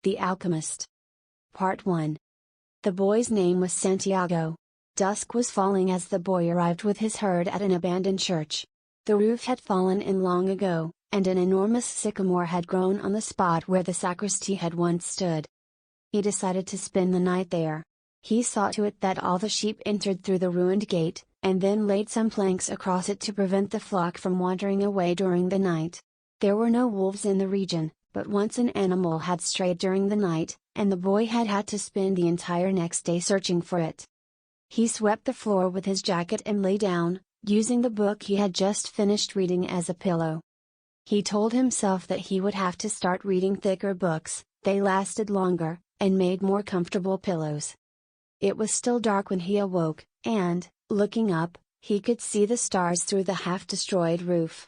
The Alchemist. Part 1. The boy's name was Santiago. Dusk was falling as the boy arrived with his herd at an abandoned church. The roof had fallen in long ago, and an enormous sycamore had grown on the spot where the sacristy had once stood. He decided to spend the night there. He saw to it that all the sheep entered through the ruined gate, and then laid some planks across it to prevent the flock from wandering away during the night. There were no wolves in the region, but once an animal had strayed during the night, and the boy had had to spend the entire next day searching for it. He swept the floor with his jacket and lay down, using the book he had just finished reading as a pillow. He told himself that he would have to start reading thicker books, they lasted longer, and made more comfortable pillows. It was still dark when he awoke, and, looking up, he could see the stars through the half-destroyed roof.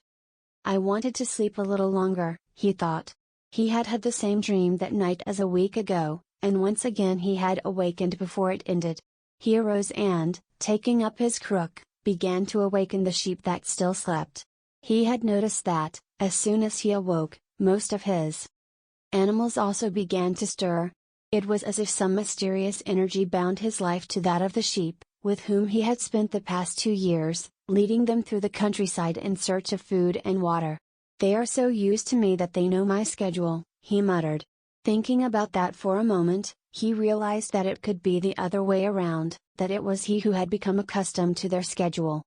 I wanted to sleep a little longer, he thought. He had had the same dream that night as a week ago, and once again he had awakened before it ended. He arose and, taking up his crook, began to awaken the sheep that still slept. He had noticed that, as soon as he awoke, most of his animals also began to stir. It was as if some mysterious energy bound his life to that of the sheep, with whom he had spent the past 2 years, leading them through the countryside in search of food and water. "They are so used to me that they know my schedule," he muttered. Thinking about that for a moment, he realized that it could be the other way around, that it was he who had become accustomed to their schedule.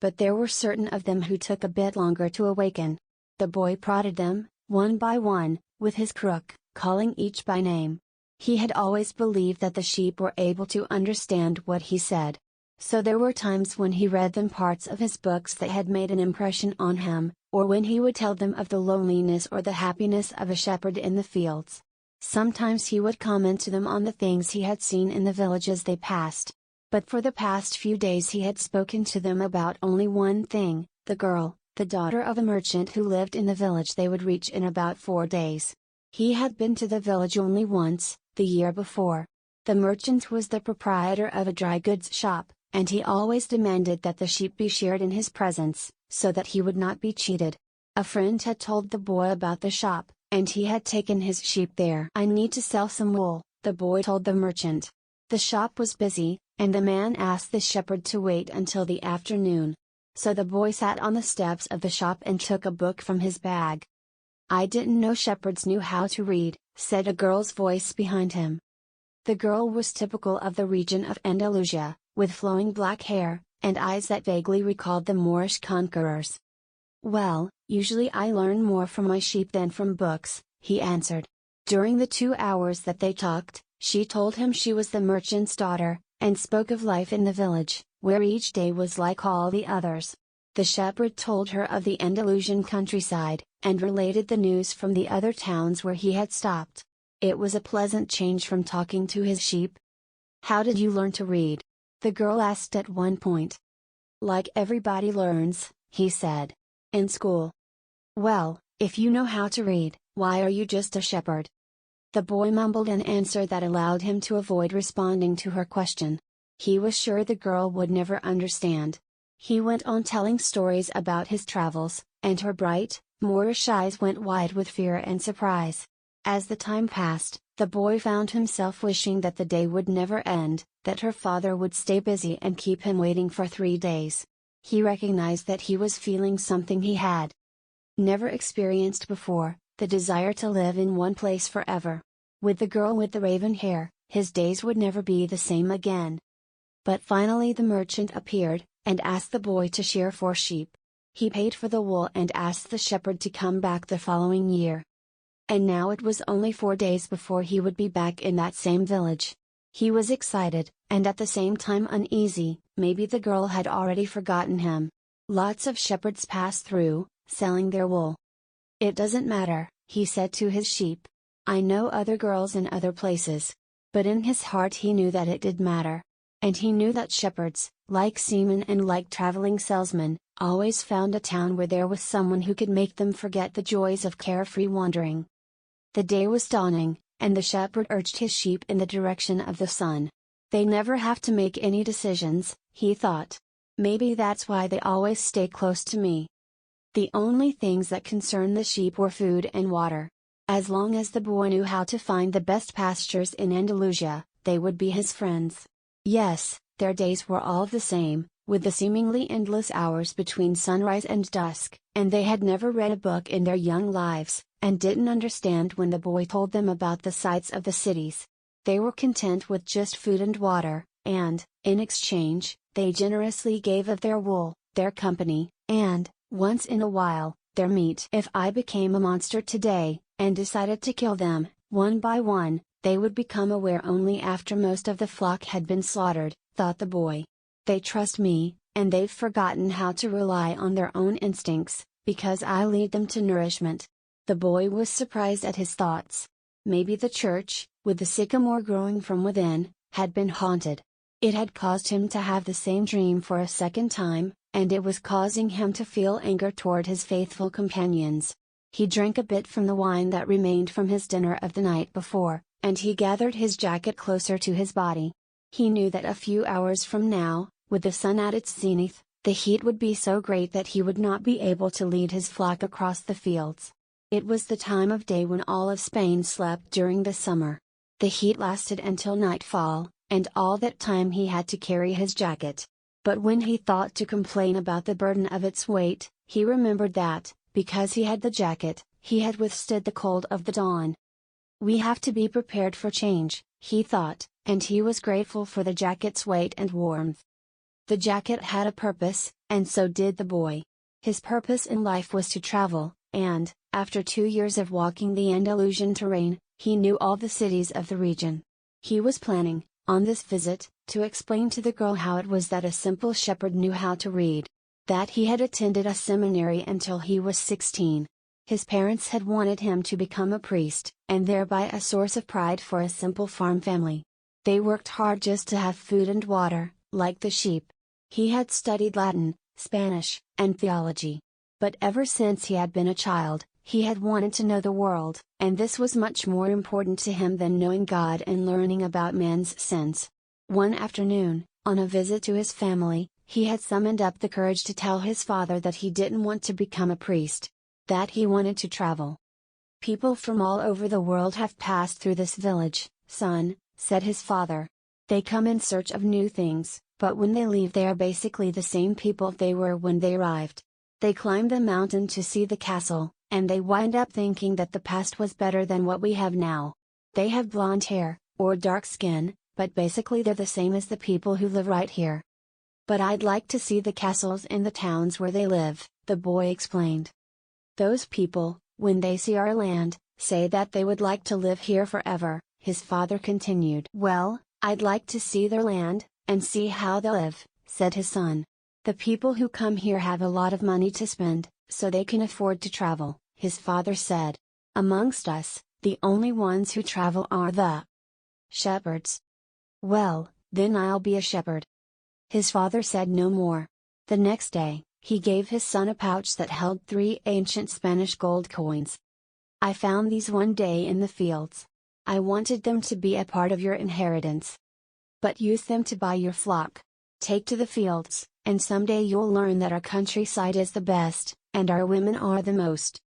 But there were certain of them who took a bit longer to awaken. The boy prodded them, one by one, with his crook, calling each by name. He had always believed that the sheep were able to understand what he said. So there were times when he read them parts of his books that had made an impression on him, or when he would tell them of the loneliness or the happiness of a shepherd in the fields. Sometimes he would comment to them on the things he had seen in the villages they passed. But for the past few days he had spoken to them about only one thing, the girl, the daughter of a merchant who lived in the village they would reach in about 4 days. He had been to the village only once, the year before. The merchant was the proprietor of a dry goods shop, and he always demanded that the sheep be sheared in his presence, so that he would not be cheated. A friend had told the boy about the shop, and he had taken his sheep there. "I need to sell some wool," the boy told the merchant. The shop was busy, and the man asked the shepherd to wait until the afternoon. So the boy sat on the steps of the shop and took a book from his bag. "I didn't know shepherds knew how to read," said a girl's voice behind him. The girl was typical of the region of Andalusia, with flowing black hair, and eyes that vaguely recalled the Moorish conquerors. "Well, usually I learn more from my sheep than from books," he answered. During the 2 hours that they talked, she told him she was the merchant's daughter, and spoke of life in the village, where each day was like all the others. The shepherd told her of the Andalusian countryside, and related the news from the other towns where he had stopped. It was a pleasant change from talking to his sheep. "How did you learn to read?" the girl asked at one point. "Like everybody learns," he said. "In school." "Well, if you know how to read, why are you just a shepherd?" The boy mumbled an answer that allowed him to avoid responding to her question. He was sure the girl would never understand. He went on telling stories about his travels, and her bright, Moorish eyes went wide with fear and surprise. As the time passed, the boy found himself wishing that the day would never end, that her father would stay busy and keep him waiting for 3 days. He recognized that he was feeling something he had never experienced before, the desire to live in one place forever. With the girl with the raven hair, his days would never be the same again. But finally the merchant appeared, and asked the boy to shear 4 sheep. He paid for the wool and asked the shepherd to come back the following year. And now it was only 4 days before he would be back in that same village. He was excited, and at the same time uneasy. Maybe the girl had already forgotten him. Lots of shepherds passed through, selling their wool. "It doesn't matter," he said to his sheep. "I know other girls in other places." But in his heart he knew that it did matter. And he knew that shepherds, like seamen and like traveling salesmen, always found a town where there was someone who could make them forget the joys of carefree wandering. The day was dawning, and the shepherd urged his sheep in the direction of the sun. "They never have to make any decisions," he thought. "Maybe that's why they always stay close to me." The only things that concerned the sheep were food and water. As long as the boy knew how to find the best pastures in Andalusia, they would be his friends. Yes, their days were all the same, with the seemingly endless hours between sunrise and dusk, and they had never read a book in their young lives, and didn't understand when the boy told them about the sights of the cities. They were content with just food and water, and, in exchange, they generously gave of their wool, their company, and, once in a while, their meat. If I became a monster today, and decided to kill them, one by one, they would become aware only after most of the flock had been slaughtered, thought the boy. They trust me, and they've forgotten how to rely on their own instincts, because I lead them to nourishment. The boy was surprised at his thoughts. Maybe the church, with the sycamore growing from within, had been haunted. It had caused him to have the same dream for a second time, and it was causing him to feel anger toward his faithful companions. He drank a bit from the wine that remained from his dinner of the night before, and he gathered his jacket closer to his body. He knew that a few hours from now, with the sun at its zenith, the heat would be so great that he would not be able to lead his flock across the fields. It was the time of day when all of Spain slept during the summer. The heat lasted until nightfall, and all that time he had to carry his jacket. But when he thought to complain about the burden of its weight, he remembered that, because he had the jacket, he had withstood the cold of the dawn. We have to be prepared for change, he thought, and he was grateful for the jacket's weight and warmth. The jacket had a purpose, and so did the boy. His purpose in life was to travel, and, after 2 years of walking the Andalusian terrain, he knew all the cities of the region. He was planning, on this visit, to explain to the girl how it was that a simple shepherd knew how to read. That he had attended a seminary until he was 16. His parents had wanted him to become a priest, and thereby a source of pride for a simple farm family. They worked hard just to have food and water, like the sheep. He had studied Latin, Spanish, and theology. But ever since he had been a child, he had wanted to know the world, and this was much more important to him than knowing God and learning about man's sins. One afternoon, on a visit to his family, he had summoned up the courage to tell his father that he didn't want to become a priest. That he wanted to travel. People from all over the world have passed through this village, son, said his father. They come in search of new things, but when they leave they are basically the same people they were when they arrived. They climb the mountain to see the castle, and they wind up thinking that the past was better than what we have now. They have blonde hair, or dark skin, but basically they're the same as the people who live right here. But I'd like to see the castles in the towns where they live, the boy explained. Those people, when they see our land, say that they would like to live here forever, his father continued. Well, I'd like to see their land, and see how they live, said his son. The people who come here have a lot of money to spend, so they can afford to travel, his father said. Amongst us, the only ones who travel are the shepherds. Well, then I'll be a shepherd. His father said no more. The next day, he gave his son a pouch that held 3 ancient Spanish gold coins. I found these one day in the fields. I wanted them to be a part of your inheritance. But use them to buy your flock. Take to the fields, and someday you'll learn that our countryside is the best, and our women are the most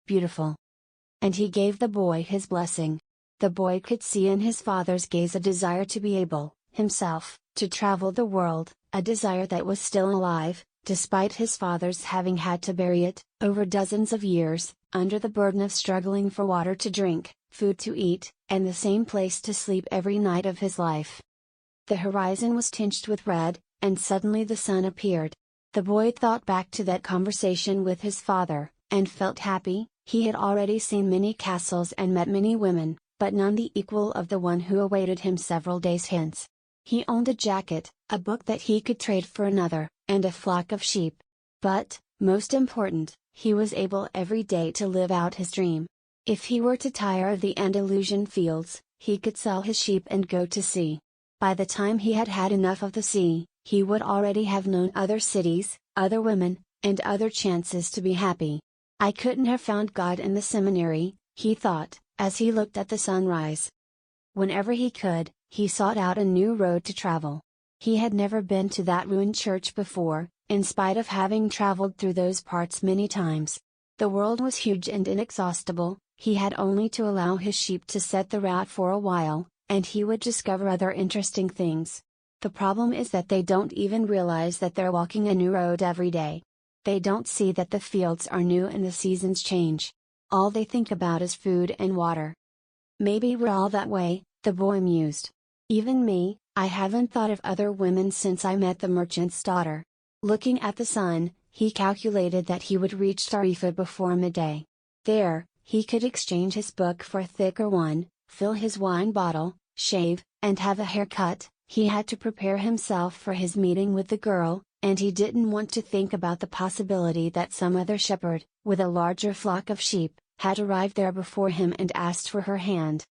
beautiful. And he gave the boy his blessing. The boy could see in his father's gaze a desire to be able, himself, to travel the world, a desire that was still alive, despite his father's having had to bury it, over dozens of years, under the burden of struggling for water to drink, food to eat, and the same place to sleep every night of his life. The horizon was tinged with red, and suddenly the sun appeared. The boy thought back to that conversation with his father, and felt happy. He had already seen many castles and met many women, but none the equal of the one who awaited him several days hence. He owned a jacket, a book that he could trade for another, and a flock of sheep. But, most important, he was able every day to live out his dream. If he were to tire of the Andalusian fields, he could sell his sheep and go to sea. By the time he had had enough of the sea, he would already have known other cities, other women, and other chances to be happy. I couldn't have found God in the seminary, he thought, as he looked at the sunrise. Whenever he could, he sought out a new road to travel. He had never been to that ruined church before, in spite of having traveled through those parts many times. The world was huge and inexhaustible, He had only to allow his sheep to set the route for a while, and he would discover other interesting things. The problem is that they don't even realize that they're walking a new road every day. They don't see that the fields are new and the seasons change. All they think about is food and water. Maybe we're all that way, the boy mused. Even me, I haven't thought of other women since I met the merchant's daughter. Looking at the sun, he calculated that he would reach Tarifa before midday. There, he could exchange his book for a thicker one, fill his wine bottle, shave, and have a haircut. He had to prepare himself for his meeting with the girl, and he didn't want to think about the possibility that some other shepherd, with a larger flock of sheep, had arrived there before him and asked for her hand.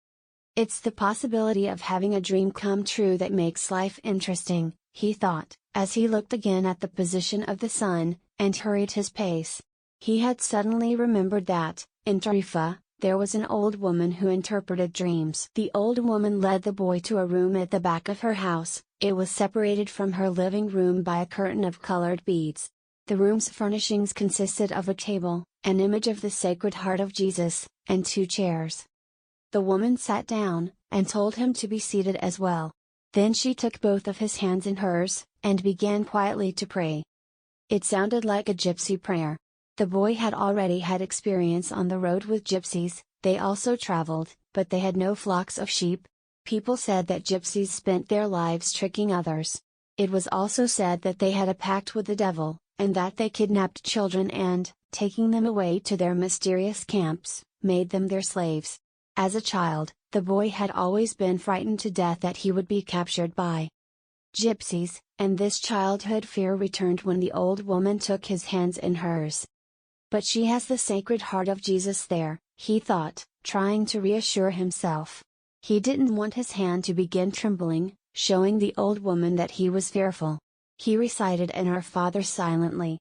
It's the possibility of having a dream come true that makes life interesting, he thought, as he looked again at the position of the sun, and hurried his pace. He had suddenly remembered that, in Tarifa, there was an old woman who interpreted dreams. The old woman led the boy to a room at the back of her house. It was separated from her living room by a curtain of colored beads. The room's furnishings consisted of a table, an image of the Sacred Heart of Jesus, and 2 chairs. The woman sat down, and told him to be seated as well. Then she took both of his hands in hers, and began quietly to pray. It sounded like a gypsy prayer. The boy had already had experience on the road with gypsies. They also traveled, but they had no flocks of sheep. People said that gypsies spent their lives tricking others. It was also said that they had a pact with the devil, and that they kidnapped children and, taking them away to their mysterious camps, made them their slaves. As a child, the boy had always been frightened to death that he would be captured by gypsies, and this childhood fear returned when the old woman took his hands in hers. But she has the Sacred Heart of Jesus there, he thought, trying to reassure himself. He didn't want his hand to begin trembling, showing the old woman that he was fearful. He recited an Our Father silently.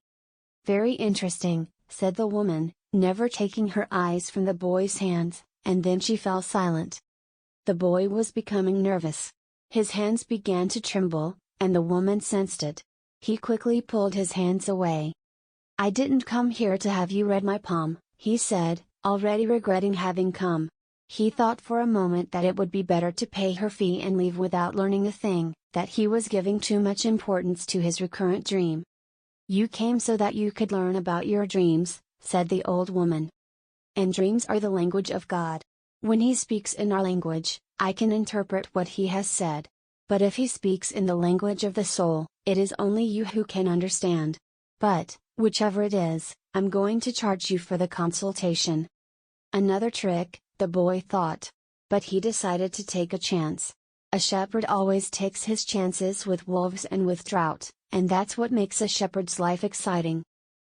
Very interesting, said the woman, never taking her eyes from the boy's hands, and then she fell silent. The boy was becoming nervous. His hands began to tremble, and the woman sensed it. He quickly pulled his hands away. I didn't come here to have you read my palm, he said, already regretting having come. He thought for a moment that it would be better to pay her fee and leave without learning a thing, that he was giving too much importance to his recurrent dream. You came so that you could learn about your dreams, said the old woman. And dreams are the language of God. When he speaks in our language, I can interpret what he has said. But if he speaks in the language of the soul, it is only you who can understand. But, whichever it is, I'm going to charge you for the consultation. Another trick, the boy thought. But he decided to take a chance. A shepherd always takes his chances with wolves and with drought, and that's what makes a shepherd's life exciting.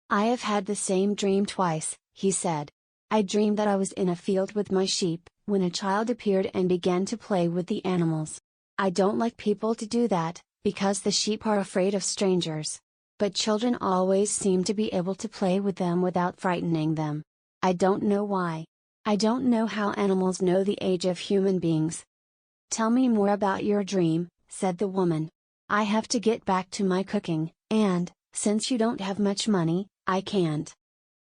I have had the same dream twice, he said. I dreamed that I was in a field with my sheep, when a child appeared and began to play with the animals. I don't like people to do that, because the sheep are afraid of strangers. But children always seem to be able to play with them without frightening them. I don't know why. I don't know how animals know the age of human beings. Tell me more about your dream, said the woman. I have to get back to my cooking, and, since you don't have much money, I can't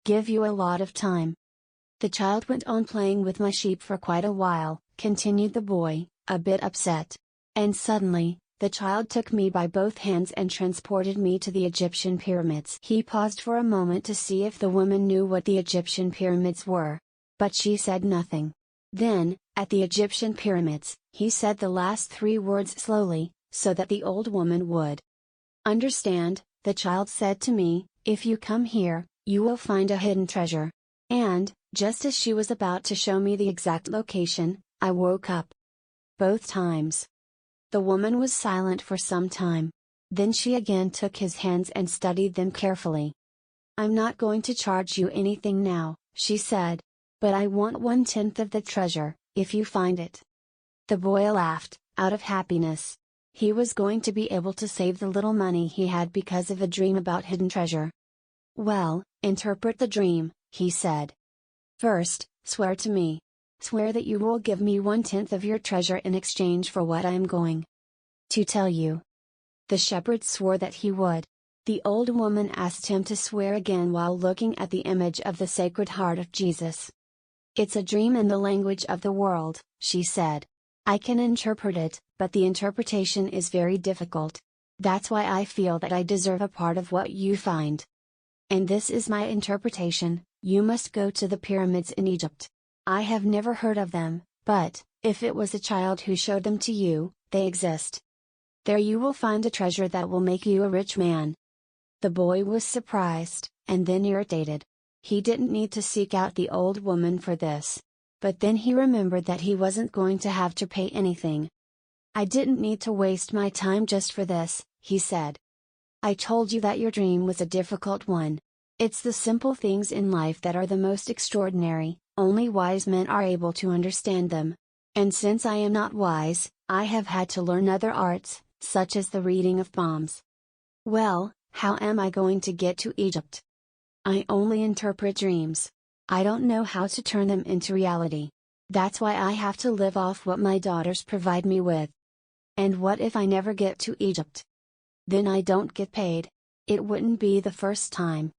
give you a lot of time. The child went on playing with my sheep for quite a while, continued the boy, a bit upset. And suddenly, the child took me by both hands and transported me to the Egyptian pyramids. He paused for a moment to see if the woman knew what the Egyptian pyramids were. But she said nothing. Then, at the Egyptian pyramids, he said the last 3 words slowly, so that the old woman would understand. The child said to me, if you come here, you will find a hidden treasure. And, just as she was about to show me the exact location, I woke up. Both times. The woman was silent for some time. Then she again took his hands and studied them carefully. I'm not going to charge you anything now, she said. But I want 1/10 of the treasure, if you find it. The boy laughed, out of happiness. He was going to be able to save the little money he had because of a dream about hidden treasure. Well, interpret the dream, he said. First, swear to me. Swear that you will give me 1/10 of your treasure in exchange for what I am going to tell you. The shepherd swore that he would. The old woman asked him to swear again while looking at the image of the Sacred Heart of Jesus. "It's a dream in the language of the world," she said. "I can interpret it, but the interpretation is very difficult. That's why I feel that I deserve a part of what you find. And this is my interpretation: you must go to the pyramids in Egypt. I have never heard of them, but, if it was a child who showed them to you, they exist. There you will find a treasure that will make you a rich man." The boy was surprised, and then irritated. He didn't need to seek out the old woman for this. But then he remembered that he wasn't going to have to pay anything. "I didn't need to waste my time just for this," he said. "I told you that your dream was a difficult one. It's the simple things in life that are the most extraordinary, only wise men are able to understand them. And since I am not wise, I have had to learn other arts, such as the reading of palms. Well, how am I going to get to Egypt? I only interpret dreams. I don't know how to turn them into reality. That's why I have to live off what my daughters provide me with. And what if I never get to Egypt? Then I don't get paid. It wouldn't be the first time."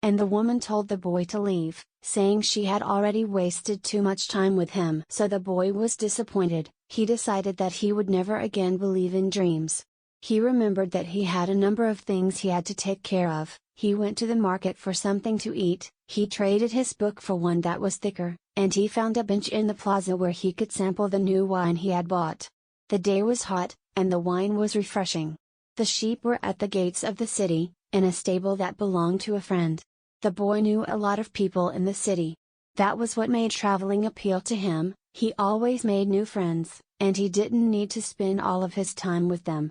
And the woman told the boy to leave, saying she had already wasted too much time with him. So the boy was disappointed. He decided that he would never again believe in dreams. He remembered that he had a number of things he had to take care of. He went to the market for something to eat, he traded his book for one that was thicker, and he found a bench in the plaza where he could sample the new wine he had bought. The day was hot, and the wine was refreshing. The sheep were at the gates of the city, in a stable that belonged to a friend. The boy knew a lot of people in the city. That was what made traveling appeal to him. He always made new friends, and he didn't need to spend all of his time with them.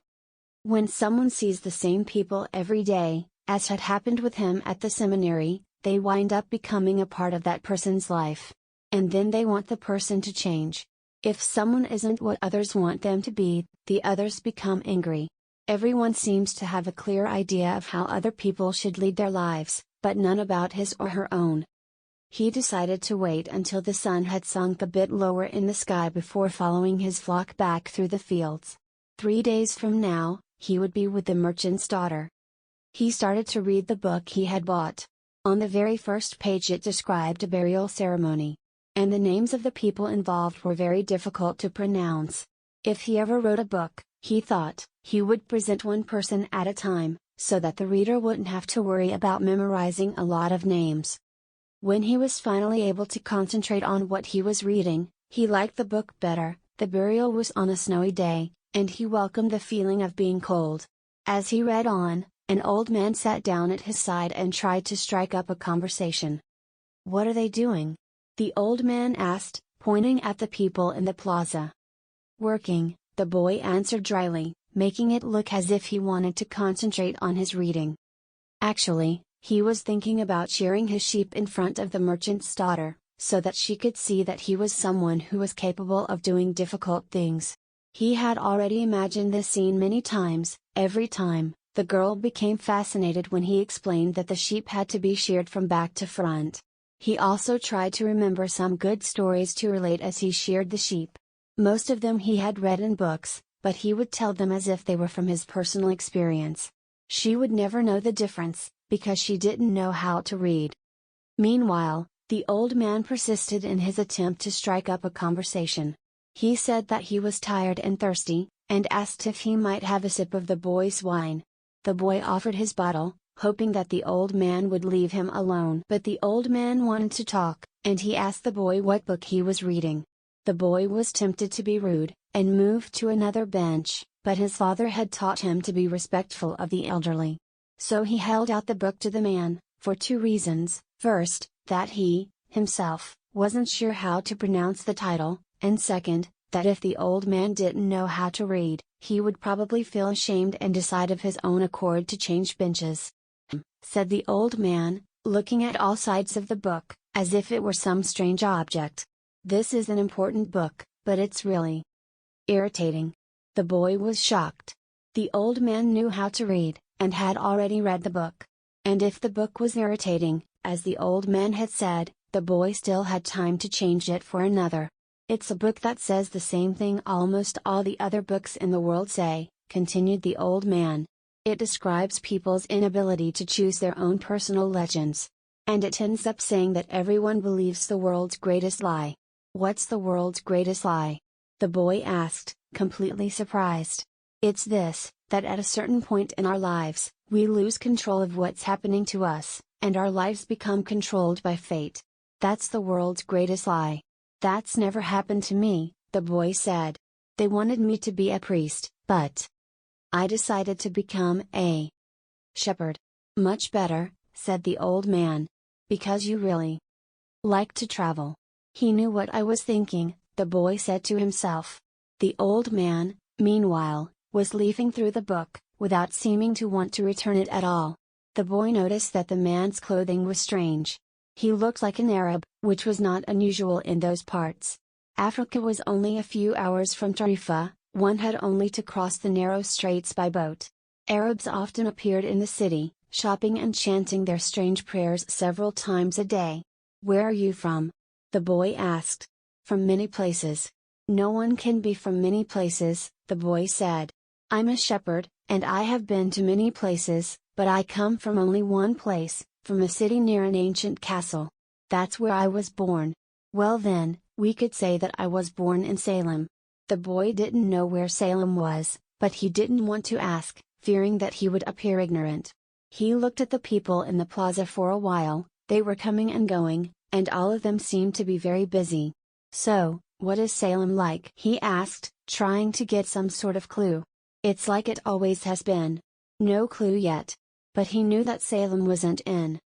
When someone sees the same people every day, as had happened with him at the seminary, they wind up becoming a part of that person's life. And then they want the person to change. If someone isn't what others want them to be, the others become angry. Everyone seems to have a clear idea of how other people should lead their lives, but none about his or her own. He decided to wait until the sun had sunk a bit lower in the sky before following his flock back through the fields. 3 days from now, he would be with the merchant's daughter. He started to read the book he had bought. On the very first page it described a burial ceremony. And the names of the people involved were very difficult to pronounce. If he ever wrote a book, he thought, he would present one person at a time, so that the reader wouldn't have to worry about memorizing a lot of names. When he was finally able to concentrate on what he was reading, he liked the book better. The burial was on a snowy day, and he welcomed the feeling of being cold. As he read on, an old man sat down at his side and tried to strike up a conversation. "What are they doing?" the old man asked, pointing at the people in the plaza. "Working," the boy answered dryly, making it look as if he wanted to concentrate on his reading. Actually, he was thinking about shearing his sheep in front of the merchant's daughter, so that she could see that he was someone who was capable of doing difficult things. He had already imagined this scene many times. Every time, the girl became fascinated when he explained that the sheep had to be sheared from back to front. He also tried to remember some good stories to relate as he sheared the sheep. Most of them he had read in books, but he would tell them as if they were from his personal experience. She would never know the difference, because she didn't know how to read. Meanwhile, the old man persisted in his attempt to strike up a conversation. He said that he was tired and thirsty, and asked if he might have a sip of the boy's wine. The boy offered his bottle, hoping that the old man would leave him alone. But the old man wanted to talk, and he asked the boy what book he was reading. The boy was tempted to be rude, and moved to another bench, but his father had taught him to be respectful of the elderly. So he held out the book to the man, for 2 reasons. First, that he, himself, wasn't sure how to pronounce the title, and second, that if the old man didn't know how to read, he would probably feel ashamed and decide of his own accord to change benches. Said the old man, looking at all sides of the book, as if it were some strange object. "This is an important book, but it's really irritating." The boy was shocked. The old man knew how to read, and had already read the book. And if the book was irritating, as the old man had said, the boy still had time to change it for another. "It's a book that says the same thing almost all the other books in the world say," continued the old man. "It describes people's inability to choose their own personal legends. And it ends up saying that everyone believes the world's greatest lie. What's the world's greatest lie? The boy asked, completely surprised. It's this, that at a certain point in our lives, we lose control of what's happening to us, and our lives become controlled by fate. That's the world's greatest lie. That's never happened to me, the boy said. They wanted me to be a priest, but I decided to become a shepherd. Much better, said the old man. Because you really like to travel. He knew what I was thinking, the boy said to himself. The old man, meanwhile, was leafing through the book, without seeming to want to return it at all. The boy noticed that the man's clothing was strange. He looked like an Arab, which was not unusual in those parts. Africa was only a few hours from Tarifa, one had only to cross the narrow straits by boat. Arabs often appeared in the city, shopping and chanting their strange prayers several times a day. Where are you from? The boy asked. From many places. No one can be from many places, the boy said. I'm a shepherd, and I have been to many places, but I come from only one place, from a city near an ancient castle. That's where I was born. Well then, we could say that I was born in Salem. The boy didn't know where Salem was, but he didn't want to ask, fearing that he would appear ignorant. He looked at the people in the plaza for a while, they were coming and going, and all of them seemed to be very busy. So, what is Salem like? He asked, trying to get some sort of clue. It's like it always has been. No clue yet. But he knew that Salem wasn't in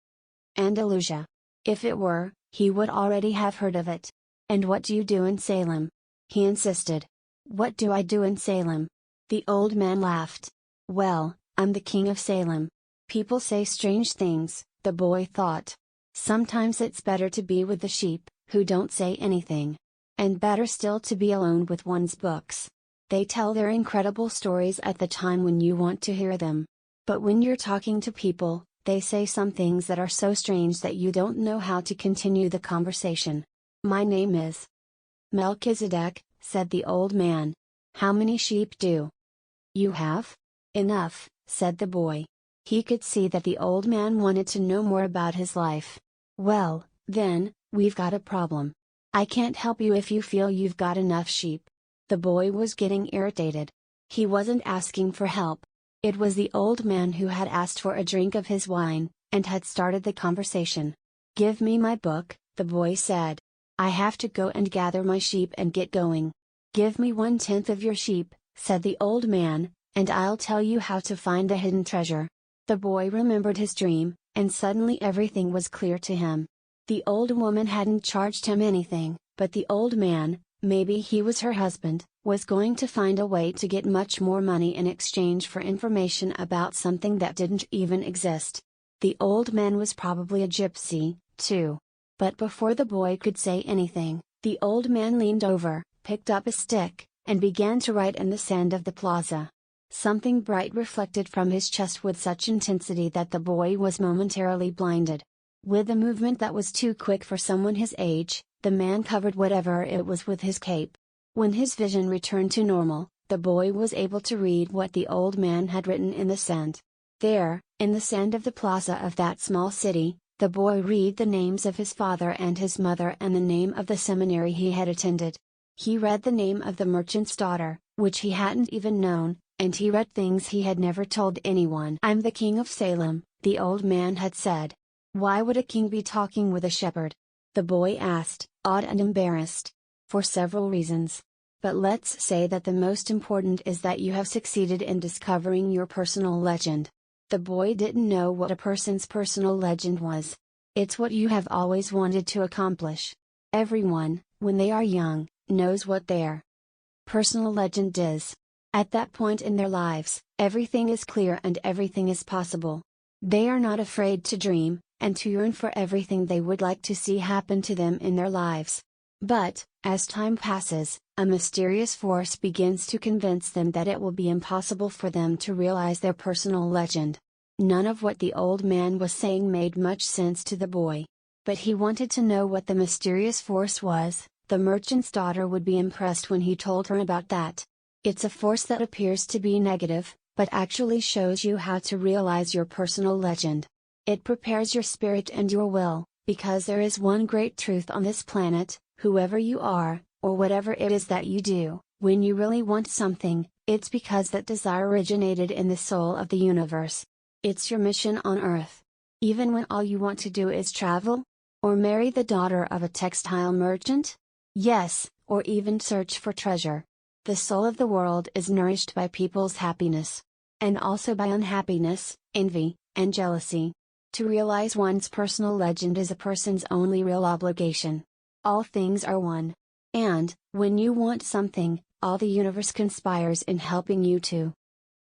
Andalusia. If it were, he would already have heard of it. And what do you do in Salem? He insisted. What do I do in Salem? The old man laughed. Well, I'm the king of Salem. People say strange things, the boy thought. Sometimes it's better to be with the sheep, who don't say anything. And better still to be alone with one's books. They tell their incredible stories at the time when you want to hear them. But when you're talking to people, they say some things that are so strange that you don't know how to continue the conversation. My name is Melchizedek, said the old man. How many sheep do you have? Enough, said the boy. He could see that the old man wanted to know more about his life. Well, then, we've got a problem. I can't help you if you feel you've got enough sheep. The boy was getting irritated. He wasn't asking for help. It was the old man who had asked for a drink of his wine, and had started the conversation. Give me my book, the boy said. I have to go and gather my sheep and get going. Give me 1/10 of your sheep, said the old man, and I'll tell you how to find the hidden treasure. The boy remembered his dream, and suddenly everything was clear to him. The old woman hadn't charged him anything, but the old man, maybe he was her husband, was going to find a way to get much more money in exchange for information about something that didn't even exist. The old man was probably a gypsy, too. But before the boy could say anything, the old man leaned over, picked up a stick, and began to write in the sand of the plaza. Something bright reflected from his chest with such intensity that the boy was momentarily blinded. With a movement that was too quick for someone his age, the man covered whatever it was with his cape. When his vision returned to normal, the boy was able to read what the old man had written in the sand. There, in the sand of the plaza of that small city, the boy read the names of his father and his mother and the name of the seminary he had attended. He read the name of the merchant's daughter, which he hadn't even known, and he read things he had never told anyone. I'm the king of Salem, the old man had said. Why would a king be talking with a shepherd? The boy asked, awed and embarrassed. For several reasons. But let's say that the most important is that you have succeeded in discovering your personal legend. The boy didn't know what a person's personal legend was. It's what you have always wanted to accomplish. Everyone, when they are young, knows what their personal legend is. At that point in their lives, everything is clear and everything is possible. They are not afraid to dream, and to yearn for everything they would like to see happen to them in their lives. But, as time passes, a mysterious force begins to convince them that it will be impossible for them to realize their personal legend. None of what the old man was saying made much sense to the boy. But he wanted to know what the mysterious force was. The merchant's daughter would be impressed when he told her about that. It's a force that appears to be negative, but actually shows you how to realize your personal legend. It prepares your spirit and your will, because there is one great truth on this planet: whoever you are, or whatever it is that you do, when you really want something, it's because that desire originated in the soul of the universe. It's your mission on Earth. Even when all you want to do is travel? Or marry the daughter of a textile merchant? Yes, or even search for treasure. The soul of the world is nourished by people's happiness. And also by unhappiness, envy, and jealousy. To realize one's personal legend is a person's only real obligation. All things are one. And, when you want something, all the universe conspires in helping you to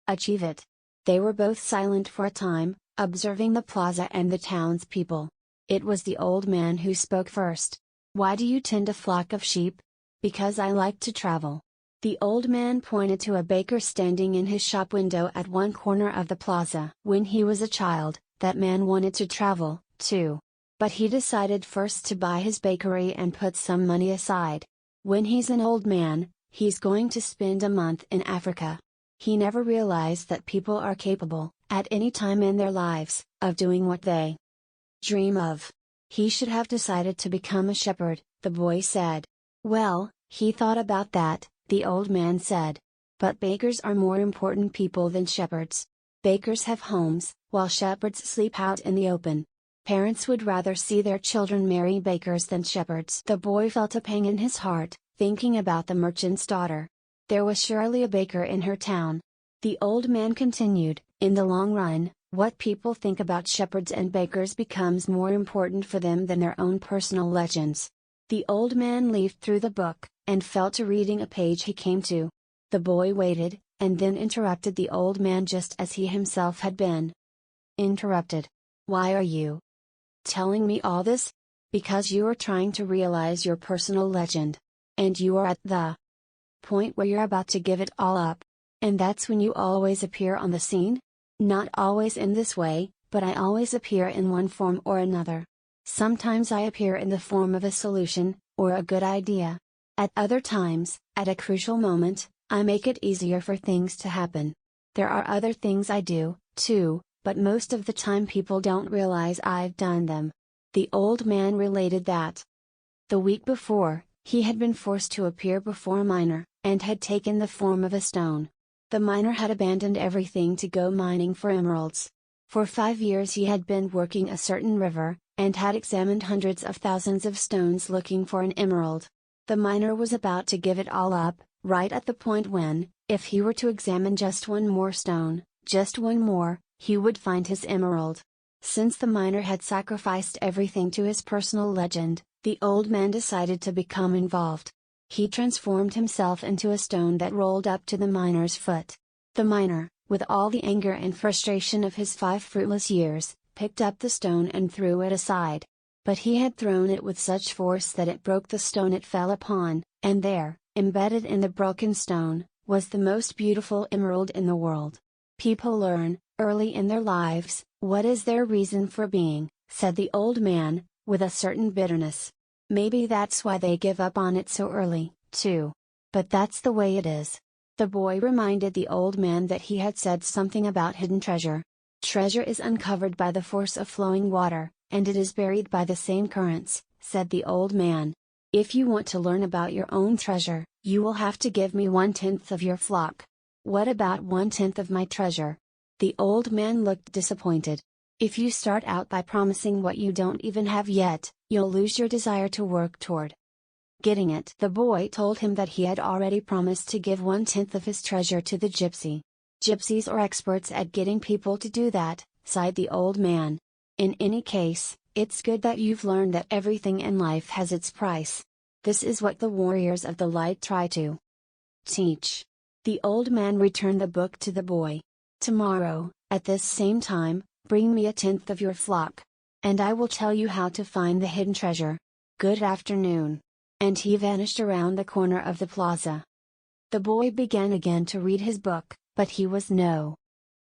achieve it. They were both silent for a time, observing the plaza and the townspeople. It was the old man who spoke first. "Why do you tend a flock of sheep?" "Because I like to travel." The old man pointed to a baker standing in his shop window at one corner of the plaza. When he was a child, that man wanted to travel, too. But he decided first to buy his bakery and put some money aside. When he's an old man, he's going to spend a month in Africa. He never realized that people are capable, at any time in their lives, of doing what they dream of. He should have decided to become a shepherd, the boy said. Well, he thought about that, the old man said. But bakers are more important people than shepherds. Bakers have homes, while shepherds sleep out in the open. Parents would rather see their children marry bakers than shepherds. The boy felt a pang in his heart, thinking about the merchant's daughter. There was surely a baker in her town. The old man continued, in the long run, what people think about shepherds and bakers becomes more important for them than their own personal legends. The old man leafed through the book, and fell to reading a page he came to. The boy waited, and then interrupted the old man just as he himself had been interrupted. "Why are you telling me all this?" "Because you are trying to realize your personal legend. And you are at the point where you're about to give it all up. And that's when you always appear on the scene?" "Not always in this way, but I always appear in one form or another. Sometimes I appear in the form of a solution, or a good idea. At other times, at a crucial moment, I make it easier for things to happen. There are other things I do, too, but most of the time people don't realize I've done them." The old man related that the week before, he had been forced to appear before a miner, and had taken the form of a stone. The miner had abandoned everything to go mining for emeralds. For 5 years he had been working a certain river, and had examined hundreds of thousands of stones looking for an emerald. The miner was about to give it all up, right at the point when, if he were to examine just one more stone, just one more, he would find his emerald. Since the miner had sacrificed everything to his personal legend, the old man decided to become involved. He transformed himself into a stone that rolled up to the miner's foot. The miner, with all the anger and frustration of his 5 fruitless years, picked up the stone and threw it aside. But he had thrown it with such force that it broke the stone it fell upon, and there, embedded in the broken stone, was the most beautiful emerald in the world. "People learn, early in their lives, what is their reason for being," said the old man, with a certain bitterness. "Maybe that's why they give up on it so early, too. But that's the way it is." The boy reminded the old man that he had said something about hidden treasure. "Treasure is uncovered by the force of flowing water, and it is buried by the same currents," said the old man. "If you want to learn about your own treasure, you will have to give me 1/10 of your flock." "What about 1/10 of my treasure?" The old man looked disappointed. "If you start out by promising what you don't even have yet, you'll lose your desire to work toward getting it." The boy told him that he had already promised to give 1/10 of his treasure to the gypsy. "Gypsies are experts at getting people to do that," sighed the old man. "In any case, it's good that you've learned that everything in life has its price. This is what the warriors of the light try to teach." The old man returned the book to the boy. "Tomorrow, at this same time, bring me 1/10 of your flock. And I will tell you how to find the hidden treasure. Good afternoon." And he vanished around the corner of the plaza. The boy began again to read his book, but he was no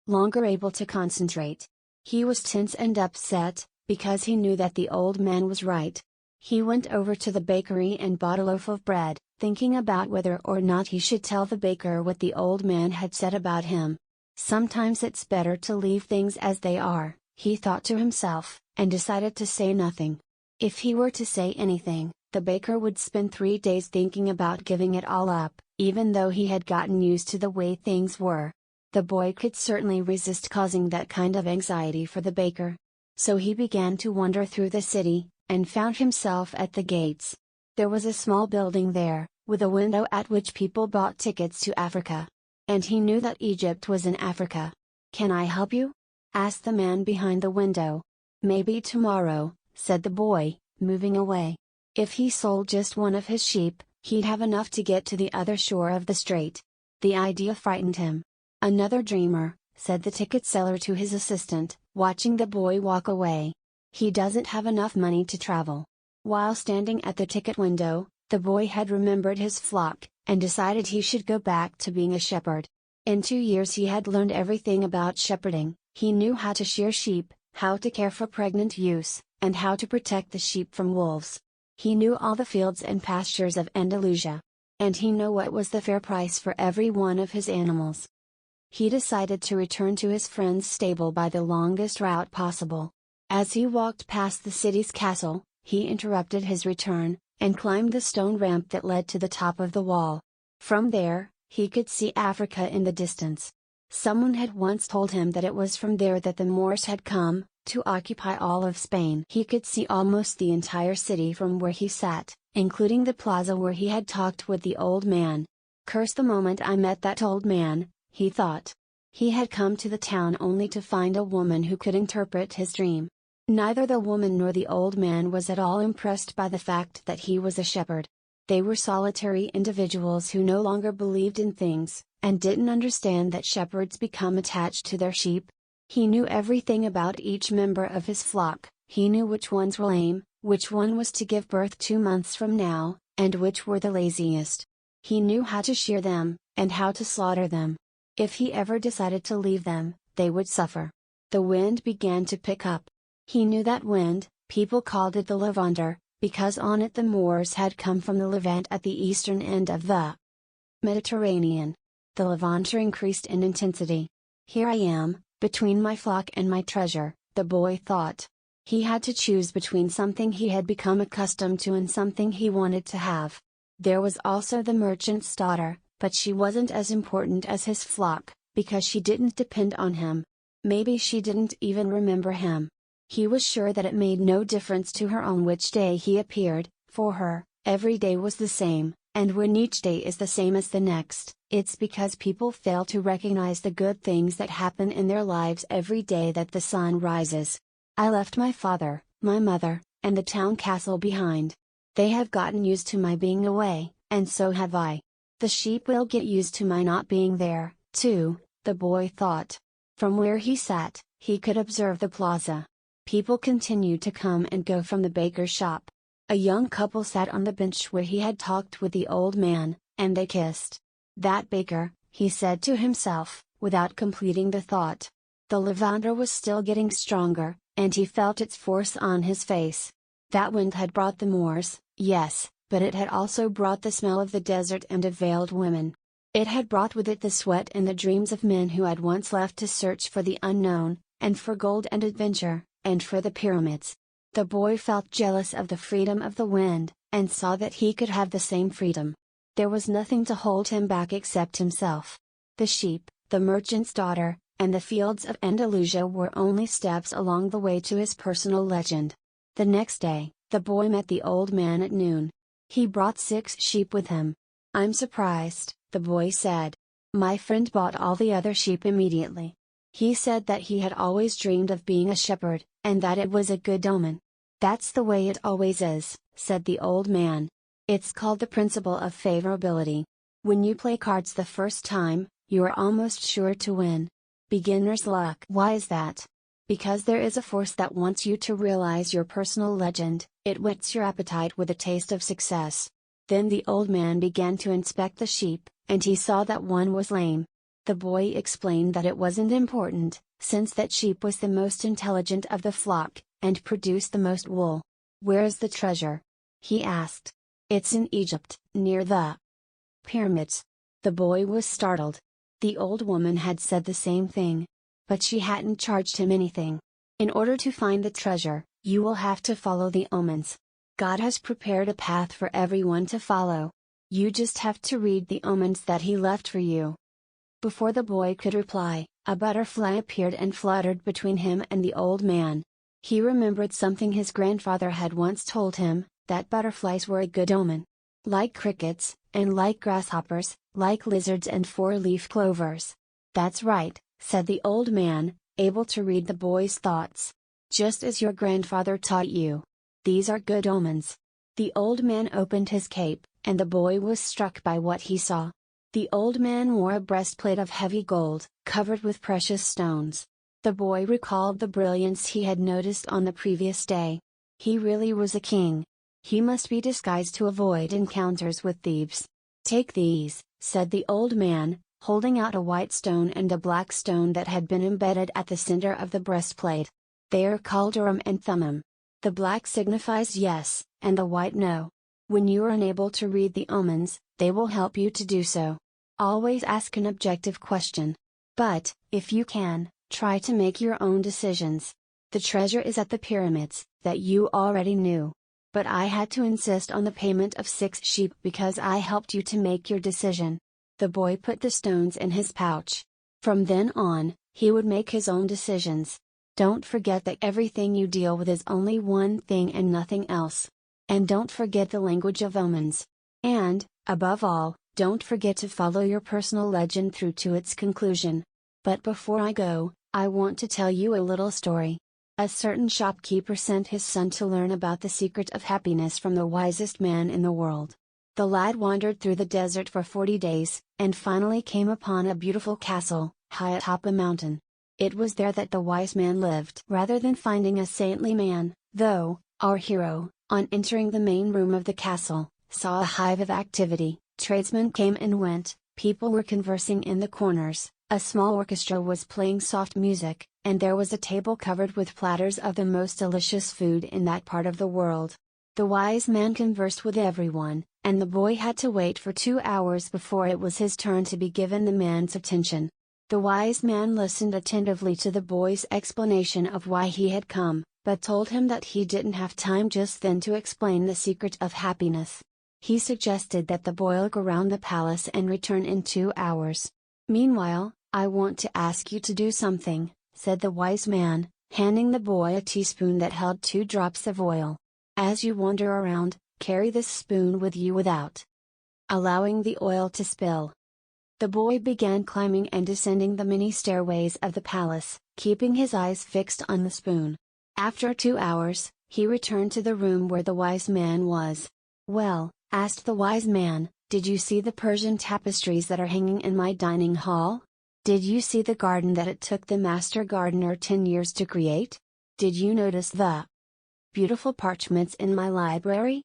longer able to concentrate. He was tense and upset, because he knew that the old man was right. He went over to the bakery and bought a loaf of bread, thinking about whether or not he should tell the baker what the old man had said about him. Sometimes it's better to leave things as they are, He thought to himself, and decided to say nothing. If he were to say anything, the baker would spend 3 days thinking about giving it all up, even though he had gotten used to the way things were. The boy could certainly resist causing that kind of anxiety for the baker. So he began to wander through the city, and found himself at the gates. There was a small building there, with a window at which people bought tickets to Africa. And he knew that Egypt was in Africa. "Can I help you?" asked the man behind the window. "Maybe tomorrow," said the boy, moving away. If he sold just one of his sheep, he'd have enough to get to the other shore of the strait. The idea frightened him. "Another dreamer," said the ticket seller to his assistant, watching the boy walk away. "He doesn't have enough money to travel." While standing at the ticket window, the boy had remembered his flock, and decided he should go back to being a shepherd. In 2 years he had learned everything about shepherding. He knew how to shear sheep, how to care for pregnant ewes, and how to protect the sheep from wolves. He knew all the fields and pastures of Andalusia. And he knew what was the fair price for every one of his animals. He decided to return to his friend's stable by the longest route possible. As he walked past the city's castle, he interrupted his return, and climbed the stone ramp that led to the top of the wall. From there, he could see Africa in the distance. Someone had once told him that it was from there that the Moors had come, to occupy all of Spain. He could see almost the entire city from where he sat, including the plaza where he had talked with the old man. "Curse the moment I met that old man," he thought. He had come to the town only to find a woman who could interpret his dream. Neither the woman nor the old man was at all impressed by the fact that he was a shepherd. They were solitary individuals who no longer believed in things, and didn't understand that shepherds become attached to their sheep. He knew everything about each member of his flock. He knew which ones were lame, which one was to give birth 2 months from now, and which were the laziest. He knew how to shear them, and how to slaughter them. If he ever decided to leave them, they would suffer. The wind began to pick up. He knew that wind. People called it the Levanter, because on it the Moors had come from the Levant at the eastern end of the Mediterranean. The Levanter increased in intensity. "Here I am, between my flock and my treasure," the boy thought. He had to choose between something he had become accustomed to and something he wanted to have. There was also the merchant's daughter, but she wasn't as important as his flock, because she didn't depend on him. Maybe she didn't even remember him. He was sure that it made no difference to her on which day he appeared. For her, every day was the same, and when each day is the same as the next, it's because people fail to recognize the good things that happen in their lives every day that the sun rises. "I left my father, my mother, and the town castle behind. They have gotten used to my being away, and so have I. The sheep will get used to my not being there, too," the boy thought. From where he sat, he could observe the plaza. People continued to come and go from the baker's shop. A young couple sat on the bench where he had talked with the old man, and they kissed. "That baker," he said to himself, without completing the thought. The Levanter was still getting stronger, and he felt its force on his face. That wind had brought the Moors, yes, but it had also brought the smell of the desert and of veiled women. It had brought with it the sweat and the dreams of men who had once left to search for the unknown, and for gold and adventure, and for the pyramids. The boy felt jealous of the freedom of the wind, and saw that he could have the same freedom. There was nothing to hold him back except himself. The sheep, the merchant's daughter, and the fields of Andalusia were only steps along the way to his personal legend. The next day, the boy met the old man at noon. He brought 6 sheep with him. "I'm surprised," the boy said. "My friend bought all the other sheep immediately. He said that he had always dreamed of being a shepherd, and that it was a good omen." "That's the way it always is," said the old man. "It's called the principle of favorability. When you play cards the first time, you are almost sure to win. Beginner's luck." "Why is that?" "Because there is a force that wants you to realize your personal legend. It whets your appetite with a taste of success." Then the old man began to inspect the sheep, and he saw that one was lame. The boy explained that it wasn't important, since that sheep was the most intelligent of the flock, and produced the most wool. "Where is the treasure?" he asked. "It's in Egypt, near the pyramids." The boy was startled. The old woman had said the same thing. But she hadn't charged him anything. In order to find the treasure, you will have to follow the omens. God has prepared a path for everyone to follow. You just have to read the omens that He left for you. Before the boy could reply, a butterfly appeared and fluttered between him and the old man. He remembered something his grandfather had once told him, that butterflies were a good omen. Like crickets, and like grasshoppers, like lizards and four-leaf clovers. That's right, said the old man, able to read the boy's thoughts. Just as your grandfather taught you. These are good omens. The old man opened his cape, and the boy was struck by what he saw. The old man wore a breastplate of heavy gold, covered with precious stones. The boy recalled the brilliance he had noticed on the previous day. He really was a king. He must be disguised to avoid encounters with thieves. Take these, said the old man, holding out a white stone and a black stone that had been embedded at the center of the breastplate. They are called Urim and Thummim. The black signifies yes, and the white no. When you are unable to read the omens, they will help you to do so. Always ask an objective question. But, if you can, try to make your own decisions. The treasure is at the pyramids, that you already knew. But I had to insist on the payment of 6 sheep because I helped you to make your decision. The boy put the stones in his pouch. From then on, he would make his own decisions. Don't forget that everything you deal with is only one thing and nothing else. And don't forget the language of omens. And, above all, don't forget to follow your personal legend through to its conclusion. But before I go, I want to tell you a little story. A certain shopkeeper sent his son to learn about the secret of happiness from the wisest man in the world. The lad wandered through the desert for 40 days, and finally came upon a beautiful castle, high atop a mountain. It was there that the wise man lived. Rather than finding a saintly man, though, our hero, on entering the main room of the castle, saw a hive of activity. Tradesmen came and went, people were conversing in the corners, a small orchestra was playing soft music, and there was a table covered with platters of the most delicious food in that part of the world. The wise man conversed with everyone, and the boy had to wait for 2 hours before it was his turn to be given the man's attention. The wise man listened attentively to the boy's explanation of why he had come, but told him that he didn't have time just then to explain the secret of happiness. He suggested that the boy look around the palace and return in 2 hours. Meanwhile, I want to ask you to do something, said the wise man, handing the boy a teaspoon that held 2 drops of oil. As you wander around, carry this spoon with you without allowing the oil to spill. The boy began climbing and descending the many stairways of the palace, keeping his eyes fixed on the spoon. After 2 hours, he returned to the room where the wise man was. Well, asked the wise man, did you see the Persian tapestries that are hanging in my dining hall? Did you see the garden that it took the master gardener 10 years to create? Did you notice the beautiful parchments in my library?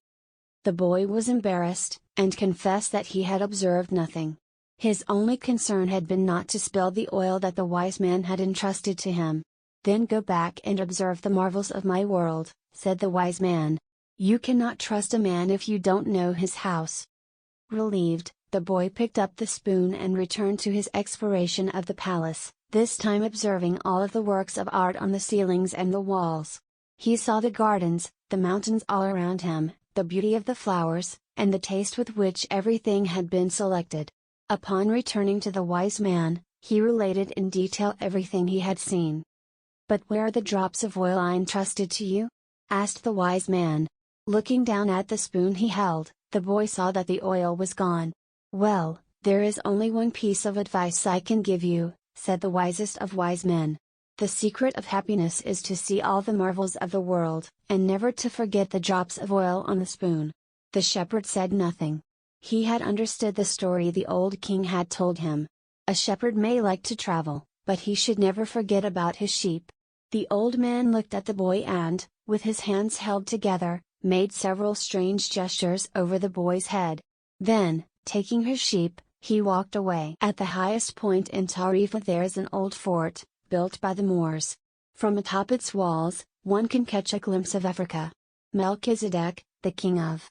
The boy was embarrassed, and confessed that he had observed nothing. His only concern had been not to spill the oil that the wise man had entrusted to him. Then go back and observe the marvels of my world, said the wise man. You cannot trust a man if you don't know his house. Relieved, the boy picked up the spoon and returned to his exploration of the palace, this time observing all of the works of art on the ceilings and the walls. He saw the gardens, the mountains all around him, the beauty of the flowers, and the taste with which everything had been selected. Upon returning to the wise man, he related in detail everything he had seen. But where are the drops of oil I entrusted to you? Asked the wise man. Looking down at the spoon he held, the boy saw that the oil was gone. Well, there is only one piece of advice I can give you, said the wisest of wise men. The secret of happiness is to see all the marvels of the world, and never to forget the drops of oil on the spoon. The shepherd said nothing. He had understood the story the old king had told him. A shepherd may like to travel, but he should never forget about his sheep. The old man looked at the boy and, with his hands held together, made several strange gestures over the boy's head. Then, taking his sheep, he walked away. At the highest point in Tarifa there is an old fort, built by the Moors. From atop its walls, one can catch a glimpse of Africa. Melchizedek, the king of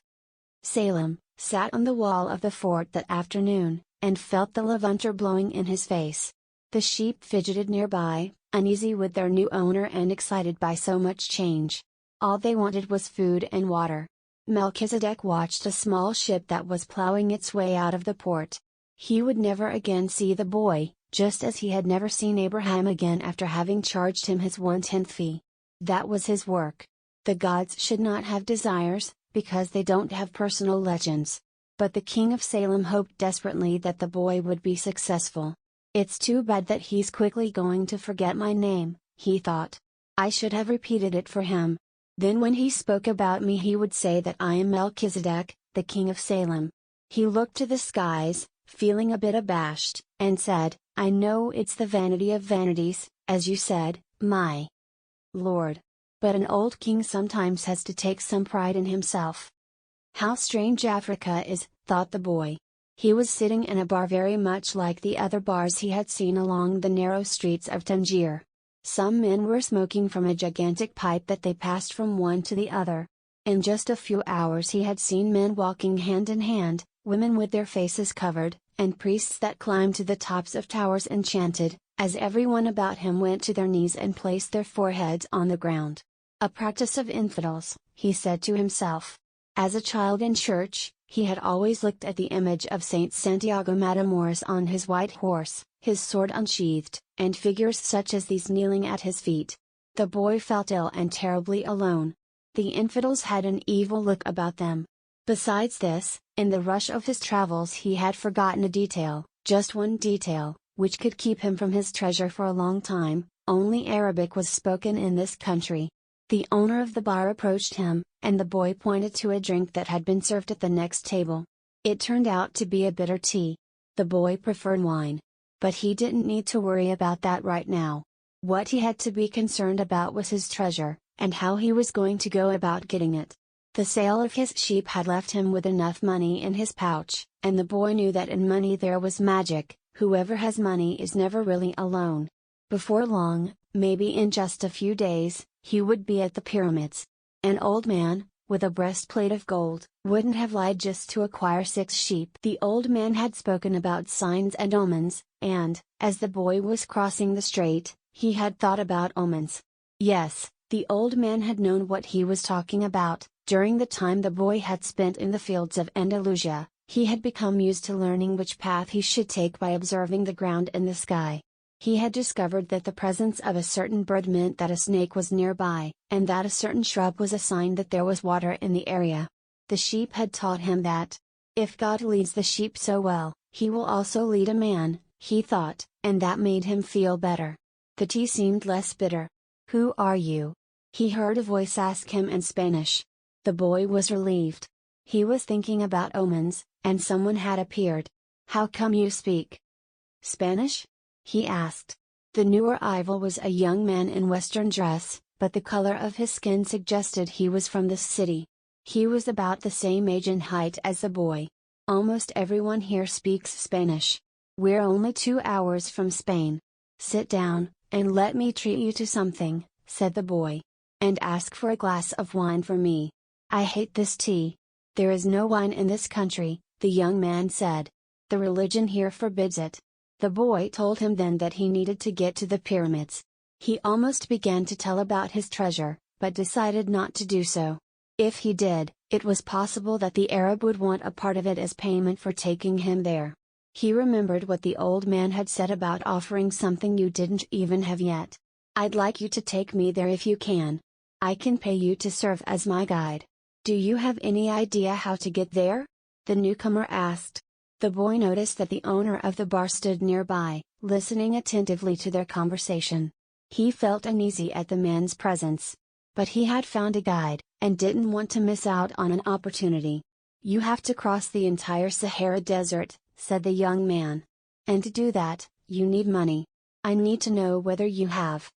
Salem, sat on the wall of the fort that afternoon, and felt the Levanter blowing in his face. The sheep fidgeted nearby, uneasy with their new owner and excited by so much change. All they wanted was food and water. Melchizedek watched a small ship that was plowing its way out of the port. He would never again see the boy, just as he had never seen Abraham again after having charged him his 1/10 fee. That was his work. The gods should not have desires, because they don't have personal legends. But the king of Salem hoped desperately that the boy would be successful. "It's too bad that he's quickly going to forget my name," he thought. "I should have repeated it for him. Then when he spoke about me he would say that I am Melchizedek, the king of Salem." He looked to the skies, feeling a bit abashed, and said, "I know it's the vanity of vanities, as you said, my lord. But an old king sometimes has to take some pride in himself." How strange Africa is, thought the boy. He was sitting in a bar very much like the other bars he had seen along the narrow streets of Tangier. Some men were smoking from a gigantic pipe that they passed from one to the other. In just a few hours he had seen men walking hand in hand, women with their faces covered, and priests that climbed to the tops of towers and chanted, as everyone about him went to their knees and placed their foreheads on the ground. A practice of infidels, he said to himself. As a child in church, he had always looked at the image of Saint Santiago Matamoros on his white horse, his sword unsheathed, and figures such as these kneeling at his feet. The boy felt ill and terribly alone. The infidels had an evil look about them. Besides this, in the rush of his travels he had forgotten a detail, just one detail, which could keep him from his treasure for a long time. Only Arabic was spoken in this country. The owner of the bar approached him, and the boy pointed to a drink that had been served at the next table. It turned out to be a bitter tea. The boy preferred wine. But he didn't need to worry about that right now. What he had to be concerned about was his treasure, and how he was going to go about getting it. The sale of his sheep had left him with enough money in his pouch, and the boy knew that in money there was magic. Whoever has money is never really alone. Before long, maybe in just a few days, he would be at the pyramids. An old man, with a breastplate of gold, wouldn't have lied just to acquire 6 sheep. The old man had spoken about signs and omens, and, as the boy was crossing the strait, he had thought about omens. Yes, the old man had known what he was talking about. During the time the boy had spent in the fields of Andalusia, he had become used to learning which path he should take by observing the ground and the sky. He had discovered that the presence of a certain bird meant that a snake was nearby, and that a certain shrub was a sign that there was water in the area. The sheep had taught him that. If God leads the sheep so well, he will also lead a man, he thought, and that made him feel better. The tea seemed less bitter. "Who are you?" he heard a voice ask him in Spanish. The boy was relieved. He was thinking about omens, and someone had appeared. "How come you speak Spanish?" he asked. The new arrival was a young man in Western dress, but the color of his skin suggested he was from this city. He was about the same age and height as the boy. "Almost everyone here speaks Spanish. We're only 2 hours from Spain. Sit down, and let me treat you to something," said the boy. "And ask for a glass of wine for me. I hate this tea." "There is no wine in this country," the young man said. "The religion here forbids it." The boy told him then that he needed to get to the pyramids. He almost began to tell about his treasure, but decided not to do so. If he did, it was possible that the Arab would want a part of it as payment for taking him there. He remembered what the old man had said about offering something you didn't even have yet. "I'd like you to take me there if you can. I can pay you to serve as my guide." "Do you have any idea how to get there?" the newcomer asked. The boy noticed that the owner of the bar stood nearby, listening attentively to their conversation. He felt uneasy at the man's presence. But he had found a guide, and didn't want to miss out on an opportunity. "You have to cross the entire Sahara Desert," said the young man. "And to do that, you need money. I need to know whether you have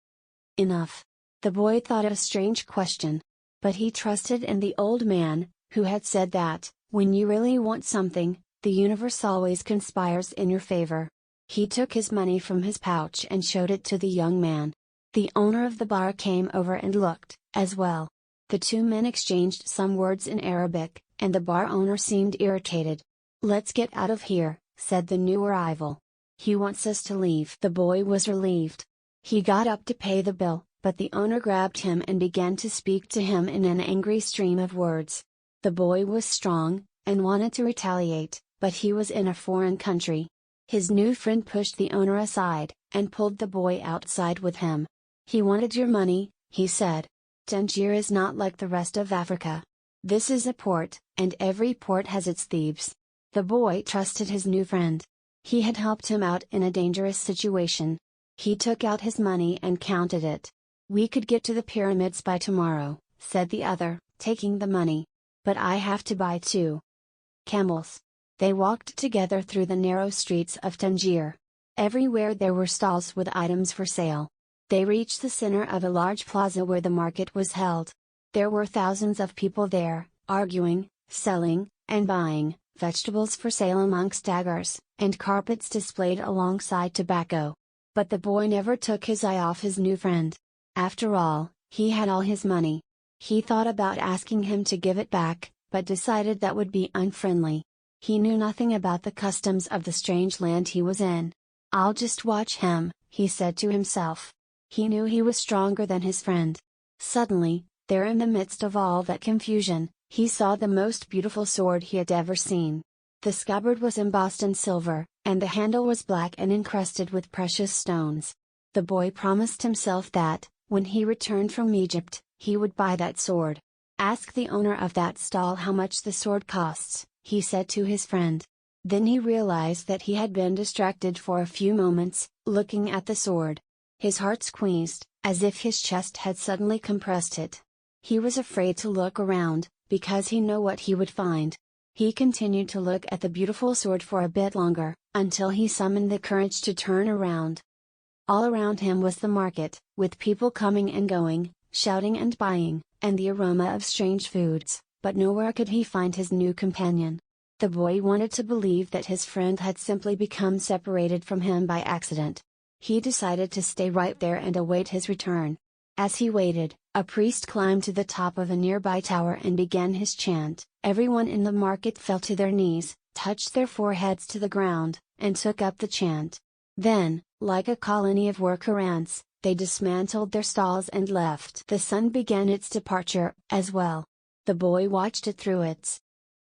enough." The boy thought it a strange question. But he trusted in the old man, who had said that, when you really want something, the universe always conspires in your favor. He took his money from his pouch and showed it to the young man. The owner of the bar came over and looked, as well. The 2 men exchanged some words in Arabic, and the bar owner seemed irritated. "Let's get out of here," said the new arrival. "He wants us to leave." The boy was relieved. He got up to pay the bill, but the owner grabbed him and began to speak to him in an angry stream of words. The boy was strong, and wanted to retaliate, but he was in a foreign country. His new friend pushed the owner aside, and pulled the boy outside with him. "He wanted your money," he said. "Tangier is not like the rest of Africa. This is a port, and every port has its thieves." The boy trusted his new friend. He had helped him out in a dangerous situation. He took out his money and counted it. "We could get to the pyramids by tomorrow," said the other, taking the money. "But I have to buy 2 camels." They walked together through the narrow streets of Tangier. Everywhere there were stalls with items for sale. They reached the center of a large plaza where the market was held. There were thousands of people there, arguing, selling, and buying, vegetables for sale amongst daggers, and carpets displayed alongside tobacco. But the boy never took his eye off his new friend. After all, he had all his money. He thought about asking him to give it back, but decided that would be unfriendly. He knew nothing about the customs of the strange land he was in. "I'll just watch him," he said to himself. He knew he was stronger than his friend. Suddenly, there in the midst of all that confusion, he saw the most beautiful sword he had ever seen. The scabbard was embossed in silver, and the handle was black and encrusted with precious stones. The boy promised himself that, when he returned from Egypt, he would buy that sword. "Ask the owner of that stall how much the sword costs," he said to his friend. Then he realized that he had been distracted for a few moments, looking at the sword. His heart squeezed, as if his chest had suddenly compressed it. He was afraid to look around, because he knew what he would find. He continued to look at the beautiful sword for a bit longer, until he summoned the courage to turn around. All around him was the market, with people coming and going, shouting and buying, and the aroma of strange foods, but nowhere could he find his new companion. The boy wanted to believe that his friend had simply become separated from him by accident. He decided to stay right there and await his return. As he waited, a priest climbed to the top of a nearby tower and began his chant. Everyone in the market fell to their knees, touched their foreheads to the ground, and took up the chant. Then, like a colony of worker ants, they dismantled their stalls and left. The sun began its departure, as well. The boy watched it through its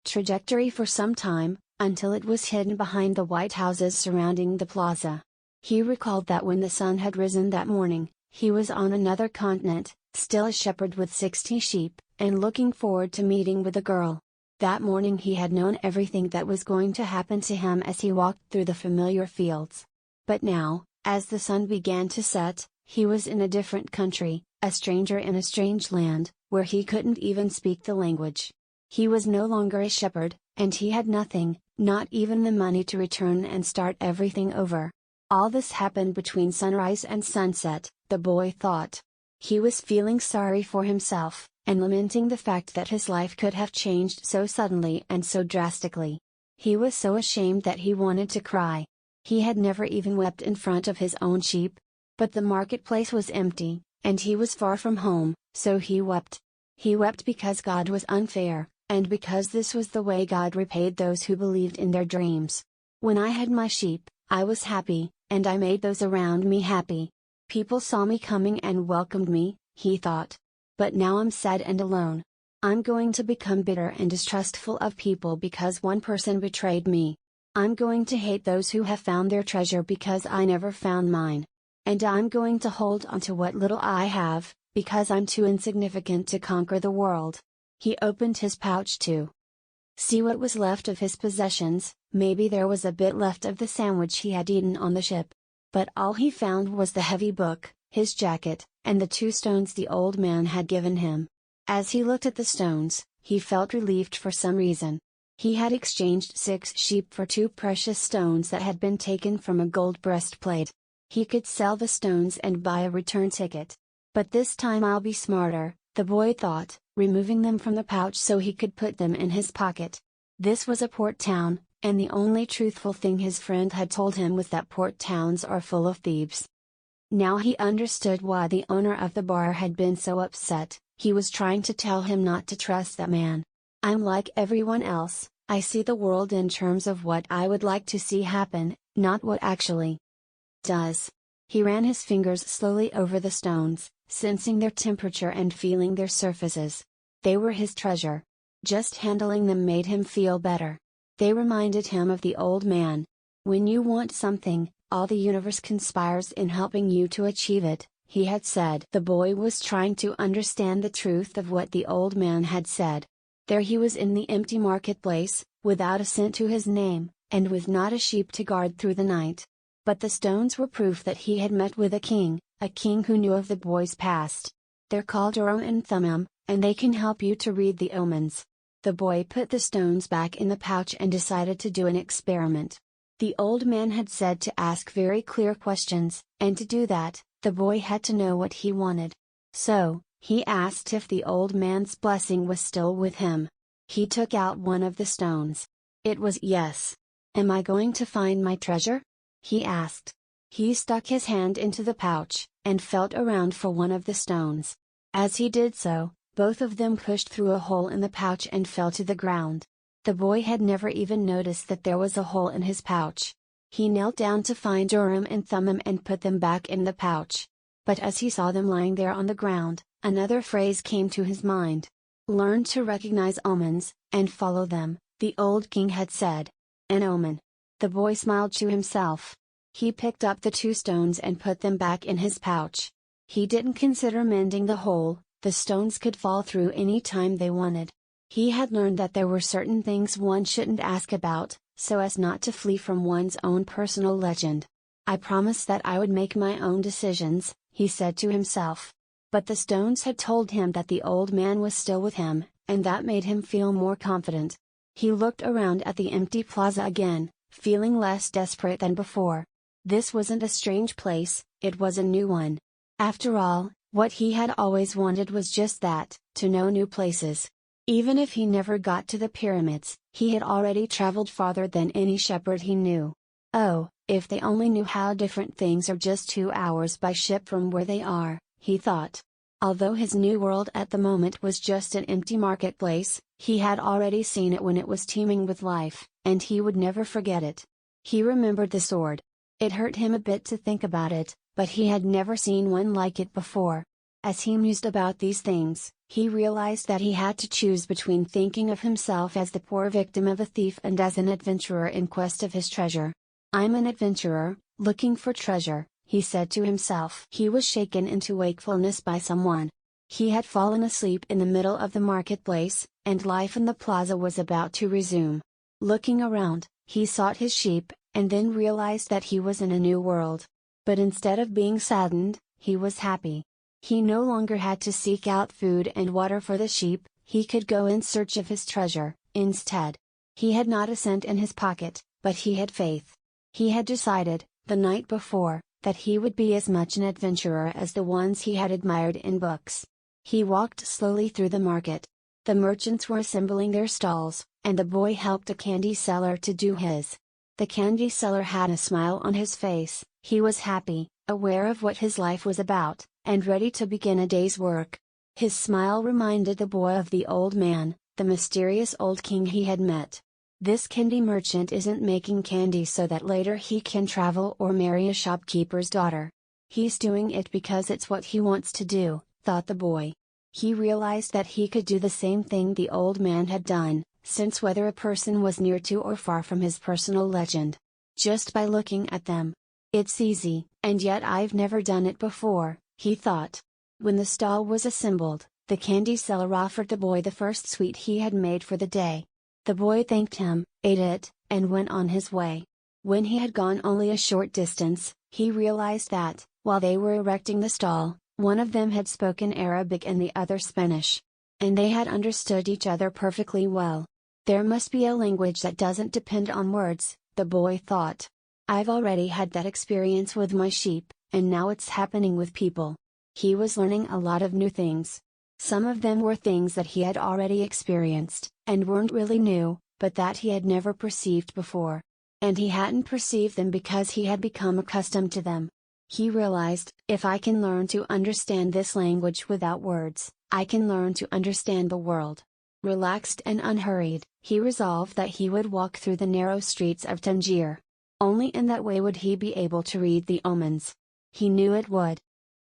trajectory for some time, until it was hidden behind the white houses surrounding the plaza. He recalled that when the sun had risen that morning, he was on another continent, still a shepherd with 60 sheep, and looking forward to meeting with a girl. That morning he had known everything that was going to happen to him as he walked through the familiar fields. But now, as the sun began to set, he was in a different country, a stranger in a strange land, where he couldn't even speak the language. He was no longer a shepherd, and he had nothing, not even the money to return and start everything over. All this happened between sunrise and sunset, the boy thought. He was feeling sorry for himself, and lamenting the fact that his life could have changed so suddenly and so drastically. He was so ashamed that he wanted to cry. He had never even wept in front of his own sheep. But the marketplace was empty, and he was far from home, so he wept. He wept because God was unfair, and because this was the way God repaid those who believed in their dreams. "When I had my sheep, I was happy, and I made those around me happy. People saw me coming and welcomed me," he thought. "But now I'm sad and alone. I'm going to become bitter and distrustful of people because one person betrayed me. I'm going to hate those who have found their treasure because I never found mine. And I'm going to hold on to what little I have, because I'm too insignificant to conquer the world." He opened his pouch to see what was left of his possessions. Maybe there was a bit left of the sandwich he had eaten on the ship. But all he found was the heavy book, his jacket, and the 2 stones the old man had given him. As he looked at the stones, he felt relieved for some reason. He had exchanged 6 sheep for 2 precious stones that had been taken from a gold breastplate. He could sell the stones and buy a return ticket. "But this time I'll be smarter," the boy thought, removing them from the pouch so he could put them in his pocket. This was a port town, and the only truthful thing his friend had told him was that port towns are full of thieves. Now he understood why the owner of the bar had been so upset. He was trying to tell him not to trust that man. "I'm like everyone else, I see the world in terms of what I would like to see happen, not what actually does. He ran his fingers slowly over the stones, sensing their temperature and feeling their surfaces. They were his treasure. Just handling them made him feel better. They reminded him of the old man. When you want something, all the universe conspires in helping you to achieve it, he had said. The boy was trying to understand the truth of what the old man had said. There he was in the empty marketplace, without a cent to his name, and with not a sheep to guard through the night. But the stones were proof that he had met with a king who knew of the boy's past. They're called Urim and Thummim, and they can help you to read the omens. The boy put the stones back in the pouch and decided to do an experiment. The old man had said to ask very clear questions, and to do that, the boy had to know what he wanted. So, he asked if the old man's blessing was still with him. He took out one of the stones. It was yes. "Am I going to find my treasure?" he asked. He stuck his hand into the pouch, and felt around for one of the stones. As he did so, both of them pushed through a hole in the pouch and fell to the ground. The boy had never even noticed that there was a hole in his pouch. He knelt down to find Urim and Thummim and put them back in the pouch. But as he saw them lying there on the ground, another phrase came to his mind. "Learn to recognize omens, and follow them," the old king had said. An omen. The boy smiled to himself. He picked up the two stones and put them back in his pouch. He didn't consider mending the hole. The stones could fall through any time they wanted. He had learned that there were certain things one shouldn't ask about, so as not to flee from one's own personal legend. "I promised that I would make my own decisions," he said to himself. But the stones had told him that the old man was still with him, and that made him feel more confident. He looked around at the empty plaza again, feeling less desperate than before. This wasn't a strange place, it was a new one. After all, what he had always wanted was just that, to know new places. Even if he never got to the pyramids, he had already traveled farther than any shepherd he knew. Oh, if they only knew how different things are just 2 hours by ship from where they are, he thought. Although his new world at the moment was just an empty marketplace, he had already seen it when it was teeming with life, and he would never forget it. He remembered the sword. It hurt him a bit to think about it, but he had never seen one like it before. As he mused about these things, he realized that he had to choose between thinking of himself as the poor victim of a thief and as an adventurer in quest of his treasure. "I'm an adventurer, looking for treasure," he said to himself. He was shaken into wakefulness by someone. He had fallen asleep in the middle of the marketplace, and life in the plaza was about to resume. Looking around, he sought his sheep, and then realized that he was in a new world. But instead of being saddened, he was happy. He no longer had to seek out food and water for the sheep, he could go in search of his treasure, instead. He had not a cent in his pocket, but he had faith. He had decided, the night before, that he would be as much an adventurer as the ones he had admired in books. He walked slowly through the market. The merchants were assembling their stalls, and the boy helped a candy seller to do his. The candy seller had a smile on his face, he was happy, aware of what his life was about, and ready to begin a day's work. His smile reminded the boy of the old man, the mysterious old king he had met. This candy merchant isn't making candy so that later he can travel or marry a shopkeeper's daughter. He's doing it because it's what he wants to do, thought the boy. He realized that he could do the same thing the old man had done, since whether a person was near to or far from his personal legend. Just by looking at them. It's easy, and yet I've never done it before, he thought. When the stall was assembled, the candy seller offered the boy the first sweet he had made for the day. The boy thanked him, ate it, and went on his way. When he had gone only a short distance, he realized that, while they were erecting the stall, one of them had spoken Arabic and the other Spanish. And they had understood each other perfectly well. There must be a language that doesn't depend on words, the boy thought. I've already had that experience with my sheep, and now it's happening with people. He was learning a lot of new things. Some of them were things that he had already experienced, and weren't really new, but that he had never perceived before. And he hadn't perceived them because he had become accustomed to them. He realized, if I can learn to understand this language without words, I can learn to understand the world. Relaxed and unhurried, he resolved that he would walk through the narrow streets of Tangier. Only in that way would he be able to read the omens. He knew it would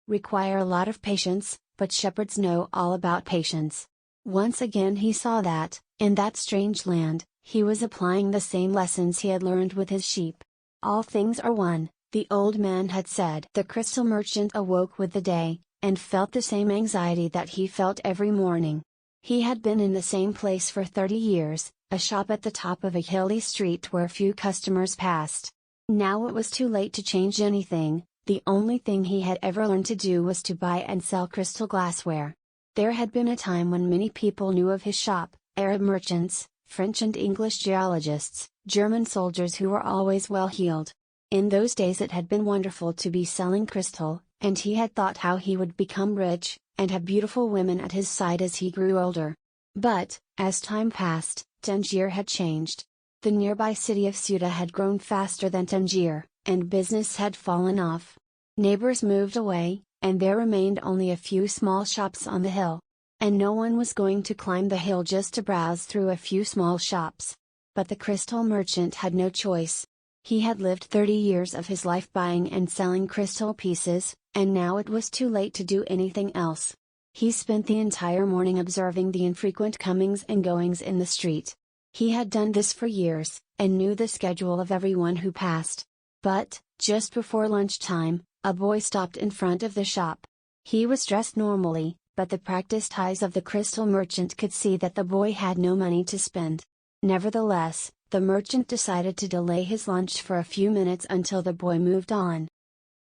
require a lot of patience, but shepherds know all about patience. Once again he saw that, in that strange land, he was applying the same lessons he had learned with his sheep. All things are one, the old man had said. The crystal merchant awoke with the day, and felt the same anxiety that he felt every morning. He had been in the same place for 30 years, a shop at the top of a hilly street where few customers passed. Now it was too late to change anything. The only thing he had ever learned to do was to buy and sell crystal glassware. There had been a time when many people knew of his shop: Arab merchants, French and English geologists, German soldiers who were always well heeled. In those days it had been wonderful to be selling crystal, and he had thought how he would become rich, and have beautiful women at his side as he grew older. But, as time passed, Tangier had changed. The nearby city of Ceuta had grown faster than Tangier, and business had fallen off. Neighbors moved away, and there remained only a few small shops on the hill. And no one was going to climb the hill just to browse through a few small shops. But the crystal merchant had no choice. He had lived 30 years of his life buying and selling crystal pieces, and now it was too late to do anything else. He spent the entire morning observing the infrequent comings and goings in the street. He had done this for years, and knew the schedule of everyone who passed. But, just before lunchtime, a boy stopped in front of the shop. He was dressed normally, but the practiced eyes of the crystal merchant could see that the boy had no money to spend. Nevertheless, the merchant decided to delay his lunch for a few minutes until the boy moved on.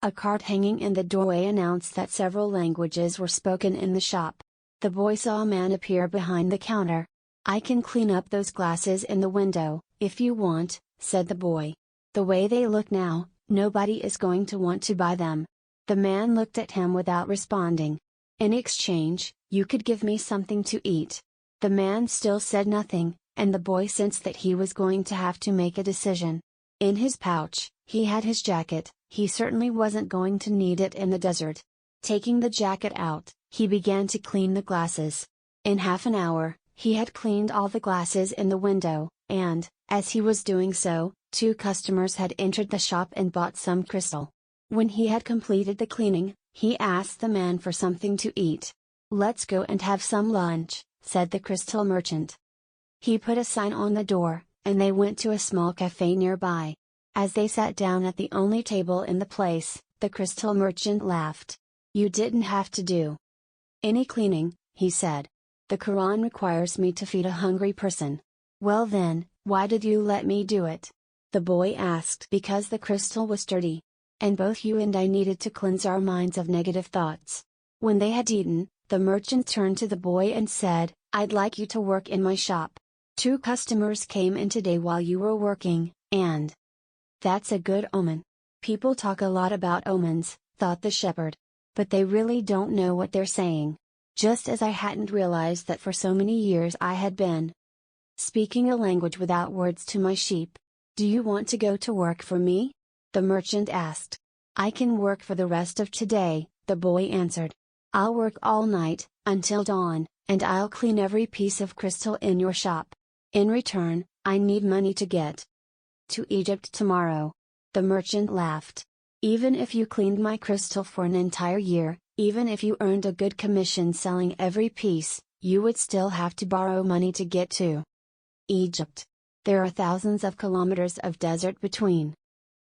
A card hanging in the doorway announced that several languages were spoken in the shop. The boy saw a man appear behind the counter. "I can clean up those glasses in the window, if you want," said the boy. "The way they look now, nobody is going to want to buy them." The man looked at him without responding. "In exchange, you could give me something to eat." The man still said nothing, and the boy sensed that he was going to have to make a decision. In his pouch, he had his jacket. He certainly wasn't going to need it in the desert. Taking the jacket out, he began to clean the glasses. In half an hour, he had cleaned all the glasses in the window, and, as he was doing so, 2 customers had entered the shop and bought some crystal. When he had completed the cleaning, he asked the man for something to eat. "Let's go and have some lunch," said the crystal merchant. He put a sign on the door, and they went to a small cafe nearby. As they sat down at the only table in the place, the crystal merchant laughed. "You didn't have to do any cleaning," he said. "The Quran requires me to feed a hungry person." "Well then, why did you let me do it?" the boy asked. "Because the crystal was dirty. And both you and I needed to cleanse our minds of negative thoughts." When they had eaten, the merchant turned to the boy and said, "I'd like you to work in my shop. 2 customers came in today while you were working, and that's a good omen." "People talk a lot about omens," thought the shepherd. "But they really don't know what they're saying." Just as I hadn't realized that for so many years I had been speaking a language without words to my sheep. "Do you want to go to work for me?" the merchant asked. "I can work for the rest of today," the boy answered. "I'll work all night, until dawn, and I'll clean every piece of crystal in your shop. In return, I need money to get to Egypt tomorrow." The merchant laughed. "Even if you cleaned my crystal for an entire year, even if you earned a good commission selling every piece, you would still have to borrow money to get to Egypt. There are thousands of kilometers of desert between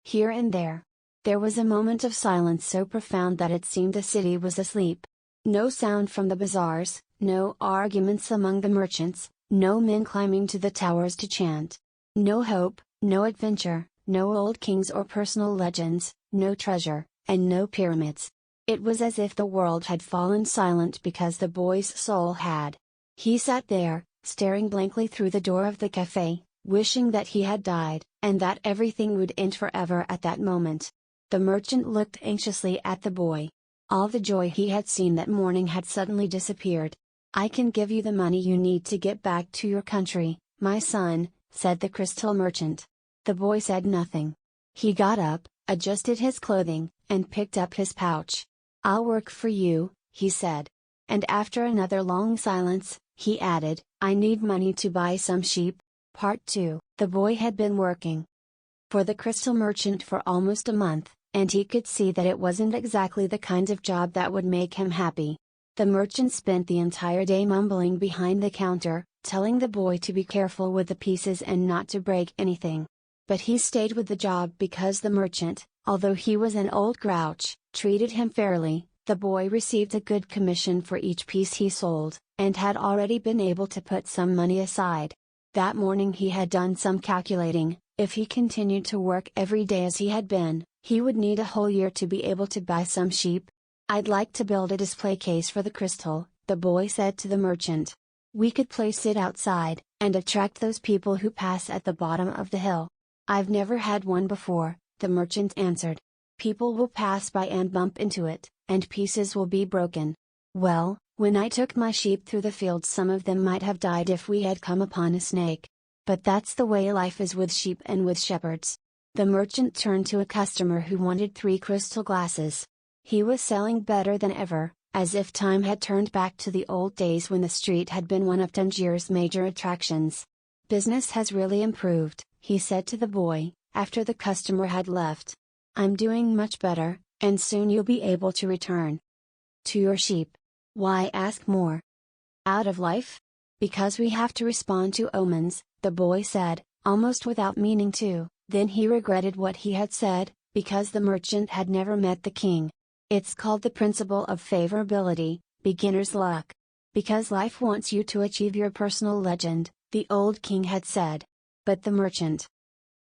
here and there." There was a moment of silence so profound that it seemed the city was asleep. No sound from the bazaars, no arguments among the merchants, no men climbing to the towers to chant. No hope, no adventure, no old kings or personal legends, no treasure, and no pyramids. It was as if the world had fallen silent because the boy's soul had. He sat there, staring blankly through the door of the cafe, wishing that he had died, and that everything would end forever at that moment. The merchant looked anxiously at the boy. All the joy he had seen that morning had suddenly disappeared. "I can give you the money you need to get back to your country, my son," said the crystal merchant. The boy said nothing. He got up, adjusted his clothing, and picked up his pouch. "I'll work for you," he said. And after another long silence, he added, "I need money to buy some sheep." Part 2. The boy had been working for the crystal merchant for almost a month, and he could see that it wasn't exactly the kind of job that would make him happy. The merchant spent the entire day mumbling behind the counter, telling the boy to be careful with the pieces and not to break anything. But he stayed with the job because the merchant, although he was an old grouch, treated him fairly. The boy received a good commission for each piece he sold, and had already been able to put some money aside. That morning he had done some calculating. If he continued to work every day as he had been, he would need a whole year to be able to buy some sheep. "I'd like to build a display case for the crystal," the boy said to the merchant. "We could place it outside, and attract those people who pass at the bottom of the hill." "I've never had one before," the merchant answered. "People will pass by and bump into it, and pieces will be broken." "Well, when I took my sheep through the fields, some of them might have died if we had come upon a snake. But that's the way life is with sheep and with shepherds." The merchant turned to a customer who wanted 3 crystal glasses. He was selling better than ever, as if time had turned back to the old days when the street had been one of Tangier's major attractions. "Business has really improved," he said to the boy, after the customer had left. "I'm doing much better, and soon you'll be able to return to your sheep." "Why ask more out of life?" "Because we have to respond to omens," the boy said, almost without meaning to. Then he regretted what he had said, because the merchant had never met the king. "It's called the principle of favorability, beginner's luck. Because life wants you to achieve your personal legend," the old king had said. But the merchant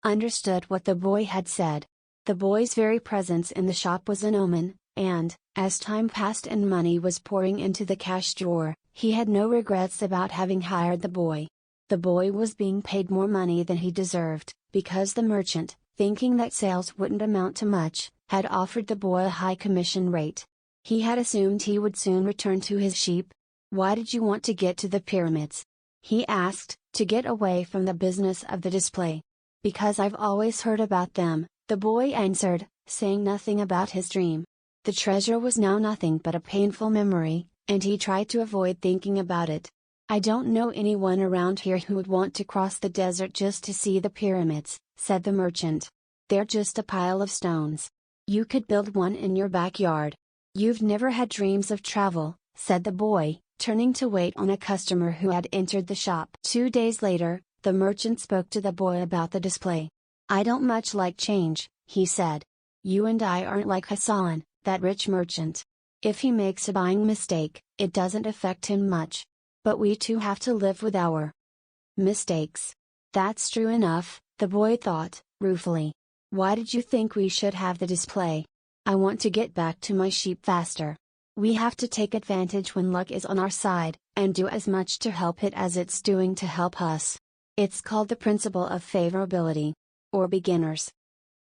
understood what the boy had said. The boy's very presence in the shop was an omen, and, as time passed and money was pouring into the cash drawer, he had no regrets about having hired the boy. The boy was being paid more money than he deserved, because the merchant, thinking that sales wouldn't amount to much, had offered the boy a high commission rate. He had assumed he would soon return to his sheep. "Why did you want to get to the pyramids?" he asked. "To get away from the business of the display." "Because I've always heard about them," the boy answered, saying nothing about his dream. The treasure was now nothing but a painful memory, and he tried to avoid thinking about it. "I don't know anyone around here who would want to cross the desert just to see the pyramids," said the merchant. "They're just a pile of stones. You could build one in your backyard." "You've never had dreams of travel," said the boy, turning to wait on a customer who had entered the shop. 2 days later, the merchant spoke to the boy about the display. "I don't much like change," he said. "You and I aren't like Hassan, that rich merchant. If he makes a buying mistake, it doesn't affect him much. But we too have to live with our mistakes." "That's true enough," the boy thought, ruefully. "Why did you think we should have the display?" "I want to get back to my sheep faster. We have to take advantage when luck is on our side, and do as much to help it as it's doing to help us. It's called the principle of favorability. Or beginner's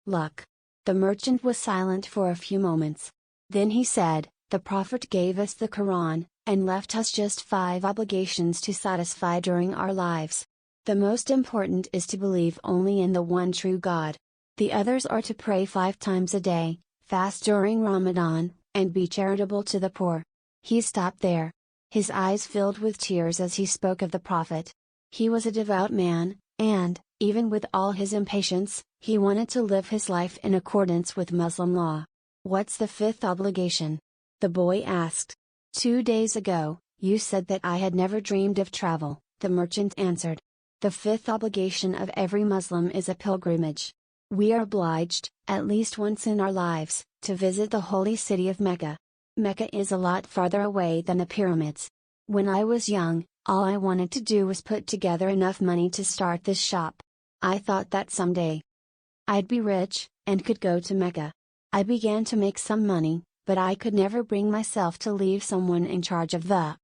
luck." The merchant was silent for a few moments. Then he said, "The Prophet gave us the Quran, and left us just 5 obligations to satisfy during our lives. The most important is to believe only in the one true God. The others are to pray 5 times a day, fast during Ramadan, and be charitable to the poor." He stopped there. His eyes filled with tears as he spoke of the Prophet. He was a devout man, and, even with all his impatience, he wanted to live his life in accordance with Muslim law. "What's the 5th obligation?" the boy asked. 2 days ago, you said that I had never dreamed of travel," the merchant answered. "The 5th obligation of every Muslim is a pilgrimage. We are obliged, at least once in our lives, to visit the holy city of Mecca. Mecca is a lot farther away than the pyramids. When I was young, all I wanted to do was put together enough money to start this shop. I thought that someday I'd be rich, and could go to Mecca. I began to make some money, but I could never bring myself to leave someone in charge of the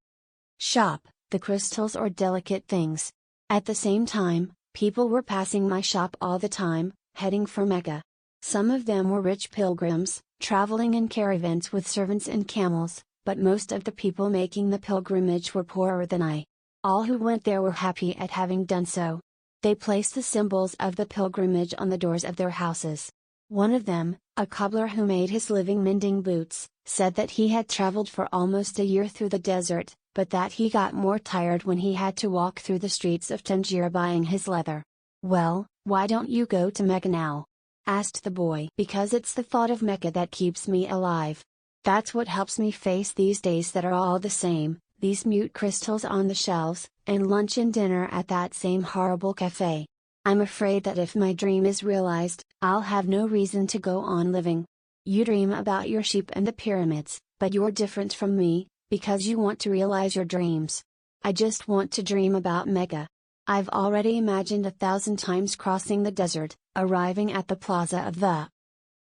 shop, the crystals or delicate things. At the same time, people were passing my shop all the time, heading for Mecca. Some of them were rich pilgrims, traveling in caravans with servants and camels, but most of the people making the pilgrimage were poorer than I. All who went there were happy at having done so. They placed the symbols of the pilgrimage on the doors of their houses. One of them, a cobbler who made his living mending boots, said that he had traveled for almost a year through the desert, but that he got more tired when he had to walk through the streets of Tangier buying his leather. "Well, why don't you go to Mecca now?" asked the boy. Because it's the thought of Mecca that keeps me alive. That's what helps me face these days that are all the same, these mute crystals on the shelves, and lunch and dinner at that same horrible cafe. I'm afraid that if my dream is realized, I'll have no reason to go on living. You dream about your sheep and the pyramids, but you're different from me, because you want to realize your dreams. I just want to dream about Mecca. I've already imagined 1,000 times crossing the desert, arriving at the plaza of the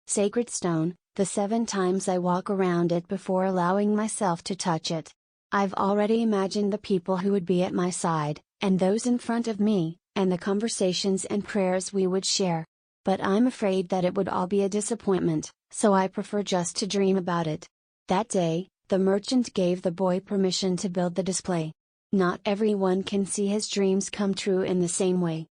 sacred stone, the 7 times I walk around it before allowing myself to touch it. I've already imagined the people who would be at my side, and those in front of me, and the conversations and prayers we would share. But I'm afraid that it would all be a disappointment, so I prefer just to dream about it. That day, the merchant gave the boy permission to build the display. Not everyone can see his dreams come true in the same way.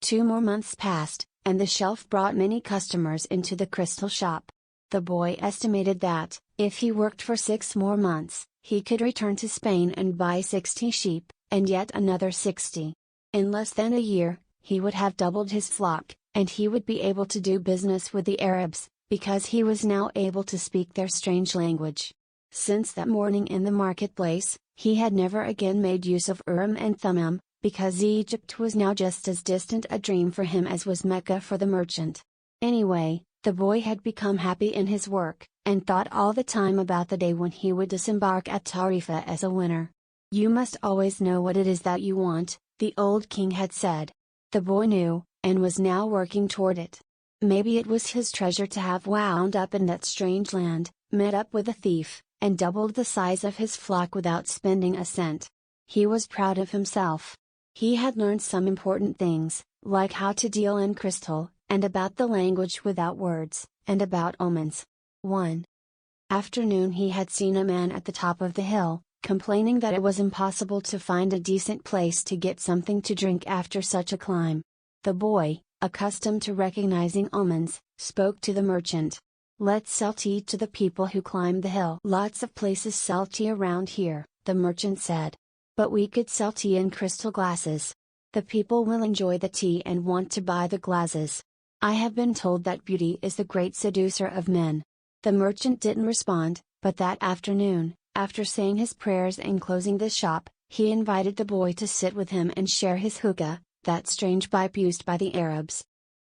2 more months passed, and the shelf brought many customers into the crystal shop. The boy estimated that, if he worked for 6 more months, he could return to Spain and buy 60 sheep, and yet another 60. In less than a year, he would have doubled his flock, and he would be able to do business with the Arabs, because he was now able to speak their strange language. Since that morning in the marketplace, he had never again made use of Urim and Thummim, because Egypt was now just as distant a dream for him as was Mecca for the merchant. Anyway, the boy had become happy in his work, and thought all the time about the day when he would disembark at Tarifa as a winner. You must always know what it is that you want, the old king had said. The boy knew, and was now working toward it. Maybe it was his treasure to have wound up in that strange land, met up with a thief, and doubled the size of his flock without spending a cent. He was proud of himself. He had learned some important things, like how to deal in crystal, and about the language without words, and about omens. One afternoon he had seen a man at the top of the hill, complaining that it was impossible to find a decent place to get something to drink after such a climb. The boy, accustomed to recognizing omens, spoke to the merchant. "Let's sell tea to the people who climb the hill." "Lots of places sell tea around here," the merchant said. "But we could sell tea in crystal glasses. The people will enjoy the tea and want to buy the glasses. I have been told that beauty is the great seducer of men." The merchant didn't respond, but that afternoon, after saying his prayers and closing the shop, he invited the boy to sit with him and share his hookah, that strange pipe used by the Arabs.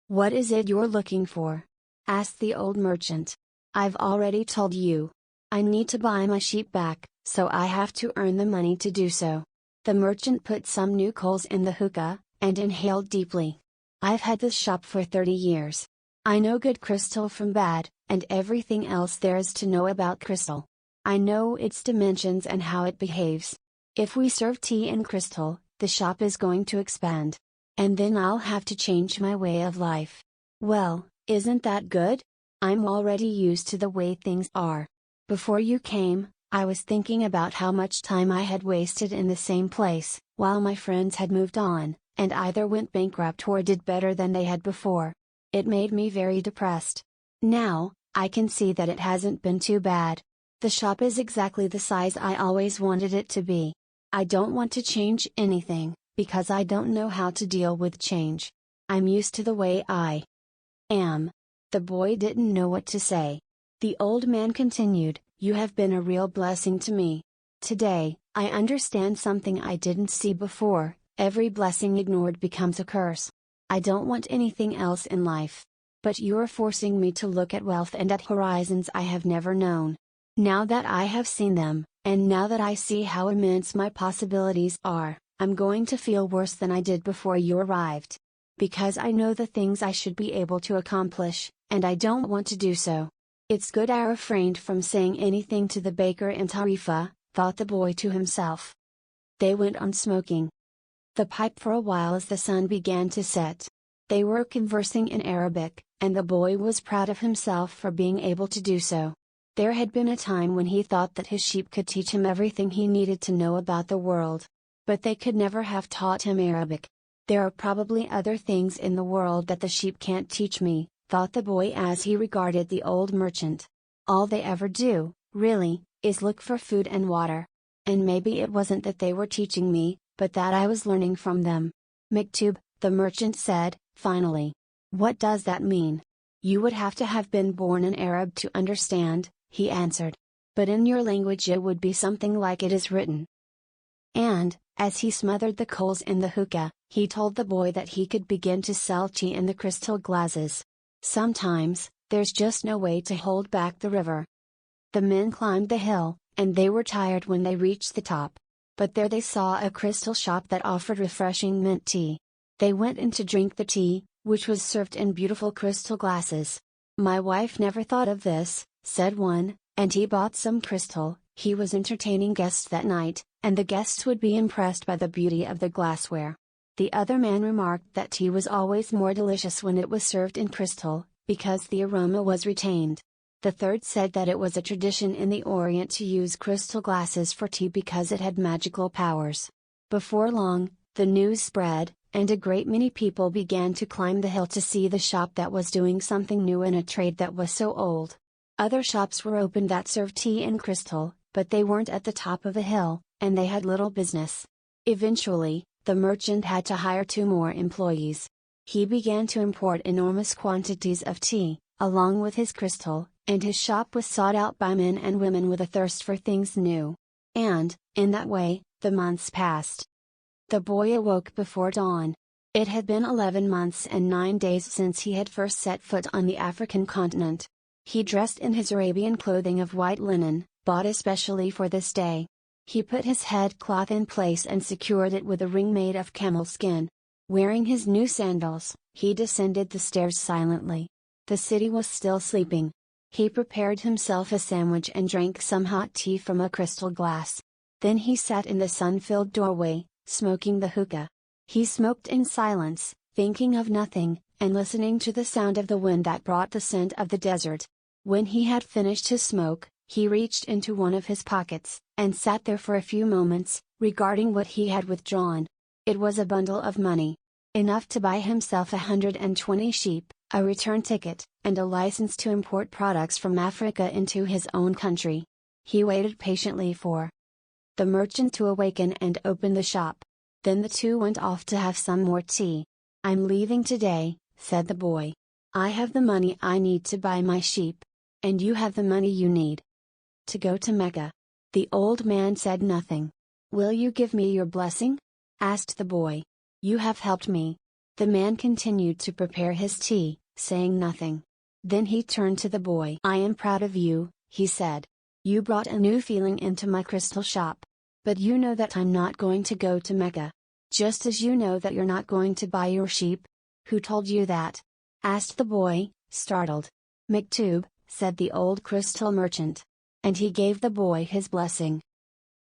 "What is it you're looking for?" asked the old merchant. "I've already told you. I need to buy my sheep back, so I have to earn the money to do so." The merchant put some new coals in the hookah, and inhaled deeply. "I've had this shop for 30 years. I know good crystal from bad, and everything else there is to know about crystal. I know its dimensions and how it behaves. If we serve tea in crystal, the shop is going to expand. And then I'll have to change my way of life. Well, isn't that good? I'm already used to the way things are. Before you came, I was thinking about how much time I had wasted in the same place, while my friends had moved on, and either went bankrupt or did better than they had before. It made me very depressed. Now, I can see that it hasn't been too bad. The shop is exactly the size I always wanted it to be. I don't want to change anything, because I don't know how to deal with change. I'm used to the way I am." The boy didn't know what to say. The old man continued, "You have been a real blessing to me. Today, I understand something I didn't see before: every blessing ignored becomes a curse. I don't want anything else in life. But you're forcing me to look at wealth and at horizons I have never known. Now that I have seen them, and now that I see how immense my possibilities are, I'm going to feel worse than I did before you arrived. Because I know the things I should be able to accomplish, and I don't want to do so." "It's good I refrained from saying anything to the baker in Tarifa," thought the boy to himself. They went on smoking the pipe for a while as the sun began to set. They were conversing in Arabic, and the boy was proud of himself for being able to do so. There had been a time when he thought that his sheep could teach him everything he needed to know about the world. But they could never have taught him Arabic. "There are probably other things in the world that the sheep can't teach me," thought the boy as he regarded the old merchant. "All they ever do, really, is look for food and water. And maybe it wasn't that they were teaching me, but that I was learning from them." "Maktub," the merchant said, finally. "What does that mean?" You would have to have been born an Arab to understand, he answered. But in your language it would be something like it is written. And, as he smothered the coals in the hookah, he told the boy that he could begin to sell tea in the crystal glasses. Sometimes, there's just no way to hold back the river. The men climbed the hill, and they were tired when they reached the top. But there they saw a crystal shop that offered refreshing mint tea. They went in to drink the tea, which was served in beautiful crystal glasses. My wife never thought of this, said one, and he bought some crystal. He was entertaining guests that night, and the guests would be impressed by the beauty of the glassware. The other man remarked that tea was always more delicious when it was served in crystal, because the aroma was retained. The third said that it was a tradition in the Orient to use crystal glasses for tea because it had magical powers. Before long, the news spread, and a great many people began to climb the hill to see the shop that was doing something new in a trade that was so old. Other shops were opened that served tea in crystal, but they weren't at the top of the hill, and they had little business. Eventually, the merchant had to hire 2 more employees. He began to import enormous quantities of tea, along with his crystal, and his shop was sought out by men and women with a thirst for things new. And, in that way, the months passed. The boy awoke before dawn. It had been 11 months and 9 days since he had first set foot on the African continent. He dressed in his Arabian clothing of white linen, bought especially for this day. He put his head cloth in place and secured it with a ring made of camel skin. Wearing his new sandals, he descended the stairs silently. The city was still sleeping. He prepared himself a sandwich and drank some hot tea from a crystal glass. Then he sat in the sun-filled doorway, smoking the hookah. He smoked in silence, thinking of nothing, and listening to the sound of the wind that brought the scent of the desert. When he had finished his smoke, he reached into one of his pockets, and sat there for a few moments, regarding what he had withdrawn. It was a bundle of money. Enough to buy himself 120 sheep, a return ticket, and a license to import products from Africa into his own country. He waited patiently for the merchant to awaken and open the shop. Then the two went off to have some more tea. "I'm leaving today," said the boy. "I have the money I need to buy my sheep. And you have the money you need to go to Mecca." The old man said nothing. "Will you give me your blessing?" asked the boy. "You have helped me." The man continued to prepare his tea, saying nothing. Then he turned to the boy. "I am proud of you," he said. "You brought a new feeling into my crystal shop. But you know that I'm not going to go to Mecca. Just as you know that you're not going to buy your sheep." "Who told you that?" asked the boy, startled. "Maktub," said the old crystal merchant. And he gave the boy his blessing.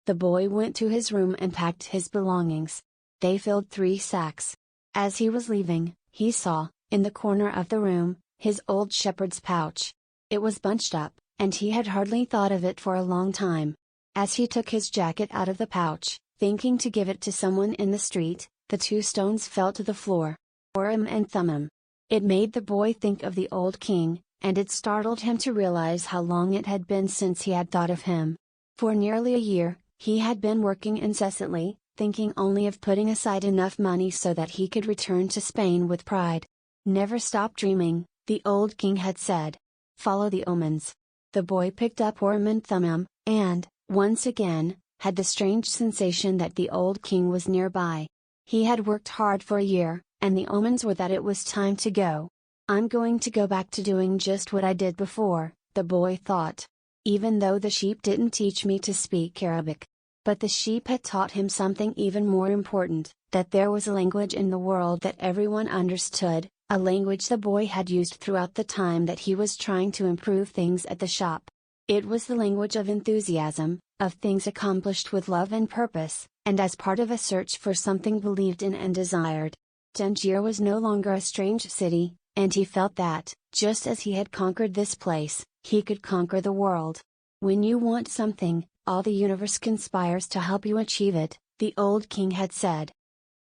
The boy went to his room and packed his belongings. They filled 3 sacks. As he was leaving, he saw, in the corner of the room, his old shepherd's pouch. It was bunched up, and he had hardly thought of it for a long time. As he took his jacket out of the pouch, thinking to give it to someone in the street, the 2 stones fell to the floor. Urim and Thummim. It made the boy think of the old king, and it startled him to realize how long it had been since he had thought of him. For nearly a year, he had been working incessantly, thinking only of putting aside enough money so that he could return to Spain with pride. "Never stop dreaming," the old king had said. "Follow the omens." The boy picked up Urim and Thummim, and, once again, had the strange sensation that the old king was nearby. He had worked hard for a year, and the omens were that it was time to go. "I'm going to go back to doing just what I did before," the boy thought. "Even though the sheep didn't teach me to speak Arabic." But the sheep had taught him something even more important, that there was a language in the world that everyone understood, a language the boy had used throughout the time that he was trying to improve things at the shop. It was the language of enthusiasm, of things accomplished with love and purpose, and as part of a search for something believed in and desired. Tangier was no longer a strange city, and he felt that, just as he had conquered this place, he could conquer the world. "When you want something, all the universe conspires to help you achieve it," the old king had said.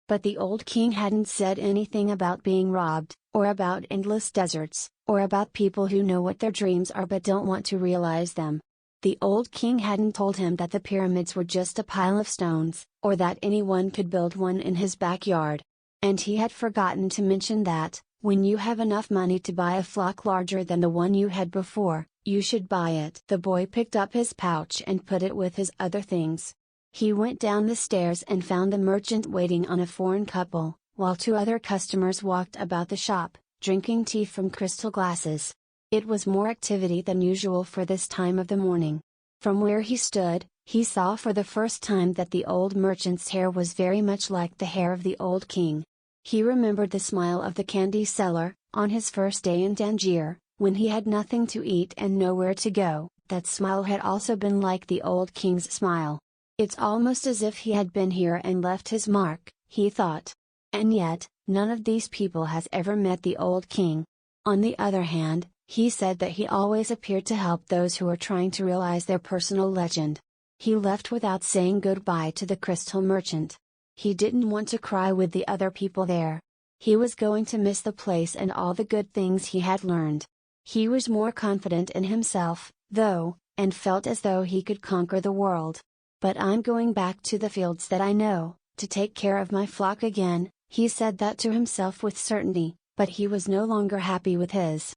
But the old king hadn't said anything about being robbed, or about endless deserts, or about people who know what their dreams are but don't want to realize them. The old king hadn't told him that the pyramids were just a pile of stones, or that anyone could build one in his backyard. And he had forgotten to mention that, When you have enough money to buy a flock larger than the one you had before, you should buy it. The boy picked up his pouch and put it with his other things. He went down the stairs and found the merchant waiting on a foreign couple, while two other customers walked about the shop, drinking tea from crystal glasses. It was more activity than usual for this time of the morning. From where he stood, he saw for the first time that the old merchant's hair was very much like the hair of the old king. He remembered the smile of the candy seller, on his first day in Tangier, when he had nothing to eat and nowhere to go. That smile had also been like the old king's smile. It's almost as if he had been here and left his mark, he thought. And yet, none of these people has ever met the old king. On the other hand, he said that he always appeared to help those who were trying to realize their personal legend. He left without saying goodbye to the crystal merchant. He didn't want to cry with the other people there. He was going to miss the place and all the good things he had learned. He was more confident in himself, though, and felt as though he could conquer the world. But I'm going back to the fields that I know, to take care of my flock again. He said that to himself with certainty, but he was no longer happy with his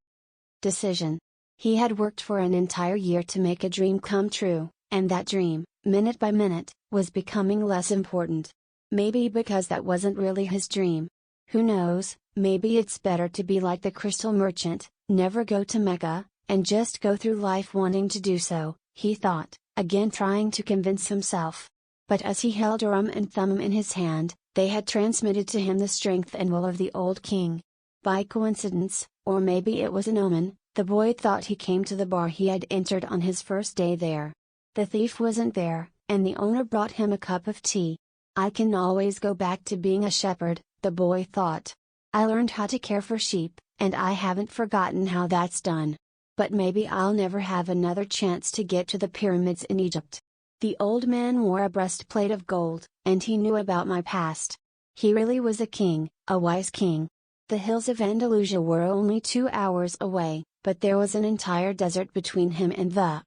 decision. He had worked for an entire year to make a dream come true, and that dream, minute by minute, was becoming less important. Maybe because that wasn't really his dream. Who knows, maybe it's better to be like the crystal merchant, never go to Mecca, and just go through life wanting to do so, he thought, again trying to convince himself. But as he held Urim and Thummim in his hand, they had transmitted to him the strength and will of the old king. By coincidence, or maybe it was an omen, the boy thought he came to the bar he had entered on his first day there. The thief wasn't there, and the owner brought him a cup of tea. I can always go back to being a shepherd, the boy thought. I learned how to care for sheep, and I haven't forgotten how that's done. But maybe I'll never have another chance to get to the pyramids in Egypt. The old man wore a breastplate of gold, and he knew about my past. He really was a king, a wise king. The hills of Andalusia were only 2 hours away, but there was an entire desert between him and the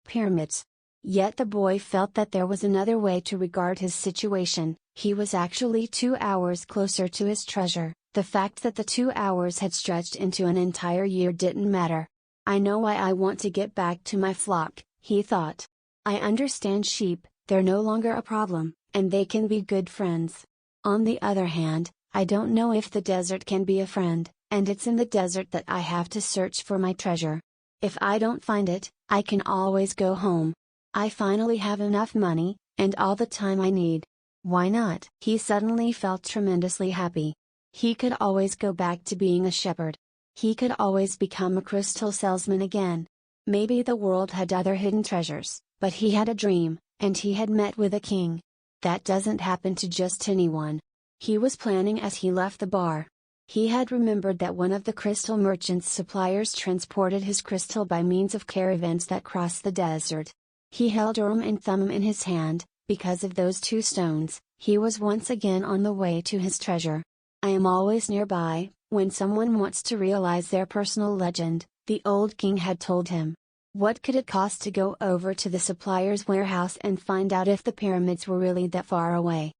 pyramids. Yet the boy felt that there was another way to regard his situation. He was actually 2 hours closer to his treasure. The fact that the 2 hours had stretched into an entire year didn't matter. I know why I want to get back to my flock, he thought. I understand sheep, they're no longer a problem, and they can be good friends. On the other hand, I don't know if the desert can be a friend, and it's in the desert that I have to search for my treasure. If I don't find it, I can always go home. I finally have enough money, and all the time I need. Why not? He suddenly felt tremendously happy. He could always go back to being a shepherd. He could always become a crystal salesman again. Maybe the world had other hidden treasures, but he had a dream, and he had met with a king. That doesn't happen to just anyone. He was planning as he left the bar. He had remembered that one of the crystal merchant's suppliers transported his crystal by means of caravans that crossed the desert. He held Urim and Thummim in his hand. Because of those 2 stones, he was once again on the way to his treasure. I am always nearby, when someone wants to realize their personal legend, the old king had told him. What could it cost to go over to the supplier's warehouse and find out if the pyramids were really that far away?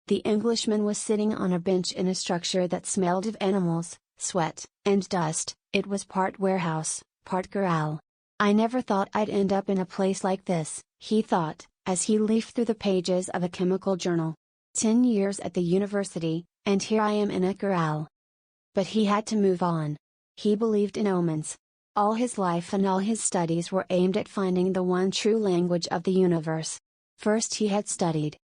The Englishman was sitting on a bench in a structure that smelled of animals, sweat, and dust. It was part warehouse, part corral. I never thought I'd end up in a place like this, he thought, as he leafed through the pages of a chemical journal. 10 years at the university, and here I am in a corral. But he had to move on. He believed in omens. All his life and all his studies were aimed at finding the one true language of the universe. First he had studied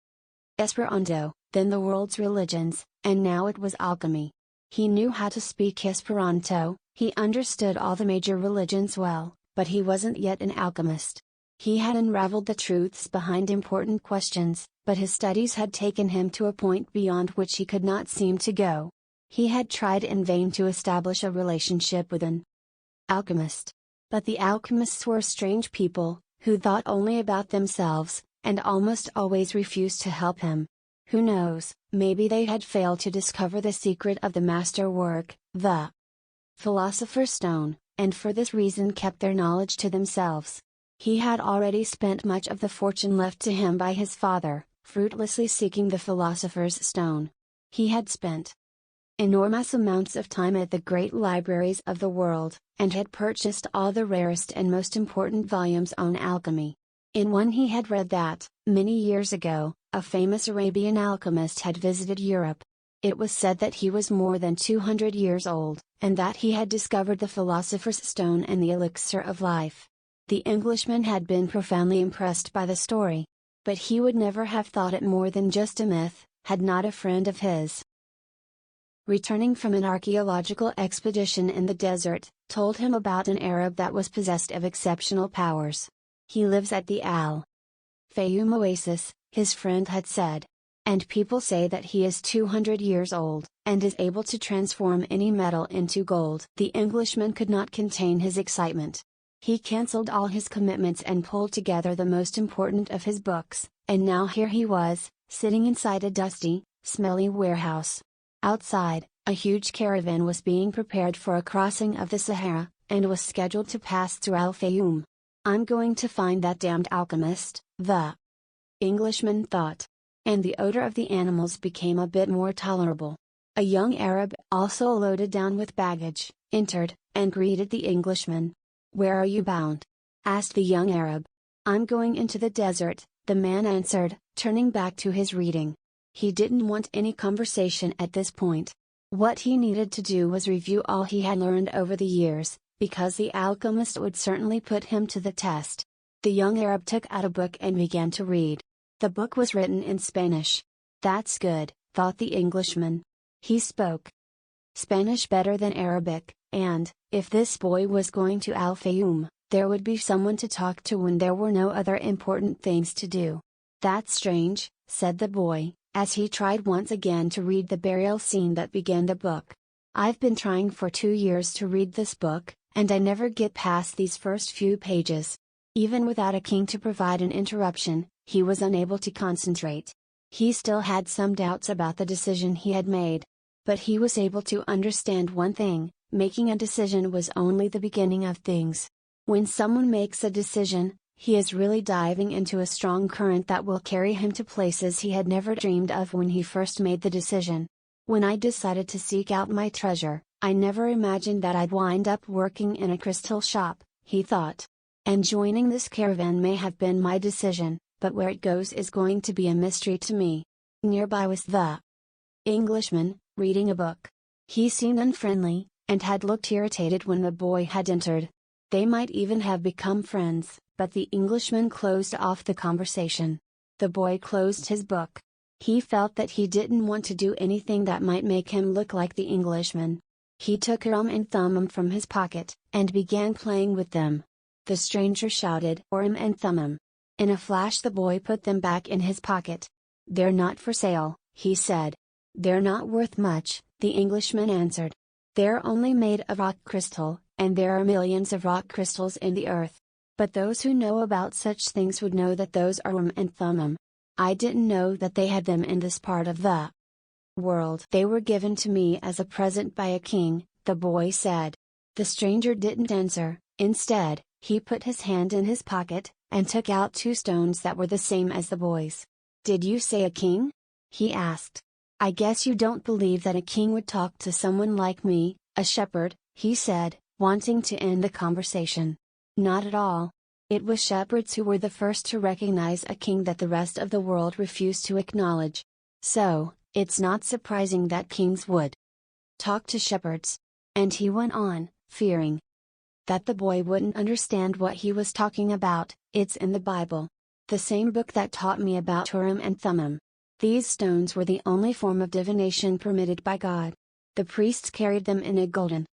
Esperanto, then the world's religions, and now it was alchemy. He knew how to speak Esperanto, he understood all the major religions well, but he wasn't yet an alchemist. He had unraveled the truths behind important questions, but his studies had taken him to a point beyond which he could not seem to go. He had tried in vain to establish a relationship with an alchemist. But the alchemists were strange people, who thought only about themselves, and almost always refused to help him. Who knows, maybe they had failed to discover the secret of the master work, the Philosopher's Stone, and for this reason kept their knowledge to themselves. He had already spent much of the fortune left to him by his father, fruitlessly seeking the Philosopher's Stone. He had spent enormous amounts of time at the great libraries of the world, and had purchased all the rarest and most important volumes on alchemy. In one he had read that, many years ago, a famous Arabian alchemist had visited Europe. It was said that he was more than 200 years old, and that he had discovered the philosopher's stone and the elixir of life. The Englishman had been profoundly impressed by the story. But he would never have thought it more than just a myth, had not a friend of his, returning from an archaeological expedition in the desert, told him about an Arab that was possessed of exceptional powers. He lives at the Al-Fayoum oasis, his friend had said. And people say that he is 200 years old, and is able to transform any metal into gold. The Englishman could not contain his excitement. He cancelled all his commitments and pulled together the most important of his books, and now here he was, sitting inside a dusty, smelly warehouse. Outside, a huge caravan was being prepared for a crossing of the Sahara, and was scheduled to pass through Al-Fayoum. I'm going to find that damned alchemist, the Englishman thought. And the odor of the animals became a bit more tolerable. A young Arab, also loaded down with baggage, entered, and greeted the Englishman. "Where are you bound?" asked the young Arab. "I'm going into the desert," the man answered, turning back to his reading. He didn't want any conversation at this point. What he needed to do was review all he had learned over the years, because the alchemist would certainly put him to the test. The young Arab took out a book and began to read. The book was written in Spanish. That's good, thought the Englishman. He spoke Spanish better than Arabic, and, if this boy was going to Al-Fayoum, there would be someone to talk to when there were no other important things to do. "That's strange," said the boy, as he tried once again to read the burial scene that began the book. "I've been trying for 2 years to read this book, and I never get past these first few pages." Even without a king to provide an interruption, he was unable to concentrate. He still had some doubts about the decision he had made. But he was able to understand one thing: making a decision was only the beginning of things. When someone makes a decision, he is really diving into a strong current that will carry him to places he had never dreamed of when he first made the decision. "When I decided to seek out my treasure, I never imagined that I'd wind up working in a crystal shop," he thought. "And joining this caravan may have been my decision, but where it goes is going to be a mystery to me." Nearby was the Englishman, reading a book. He seemed unfriendly, and had looked irritated when the boy had entered. They might even have become friends, but the Englishman closed off the conversation. The boy closed his book. He felt that he didn't want to do anything that might make him look like the Englishman. He took Urim and Thummim from his pocket, and began playing with them. The stranger shouted Urim and Thummim. In a flash the boy put them back in his pocket. "They're not for sale," he said. "They're not worth much," the Englishman answered. "They're only made of rock crystal, and there are millions of rock crystals in the earth. But those who know about such things would know that those are Urim and Thummim. I didn't know that they had them in this part of the world. They were given to me as a present by a king," the boy said. The stranger didn't answer. Instead, he put his hand in his pocket, and took out 2 stones that were the same as the boy's. "Did you say a king?" he asked. "I guess you don't believe that a king would talk to someone like me, a shepherd," he said, wanting to end the conversation. "Not at all. It was shepherds who were the first to recognize a king that the rest of the world refused to acknowledge. So, it's not surprising that kings would talk to shepherds." And he went on, fearing that the boy wouldn't understand what he was talking about. "It's in the Bible. The same book that taught me about Urim and Thummim. These stones were the only form of divination permitted by God. The priests carried them in a golden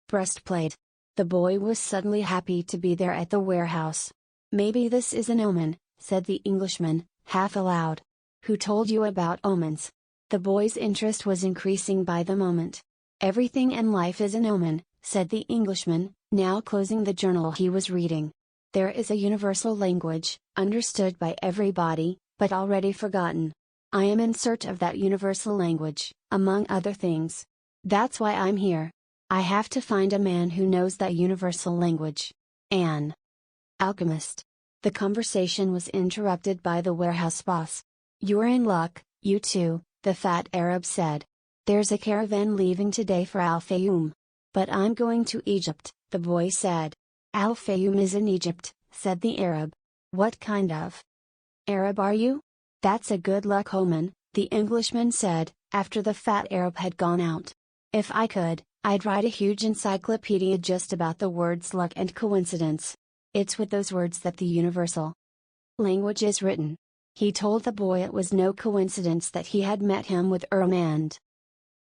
breastplate." The boy was suddenly happy to be there at the warehouse. "Maybe this is an omen," said the Englishman, half aloud. "Who told you about omens?" The boy's interest was increasing by the moment. "Everything in life is an omen," said the Englishman, now closing the journal he was reading. "There is a universal language, understood by everybody, but already forgotten. I am in search of that universal language, among other things. That's why I'm here. I have to find a man who knows that universal language. An alchemist." The conversation was interrupted by the warehouse boss. "You're in luck, you two," the fat Arab said. There's a caravan leaving today for Al Fayoum. But I'm going to Egypt, the boy said. Al Fayoum is in Egypt, said the Arab. What kind of Arab are you? That's a good luck omen, the Englishman said, after the fat Arab had gone out. If I could, I'd write a huge encyclopedia just about the words luck and coincidence. It's with those words that the universal language is written. He told the boy it was no coincidence that he had met him with Urim and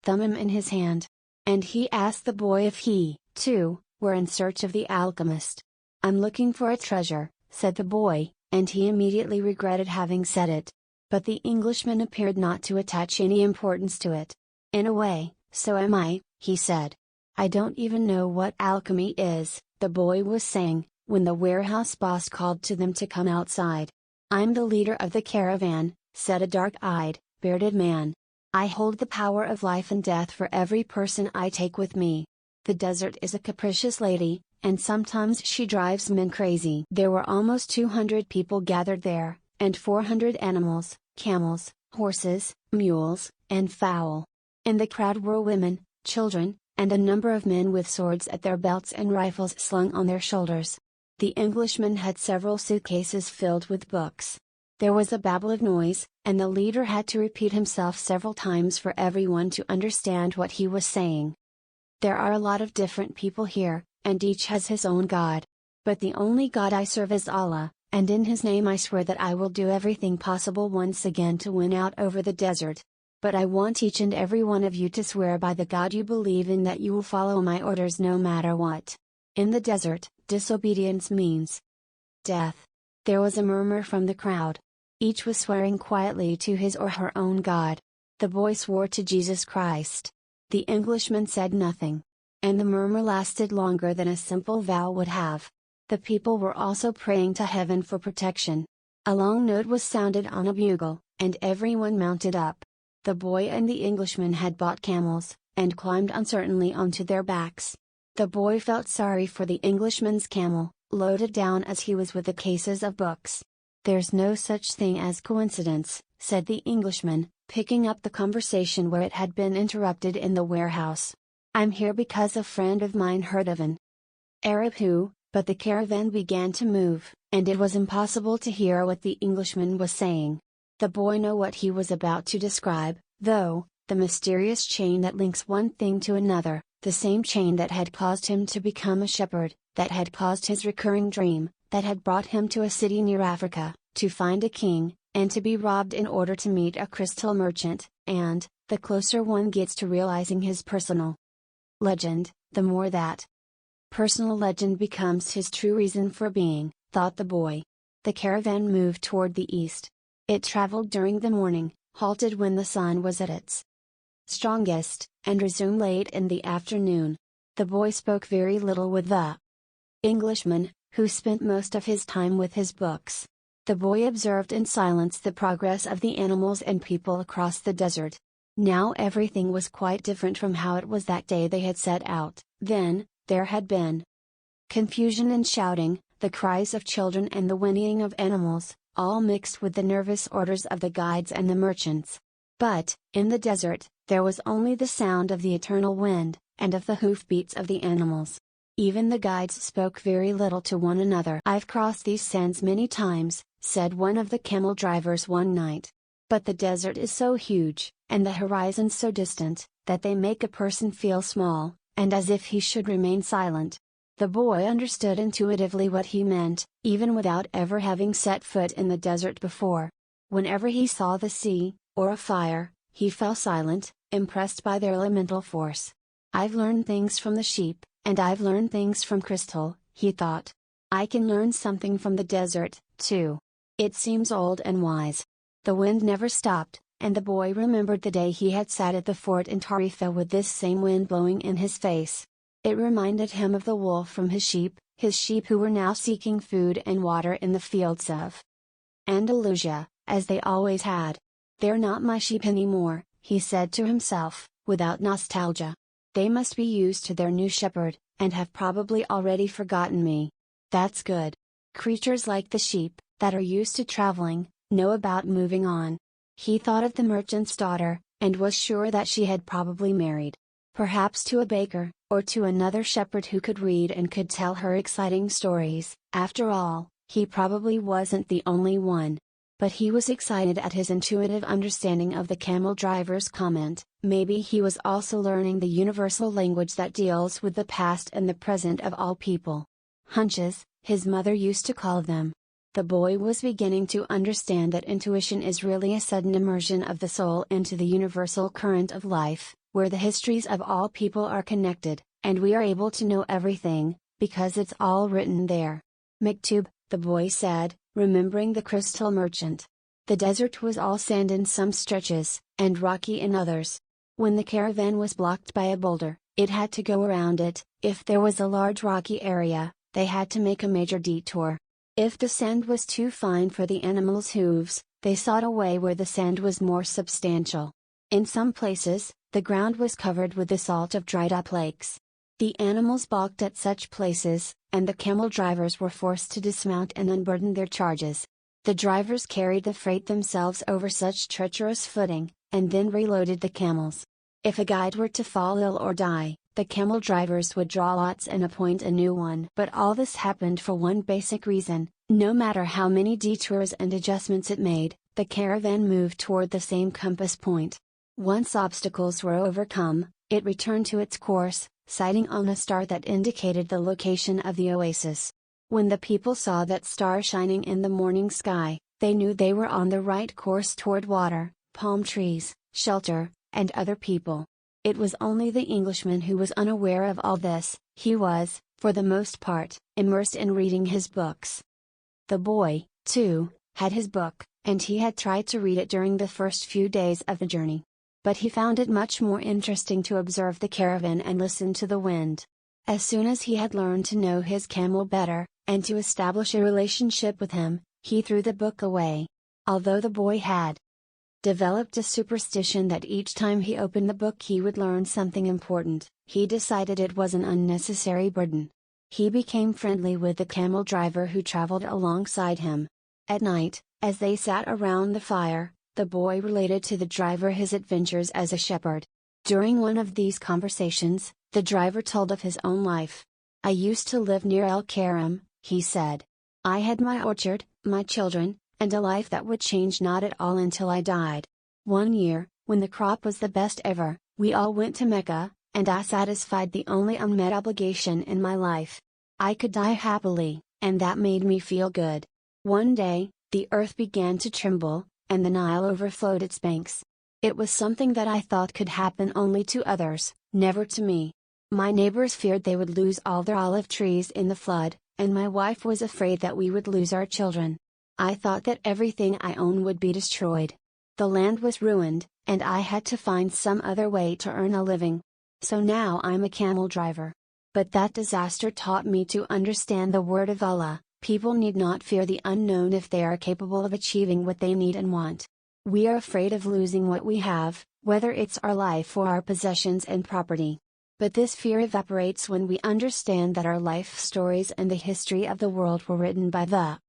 Thummim in his hand. And he asked the boy if he, too, were in search of the alchemist. I'm looking for a treasure, said the boy, and he immediately regretted having said it. But the Englishman appeared not to attach any importance to it. In a way, so am I, he said. I don't even know what alchemy is, the boy was saying, when the warehouse boss called to them to come outside. I'm the leader of the caravan, said a dark-eyed, bearded man. I hold the power of life and death for every person I take with me. The desert is a capricious lady, and sometimes she drives men crazy. There were almost 200 people gathered there, and 400 animals, camels, horses, mules, and fowl. In the crowd were women, children, and a number of men with swords at their belts and rifles slung on their shoulders. The Englishman had several suitcases filled with books. There was a babble of noise, and the leader had to repeat himself several times for everyone to understand what he was saying. There are a lot of different people here, and each has his own God. But the only God I serve is Allah, and in His name I swear that I will do everything possible once again to win out over the desert. But I want each and every one of you to swear by the God you believe in that you will follow my orders no matter what. In the desert, disobedience means death. There was a murmur from the crowd. Each was swearing quietly to his or her own God. The boy swore to Jesus Christ. The Englishman said nothing. And the murmur lasted longer than a simple vow would have. The people were also praying to heaven for protection. A long note was sounded on a bugle, and everyone mounted up. The boy and the Englishman had bought camels, and climbed uncertainly onto their backs. The boy felt sorry for the Englishman's camel, loaded down as he was with the cases of books. There's no such thing as coincidence, said the Englishman, picking up the conversation where it had been interrupted in the warehouse. I'm here because a friend of mine heard of an Arab who, but the caravan began to move, and it was impossible to hear what the Englishman was saying. The boy knew what he was about to describe, though, the mysterious chain that links one thing to another, the same chain that had caused him to become a shepherd, that had caused his recurring dream, that had brought him to a city near Africa, to find a king, and to be robbed in order to meet a crystal merchant, and, the closer one gets to realizing his personal legend, the more that personal legend becomes his true reason for being, thought the boy. The caravan moved toward the east. It traveled during the morning, halted when the sun was at its strongest, and resumed late in the afternoon. The boy spoke very little with the Englishman, who spent most of his time with his books. The boy observed in silence the progress of the animals and people across the desert. Now everything was quite different from how it was that day they had set out. Then, there had been confusion and shouting, the cries of children and the whinnying of animals, all mixed with the nervous orders of the guides and the merchants. But, in the desert, there was only the sound of the eternal wind, and of the hoofbeats of the animals. Even the guides spoke very little to one another. I've crossed these sands many times, said one of the camel drivers one night. But the desert is so huge, and the horizon so distant, that they make a person feel small, and as if he should remain silent. The boy understood intuitively what he meant, even without ever having set foot in the desert before. Whenever he saw the sea, or a fire, he fell silent, impressed by their elemental force. I've learned things from the sheep, and I've learned things from crystal, he thought. I can learn something from the desert, too. It seems old and wise. The wind never stopped, and the boy remembered the day he had sat at the fort in Tarifa with this same wind blowing in his face. It reminded him of the wool from his sheep who were now seeking food and water in the fields of Andalusia, as they always had. They're not my sheep anymore, he said to himself, without nostalgia. They must be used to their new shepherd, and have probably already forgotten me. That's good. Creatures like the sheep, that are used to traveling, know about moving on. He thought of the merchant's daughter, and was sure that she had probably married. Perhaps to a baker, or to another shepherd who could read and could tell her exciting stories. After all, he probably wasn't the only one. But he was excited at his intuitive understanding of the camel driver's comment. Maybe he was also learning the universal language that deals with the past and the present of all people. Hunches, his mother used to call them. The boy was beginning to understand that intuition is really a sudden immersion of the soul into the universal current of life, where the histories of all people are connected, and we are able to know everything, because it's all written there. Miktub, the boy said, remembering the crystal merchant. The desert was all sand in some stretches, and rocky in others. When the caravan was blocked by a boulder, it had to go around it. If there was a large rocky area, they had to make a major detour. If the sand was too fine for the animals' hooves, they sought a way where the sand was more substantial. In some places, the ground was covered with the salt of dried up lakes. The animals balked at such places, and the camel drivers were forced to dismount and unburden their charges. The drivers carried the freight themselves over such treacherous footing, and then reloaded the camels. If a guide were to fall ill or die, the camel drivers would draw lots and appoint a new one. But all this happened for one basic reason: no matter how many detours and adjustments it made, the caravan moved toward the same compass point. Once obstacles were overcome, it returned to its course, sighting on a star that indicated the location of the oasis. When the people saw that star shining in the morning sky, they knew they were on the right course toward water, palm trees, shelter, and other people. It was only the Englishman who was unaware of all this. He was, for the most part, immersed in reading his books. The boy, too, had his book, and he had tried to read it during the first few days of the journey. But he found it much more interesting to observe the caravan and listen to the wind. As soon as he had learned to know his camel better, and to establish a relationship with him, he threw the book away. Although the boy had developed a superstition that each time he opened the book he would learn something important, he decided it was an unnecessary burden. He became friendly with the camel driver who traveled alongside him. At night, as they sat around the fire, the boy related to the driver his adventures as a shepherd. During one of these conversations, the driver told of his own life. "I used to live near El Karam," he said. "I had my orchard, my children, and a life that would change not at all until I died. One year, when the crop was the best ever, we all went to Mecca, and I satisfied the only unmet obligation in my life. I could die happily, and that made me feel good. One day, the earth began to tremble, and the Nile overflowed its banks. It was something that I thought could happen only to others, never to me. My neighbors feared they would lose all their olive trees in the flood, and my wife was afraid that we would lose our children. I thought that everything I owned would be destroyed. The land was ruined, and I had to find some other way to earn a living. So now I'm a camel driver. But that disaster taught me to understand the word of Allah. People need not fear the unknown if they are capable of achieving what they need and want. We are afraid of losing what we have, whether it's our life or our possessions and property. But this fear evaporates when we understand that our life stories and the history of the world were written by the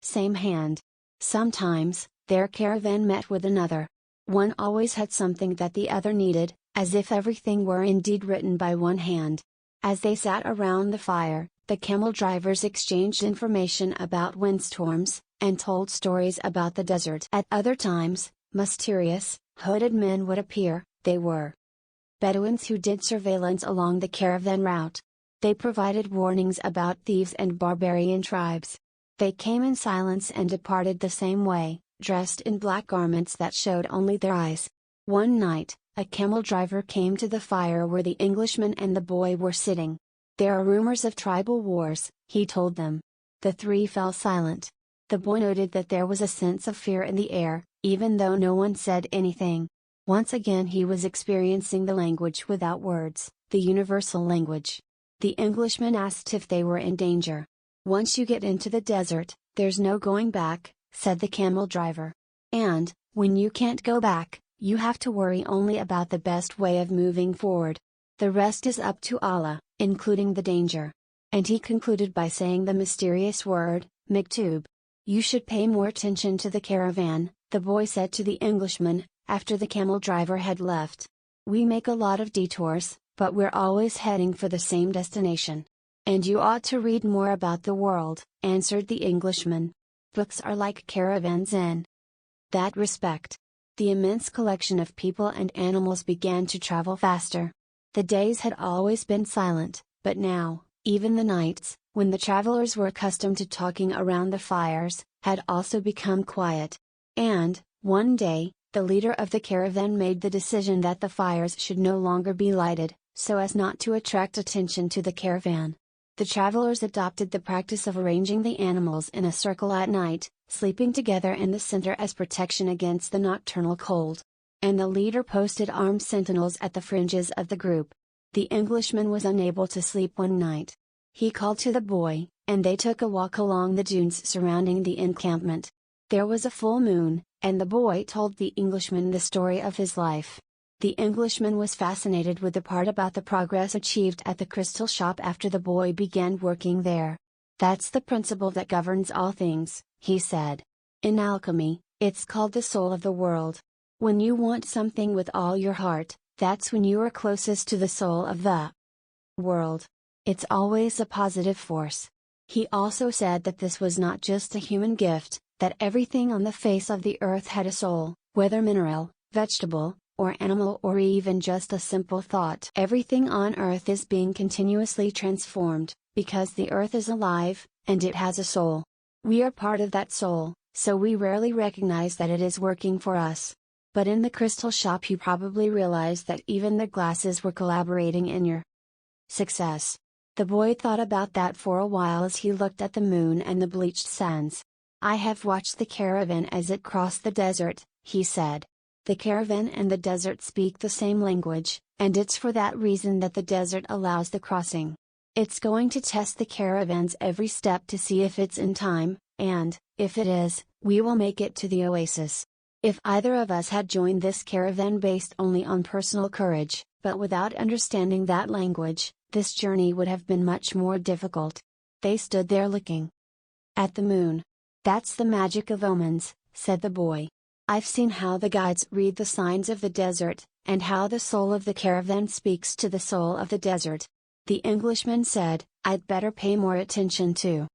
same hand. Sometimes, their caravan met with another. One always had something that the other needed, as if everything were indeed written by one hand. As they sat around the fire, the camel drivers exchanged information about windstorms, and told stories about the desert. At other times, mysterious, hooded men would appear. They were Bedouins who did surveillance along the caravan route. They provided warnings about thieves and barbarian tribes. They came in silence and departed the same way, dressed in black garments that showed only their eyes. One night, a camel driver came to the fire where the Englishman and the boy were sitting. "There are rumors of tribal wars," he told them. The three fell silent. The boy noted that there was a sense of fear in the air, even though no one said anything. Once again he was experiencing the language without words, the universal language. The Englishman asked if they were in danger. "Once you get into the desert, there's no going back," said the camel driver. "And, when you can't go back, you have to worry only about the best way of moving forward. The rest is up to Allah, including the danger." And he concluded by saying the mysterious word, "Miktub." "You should pay more attention to the caravan," the boy said to the Englishman, after the camel driver had left. "We make a lot of detours, but we're always heading for the same destination." "And you ought to read more about the world," answered the Englishman. "Books are like caravans in that respect." The immense collection of people and animals began to travel faster. The days had always been silent, but now, even the nights, when the travelers were accustomed to talking around the fires, had also become quiet. And, one day, the leader of the caravan made the decision that the fires should no longer be lighted, so as not to attract attention to the caravan. The travelers adopted the practice of arranging the animals in a circle at night, sleeping together in the center as protection against the nocturnal cold. And the leader posted armed sentinels at the fringes of the group. The Englishman was unable to sleep one night. He called to the boy, and they took a walk along the dunes surrounding the encampment. There was a full moon, and the boy told the Englishman the story of his life. The Englishman was fascinated with the part about the progress achieved at the crystal shop after the boy began working there. "That's the principle that governs all things," he said. "In alchemy, it's called the soul of the world. When you want something with all your heart, that's when you are closest to the soul of the world. It's always a positive force." He also said that this was not just a human gift, that everything on the face of the earth had a soul, whether mineral, vegetable, or animal, or even just a simple thought. Everything on earth is being continuously transformed, because the earth is alive, and it has a soul. We are part of that soul, so we rarely recognize that it is working for us. But in the crystal shop you probably realized that even the glasses were collaborating in your success. The boy thought about that for a while as he looked at the moon and the bleached sands. "I have watched the caravan as it crossed the desert," he said. "The caravan and the desert speak the same language, and it's for that reason that the desert allows the crossing. It's going to test the caravans every step to see if it's in time, and, if it is, we will make it to the oasis." If either of us had joined this caravan based only on personal courage, but without understanding that language, this journey would have been much more difficult. They stood there looking at the moon. "That's the magic of omens," said the boy. "I've seen how the guides read the signs of the desert, and how the soul of the caravan speaks to the soul of the desert." The Englishman said, "I'd better pay more attention to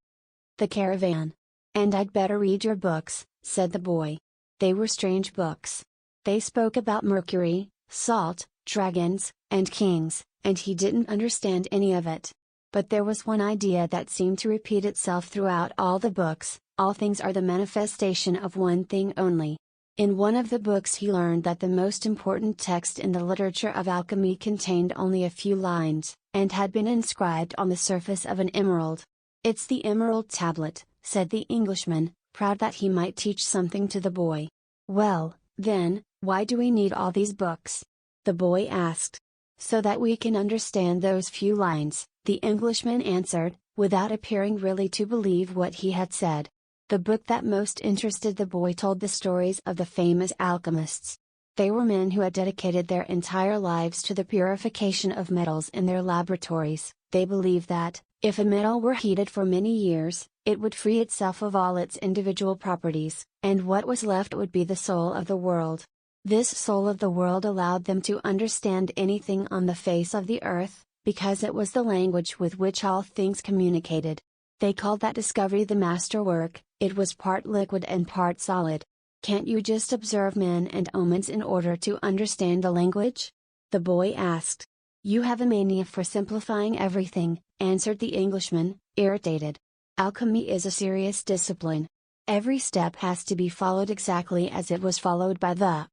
the caravan. And I'd better read your books," said the boy. They were strange books. They spoke about Mercury, salt, dragons, and kings, and he didn't understand any of it. But there was one idea that seemed to repeat itself throughout all the books: all things are the manifestation of one thing only. In one of the books he learned that the most important text in the literature of alchemy contained only a few lines, and had been inscribed on the surface of an emerald. "It's the Emerald Tablet," said the Englishman, proud that he might teach something to the boy. "Well, then, why do we need all these books?" the boy asked. "So that we can understand those few lines," the Englishman answered, without appearing really to believe what he had said. The book that most interested the boy told the stories of the famous alchemists. They were men who had dedicated their entire lives to the purification of metals in their laboratories. They believed that, if a metal were heated for many years, it would free itself of all its individual properties, and what was left would be the soul of the world. This soul of the world allowed them to understand anything on the face of the earth, because it was the language with which all things communicated. They called that discovery the masterwork. It was part liquid and part solid. "Can't you just observe men and omens in order to understand the language?" the boy asked. "You have a mania for simplifying everything," answered the Englishman, irritated. "Alchemy is a serious discipline. Every step has to be followed exactly as it was followed by the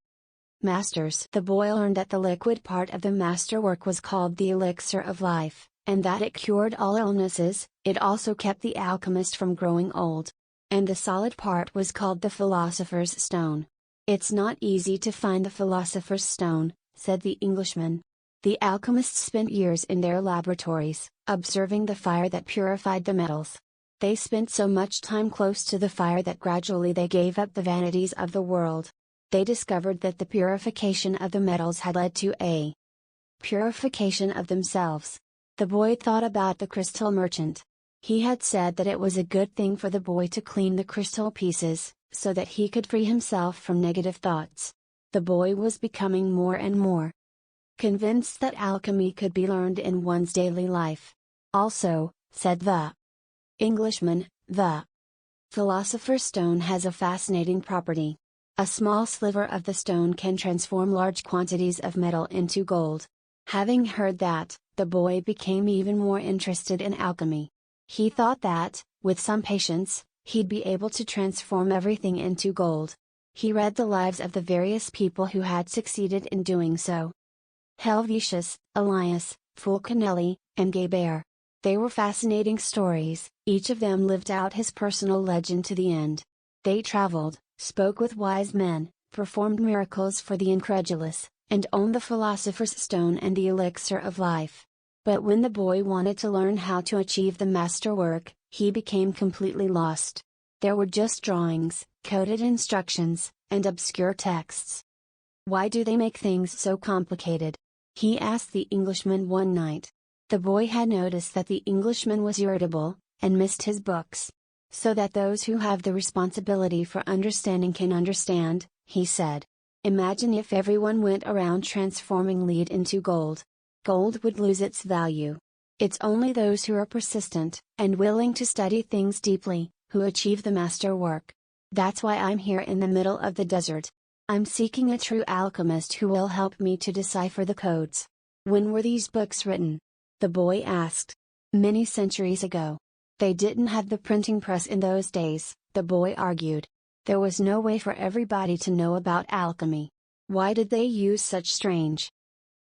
masters." The boy learned that the liquid part of the masterwork was called the elixir of life, and that it cured all illnesses. It also kept the alchemist from growing old. And the solid part was called the philosopher's stone. "It's not easy to find the philosopher's stone," said the Englishman. The alchemists spent years in their laboratories, observing the fire that purified the metals. They spent so much time close to the fire that gradually they gave up the vanities of the world. They discovered that the purification of the metals had led to a purification of themselves. The boy thought about the crystal merchant. He had said that it was a good thing for the boy to clean the crystal pieces, so that he could free himself from negative thoughts. The boy was becoming more and more convinced that alchemy could be learned in one's daily life. Also, said the Englishman, the philosopher's stone has a fascinating property. A small sliver of the stone can transform large quantities of metal into gold. Having heard that, the boy became even more interested in alchemy. He thought that, with some patience, he'd be able to transform everything into gold. He read the lives of the various people who had succeeded in doing so. Helvetius, Elias, Fulcanelli, and Geber. They were fascinating stories, each of them lived out his personal legend to the end. They traveled, spoke with wise men, performed miracles for the incredulous, and owned the philosopher's stone and the elixir of life. But when the boy wanted to learn how to achieve the masterwork, he became completely lost. There were just drawings, coded instructions, and obscure texts. Why do they make things so complicated? He asked the Englishman one night. The boy had noticed that the Englishman was irritable, and missed his books. So that those who have the responsibility for understanding can understand, he said. Imagine if everyone went around transforming lead into gold. Gold would lose its value. It's only those who are persistent, and willing to study things deeply, who achieve the masterwork. That's why I'm here in the middle of the desert. I'm seeking a true alchemist who will help me to decipher the codes. When were these books written? The boy asked. Many centuries ago. They didn't have the printing press in those days, the boy argued. There was no way for everybody to know about alchemy. Why did they use such strange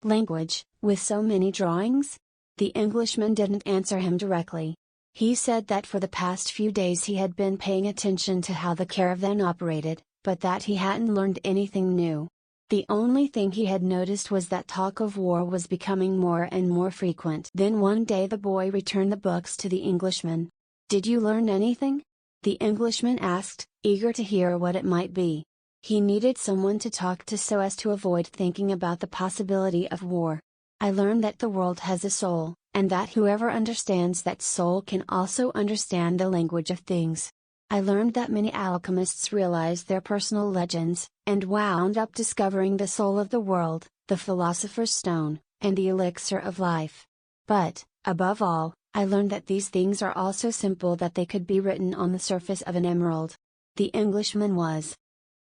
language, with so many drawings? The Englishman didn't answer him directly. He said that for the past few days he had been paying attention to how the caravan operated, but that he hadn't learned anything new. The only thing he had noticed was that talk of war was becoming more and more frequent. Then one day the boy returned the books to the Englishman. Did you learn anything? The Englishman asked, eager to hear what it might be. He needed someone to talk to so as to avoid thinking about the possibility of war. I learned that the world has a soul, and that whoever understands that soul can also understand the language of things. I learned that many alchemists realized their personal legends, and wound up discovering the soul of the world, the philosopher's stone, and the elixir of life. But, above all, I learned that these things are all so simple that they could be written on the surface of an emerald. The Englishman was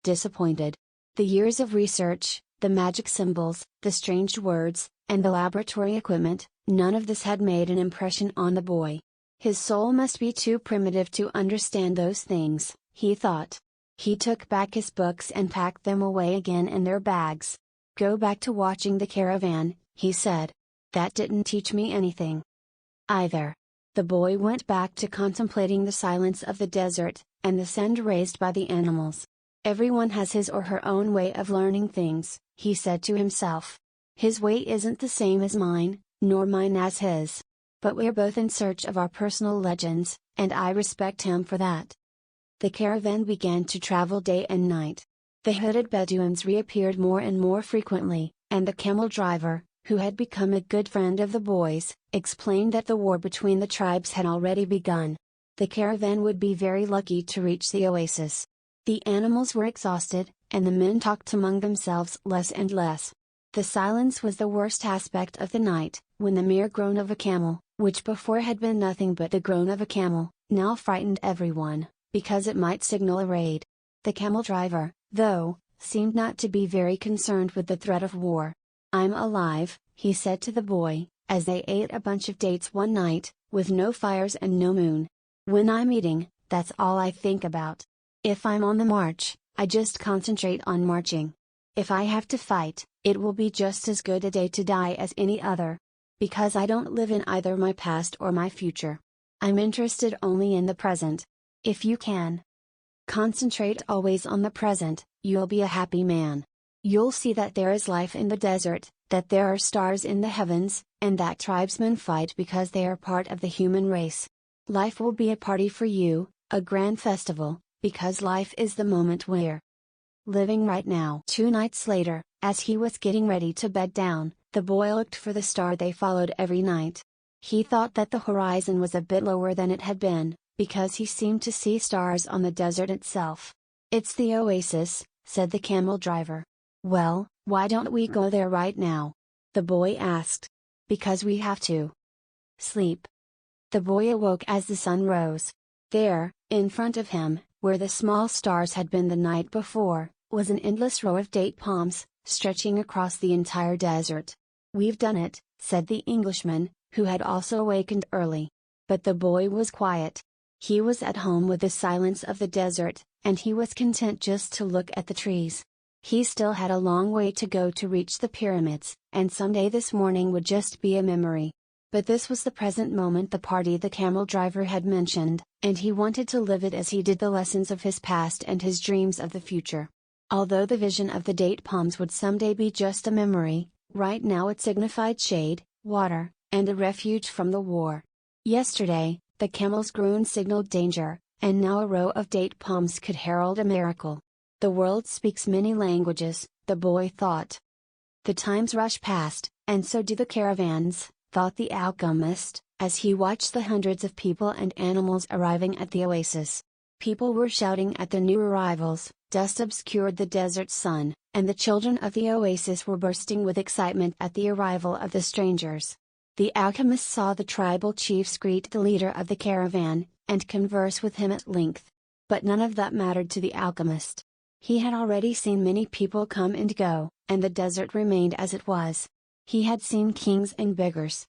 disappointed. The years of research, the magic symbols, the strange words, and the laboratory equipment, none of this had made an impression on the boy. His soul must be too primitive to understand those things, he thought. He took back his books and packed them away again in their bags. Go back to watching the caravan, he said. That didn't teach me anything either. The boy went back to contemplating the silence of the desert, and the sound raised by the animals. Everyone has his or her own way of learning things, he said to himself. His way isn't the same as mine, nor mine as his. But we're both in search of our personal legends, and I respect him for that. The caravan began to travel day and night. The hooded Bedouins reappeared more and more frequently, and the camel driver, who had become a good friend of the boys, explained that the war between the tribes had already begun. The caravan would be very lucky to reach the oasis. The animals were exhausted, and the men talked among themselves less and less. The silence was the worst aspect of the night, when the mere groan of a camel, which before had been nothing but the groan of a camel, now frightened everyone, because it might signal a raid. The camel driver, though, seemed not to be very concerned with the threat of war. I'm alive, he said to the boy, as they ate a bunch of dates one night, with no fires and no moon. When I'm eating, that's all I think about. If I'm on the march, I just concentrate on marching. If I have to fight, it will be just as good a day to die as any other. Because I don't live in either my past or my future. I'm interested only in the present. If you can concentrate always on the present, you'll be a happy man. You'll see that there is life in the desert, that there are stars in the heavens, and that tribesmen fight because they are part of the human race. Life will be a party for you, a grand festival, because life is the moment we're living right now. 2 nights later, as he was getting ready to bed down, the boy looked for the star they followed every night. He thought that the horizon was a bit lower than it had been, because he seemed to see stars on the desert itself. It's the oasis, said the camel driver. "Well, why don't we go there right now?" the boy asked. "Because we have to sleep." The boy awoke as the sun rose. There, in front of him, where the small stars had been the night before, was an endless row of date palms, stretching across the entire desert. "We've done it," said the Englishman, who had also awakened early. But the boy was quiet. He was at home with the silence of the desert, and he was content just to look at the trees. He still had a long way to go to reach the pyramids, and someday this morning would just be a memory. But this was the present moment, the party the camel driver had mentioned, and he wanted to live it as he did the lessons of his past and his dreams of the future. Although the vision of the date palms would someday be just a memory, right now it signified shade, water, and a refuge from the war. Yesterday, the camel's groan signaled danger, and now a row of date palms could herald a miracle. The world speaks many languages, the boy thought. The times rush past, and so do the caravans, thought the alchemist, as he watched the hundreds of people and animals arriving at the oasis. People were shouting at the new arrivals, dust obscured the desert sun, and the children of the oasis were bursting with excitement at the arrival of the strangers. The alchemist saw the tribal chiefs greet the leader of the caravan, and converse with him at length. But none of that mattered to the alchemist. He had already seen many people come and go, and the desert remained as it was. He had seen kings and beggars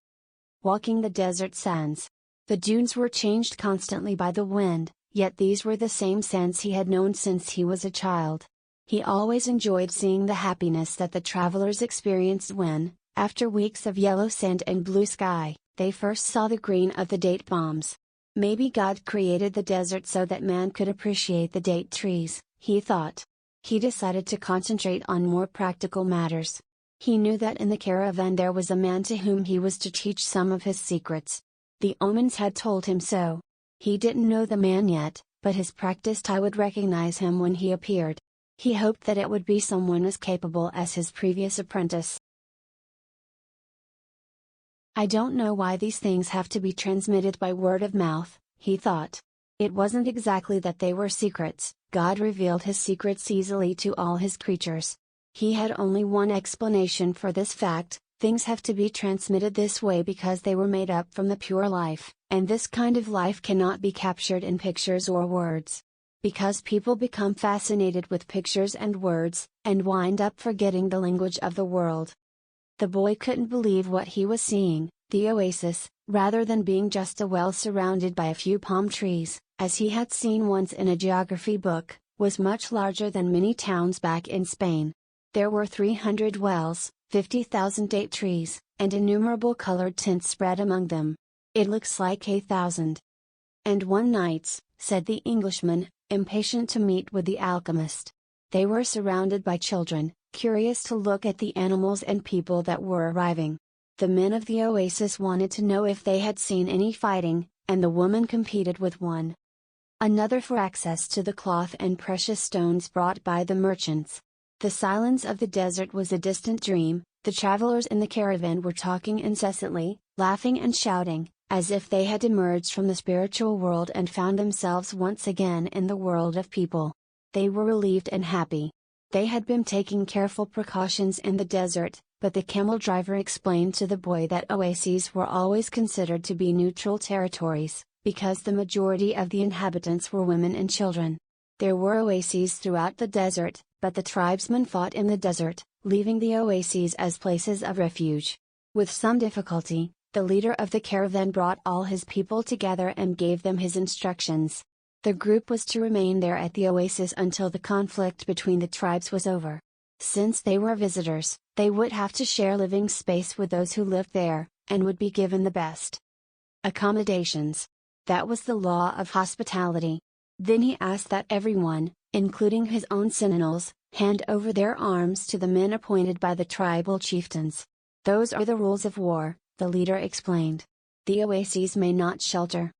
walking the desert sands. The dunes were changed constantly by the wind, yet these were the same sands he had known since he was a child. He always enjoyed seeing the happiness that the travelers experienced when, after weeks of yellow sand and blue sky, they first saw the green of the date palms. Maybe God created the desert so that man could appreciate the date trees, he thought. He decided to concentrate on more practical matters. He knew that in the caravan there was a man to whom he was to teach some of his secrets. The omens had told him so. He didn't know the man yet, but his practiced eye would recognize him when he appeared. He hoped that it would be someone as capable as his previous apprentice. "I don't know why these things have to be transmitted by word of mouth," he thought. It wasn't exactly that they were secrets. God revealed his secrets easily to all his creatures. He had only one explanation for this fact: things have to be transmitted this way because they were made up from the pure life, and this kind of life cannot be captured in pictures or words. Because people become fascinated with pictures and words, and wind up forgetting the language of the world. The boy couldn't believe what he was seeing. The oasis, rather than being just a well surrounded by a few palm trees, as he had seen once in a geography book, was much larger than many towns back in Spain. There were 300 wells, 50,000 date trees, and innumerable colored tints spread among them. "It looks like 1,000 and one nights," said the Englishman, impatient to meet with the alchemist. They were surrounded by children, curious to look at the animals and people that were arriving. The men of the oasis wanted to know if they had seen any fighting, and the woman competed with one another for access to the cloth and precious stones brought by the merchants. The silence of the desert was a distant dream. The travelers in the caravan were talking incessantly, laughing and shouting, as if they had emerged from the spiritual world and found themselves once again in the world of people. They were relieved and happy. They had been taking careful precautions in the desert, but the camel driver explained to the boy that oases were always considered to be neutral territories, because the majority of the inhabitants were women and children. There were oases throughout the desert, but the tribesmen fought in the desert, leaving the oases as places of refuge. With some difficulty, the leader of the caravan brought all his people together and gave them his instructions. The group was to remain there at the oasis until the conflict between the tribes was over. Since they were visitors, they would have to share living space with those who lived there, and would be given the best accommodations. That was the law of hospitality. Then he asked that everyone, including his own sentinels, hand over their arms to the men appointed by the tribal chieftains. "Those are the rules of war," the leader explained. "The oases may not shelter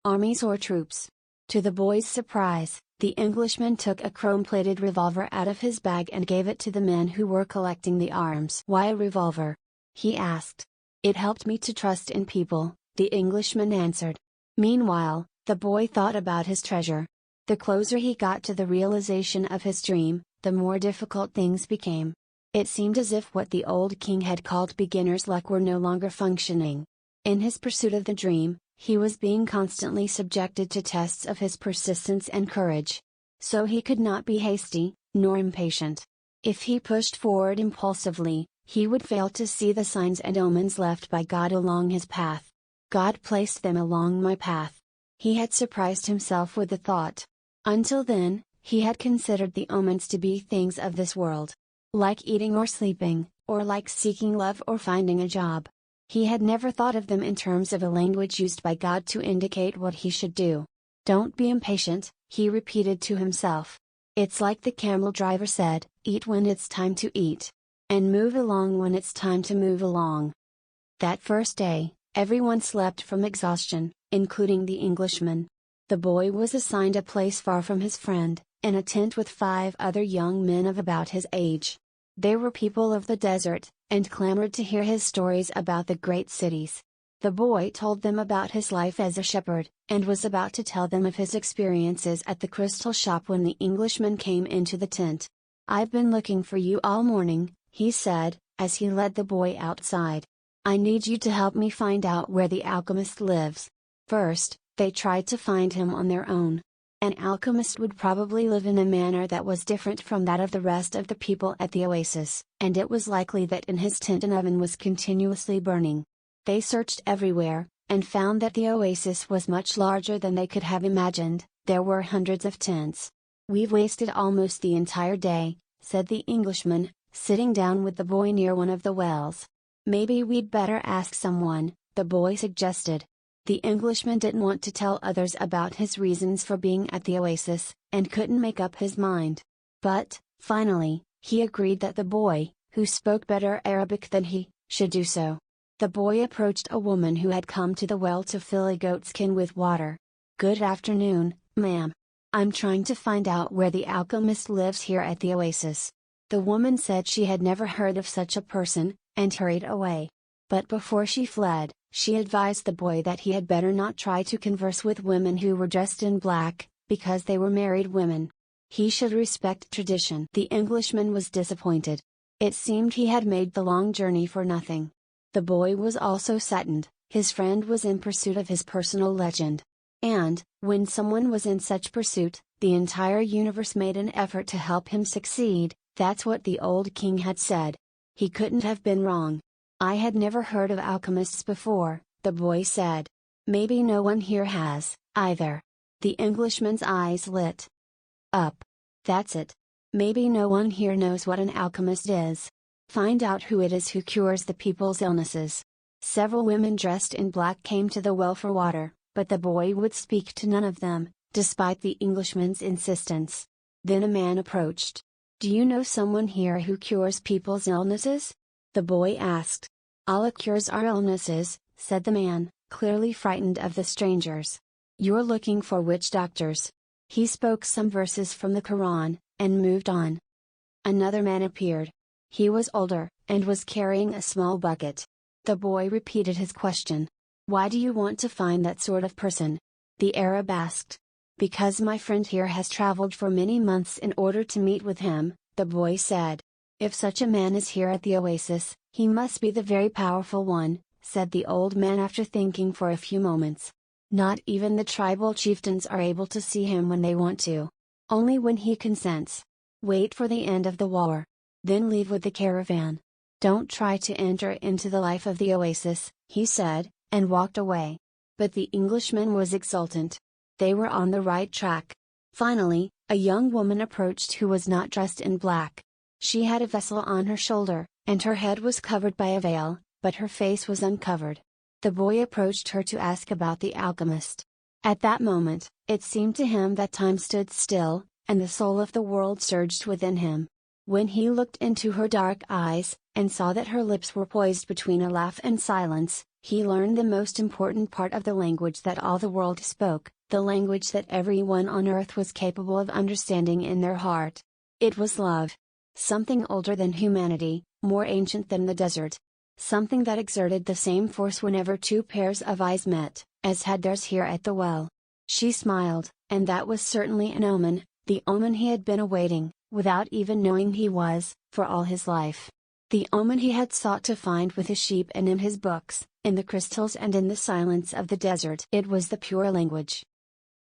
armies or troops." To the boy's surprise, the Englishman took a chrome-plated revolver out of his bag and gave it to the men who were collecting the arms. "Why a revolver?" he asked. "It helped me to trust in people," the Englishman answered. Meanwhile, the boy thought about his treasure. The closer he got to the realization of his dream, the more difficult things became. It seemed as if what the old king had called beginner's luck were no longer functioning. In his pursuit of the dream, he was being constantly subjected to tests of his persistence and courage. So he could not be hasty, nor impatient. If he pushed forward impulsively, he would fail to see the signs and omens left by God along his path. God placed them along my path. He had surprised himself with the thought. Until then, he had considered the omens to be things of this world. Like eating or sleeping, or like seeking love or finding a job. He had never thought of them in terms of a language used by God to indicate what he should do. Don't be impatient, he repeated to himself. It's like the camel driver said, eat when it's time to eat. And move along when it's time to move along. That first day, everyone slept from exhaustion, including the Englishman. The boy was assigned a place far from his friend, in a tent with 5 other young men of about his age. They were people of the desert, and clamored to hear his stories about the great cities. The boy told them about his life as a shepherd, and was about to tell them of his experiences at the crystal shop when the Englishman came into the tent. "I've been looking for you all morning," he said, as he led the boy outside. "I need you to help me find out where the alchemist lives." First, they tried to find him on their own. An alchemist would probably live in a manner that was different from that of the rest of the people at the oasis, and it was likely that in his tent an oven was continuously burning. They searched everywhere, and found that the oasis was much larger than they could have imagined. There were hundreds of tents. "We've wasted almost the entire day," said the Englishman, sitting down with the boy near one of the wells. "Maybe we'd better ask someone," the boy suggested. The Englishman didn't want to tell others about his reasons for being at the oasis, and couldn't make up his mind. But, finally, he agreed that the boy, who spoke better Arabic than he, should do so. The boy approached a woman who had come to the well to fill a goatskin with water. "Good afternoon, ma'am. I'm trying to find out where the alchemist lives here at the oasis." The woman said she had never heard of such a person, and hurried away. But before she fled, she advised the boy that he had better not try to converse with women who were dressed in black, because they were married women. He should respect tradition. The Englishman was disappointed. It seemed he had made the long journey for nothing. The boy was also saddened. His friend was in pursuit of his personal legend. And, when someone was in such pursuit, the entire universe made an effort to help him succeed. That's what the old king had said. He couldn't have been wrong. "I had never heard of alchemists before," the boy said. "Maybe no one here has, either." The Englishman's eyes lit up. "That's it. Maybe no one here knows what an alchemist is. Find out who it is who cures the people's illnesses." Several women dressed in black came to the well for water, but the boy would speak to none of them, despite the Englishman's insistence. Then a man approached. "Do you know someone here who cures people's illnesses?" the boy asked. "Allah cures our illnesses," said the man, clearly frightened of the strangers. "You're looking for witch doctors." He spoke some verses from the Quran, and moved on. Another man appeared. He was older, and was carrying a small bucket. The boy repeated his question. "Why do you want to find that sort of person?" the Arab asked. "Because my friend here has traveled for many months in order to meet with him," the boy said. "If such a man is here at the oasis, he must be the very powerful one," said the old man after thinking for a few moments. "Not even the tribal chieftains are able to see him when they want to. Only when he consents. Wait for the end of the war. Then leave with the caravan. Don't try to enter into the life of the oasis," he said, and walked away. But the Englishman was exultant. They were on the right track. Finally, a young woman approached who was not dressed in black. She had a vessel on her shoulder, and her head was covered by a veil, but her face was uncovered. The boy approached her to ask about the alchemist. At that moment, it seemed to him that time stood still, and the soul of the world surged within him. When he looked into her dark eyes, and saw that her lips were poised between a laugh and silence, he learned the most important part of the language that all the world spoke, the language that everyone on earth was capable of understanding in their heart. It was love. Something older than humanity, more ancient than the desert. Something that exerted the same force whenever two pairs of eyes met, as had theirs here at the well. She smiled, and that was certainly an omen, the omen he had been awaiting. without even knowing he was, for all his life. The omen he had sought to find with his sheep and in his books, in the crystals and in the silence of the desert. It was the pure language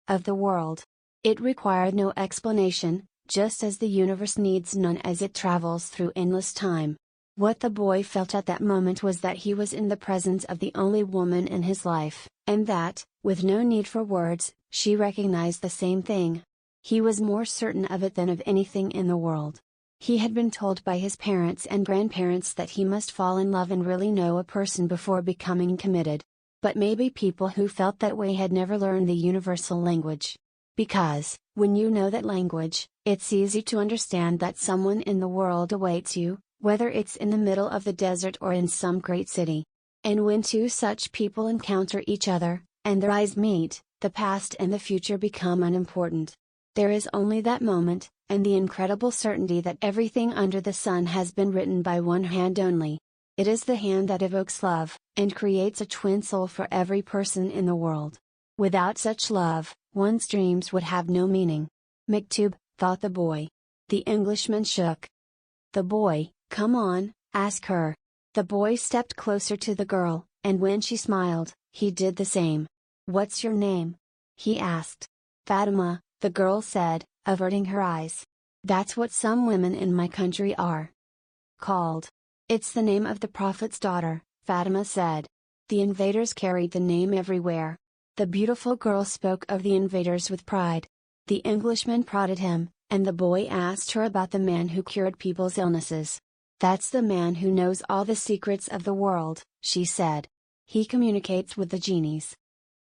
of the world. It required no explanation, just as the universe needs none as it travels through endless time. What the boy felt at that moment was that he was in the presence of the only woman in his life, and that, with no need for words, she recognized the same thing. He was more certain of it than of anything in the world. He had been told by his parents and grandparents that he must fall in love and really know a person before becoming committed. But maybe people who felt that way had never learned the universal language. Because, when you know that language, it's easy to understand that someone in the world awaits you, whether it's in the middle of the desert or in some great city. And when two such people encounter each other, and their eyes meet, the past and the future become unimportant. There is only that moment, and the incredible certainty that everything under the sun has been written by one hand only. It is the hand that evokes love, and creates a twin soul for every person in the world. Without such love, one's dreams would have no meaning. Maktub, thought the boy. The Englishman shook. The boy, come on, ask her. The boy stepped closer to the girl, and when she smiled, he did the same. What's your name? He asked. Fatima, the girl said, averting her eyes. That's what some women in my country are called. It's the name of the Prophet's daughter, Fatima said. The invaders carried the name everywhere. The beautiful girl spoke of the invaders with pride. The Englishman prodded him, and the boy asked her about the man who cured people's illnesses. That's the man who knows all the secrets of the world, she said. He communicates with the genies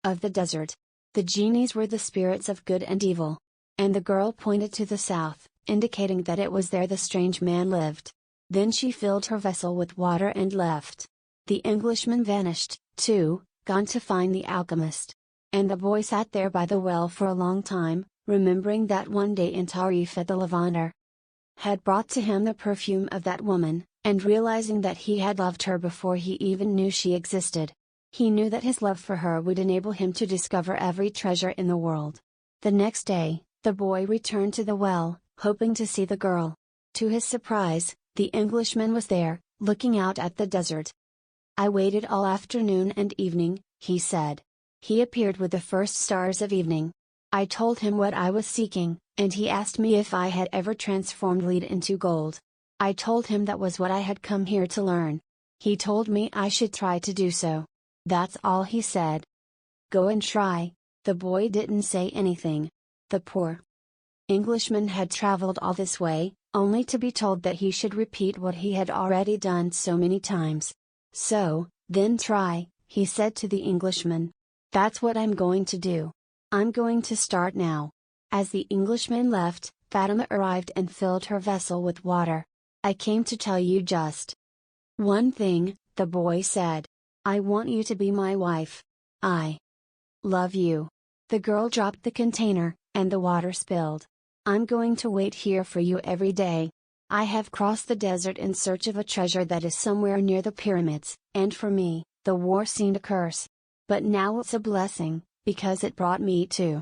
of the desert. The genies were the spirits of good and evil. And the girl pointed to the south, indicating that it was there the strange man lived. Then she filled her vessel with water and left. The Englishman vanished, too, gone to find the alchemist. And the boy sat there by the well for a long time, remembering that one day in Tarifa the lavender had brought to him the perfume of that woman, and realizing that he had loved her before he even knew she existed. He knew that his love for her would enable him to discover every treasure in the world. The next day, the boy returned to the well, hoping to see the girl. To his surprise, the Englishman was there, looking out at the desert. I waited all afternoon and evening, he said. He appeared with the first stars of evening. I told him what I was seeking, and he asked me if I had ever transformed lead into gold. I told him that was what I had come here to learn. He told me I should try to do so. That's all he said. Go and try. The boy didn't say anything. The poor Englishman had traveled all this way, only to be told that he should repeat what he had already done so many times. So, then try, he said to the Englishman. That's what I'm going to do. I'm going to start now. As the Englishman left, Fatima arrived and filled her vessel with water. I came to tell you just one thing, the boy said. I want you to be my wife. I love you. The girl dropped the container, and the water spilled. I'm going to wait here for you every day. I have crossed the desert in search of a treasure that is somewhere near the pyramids, and for me, the war seemed a curse. But now it's a blessing, because it brought me to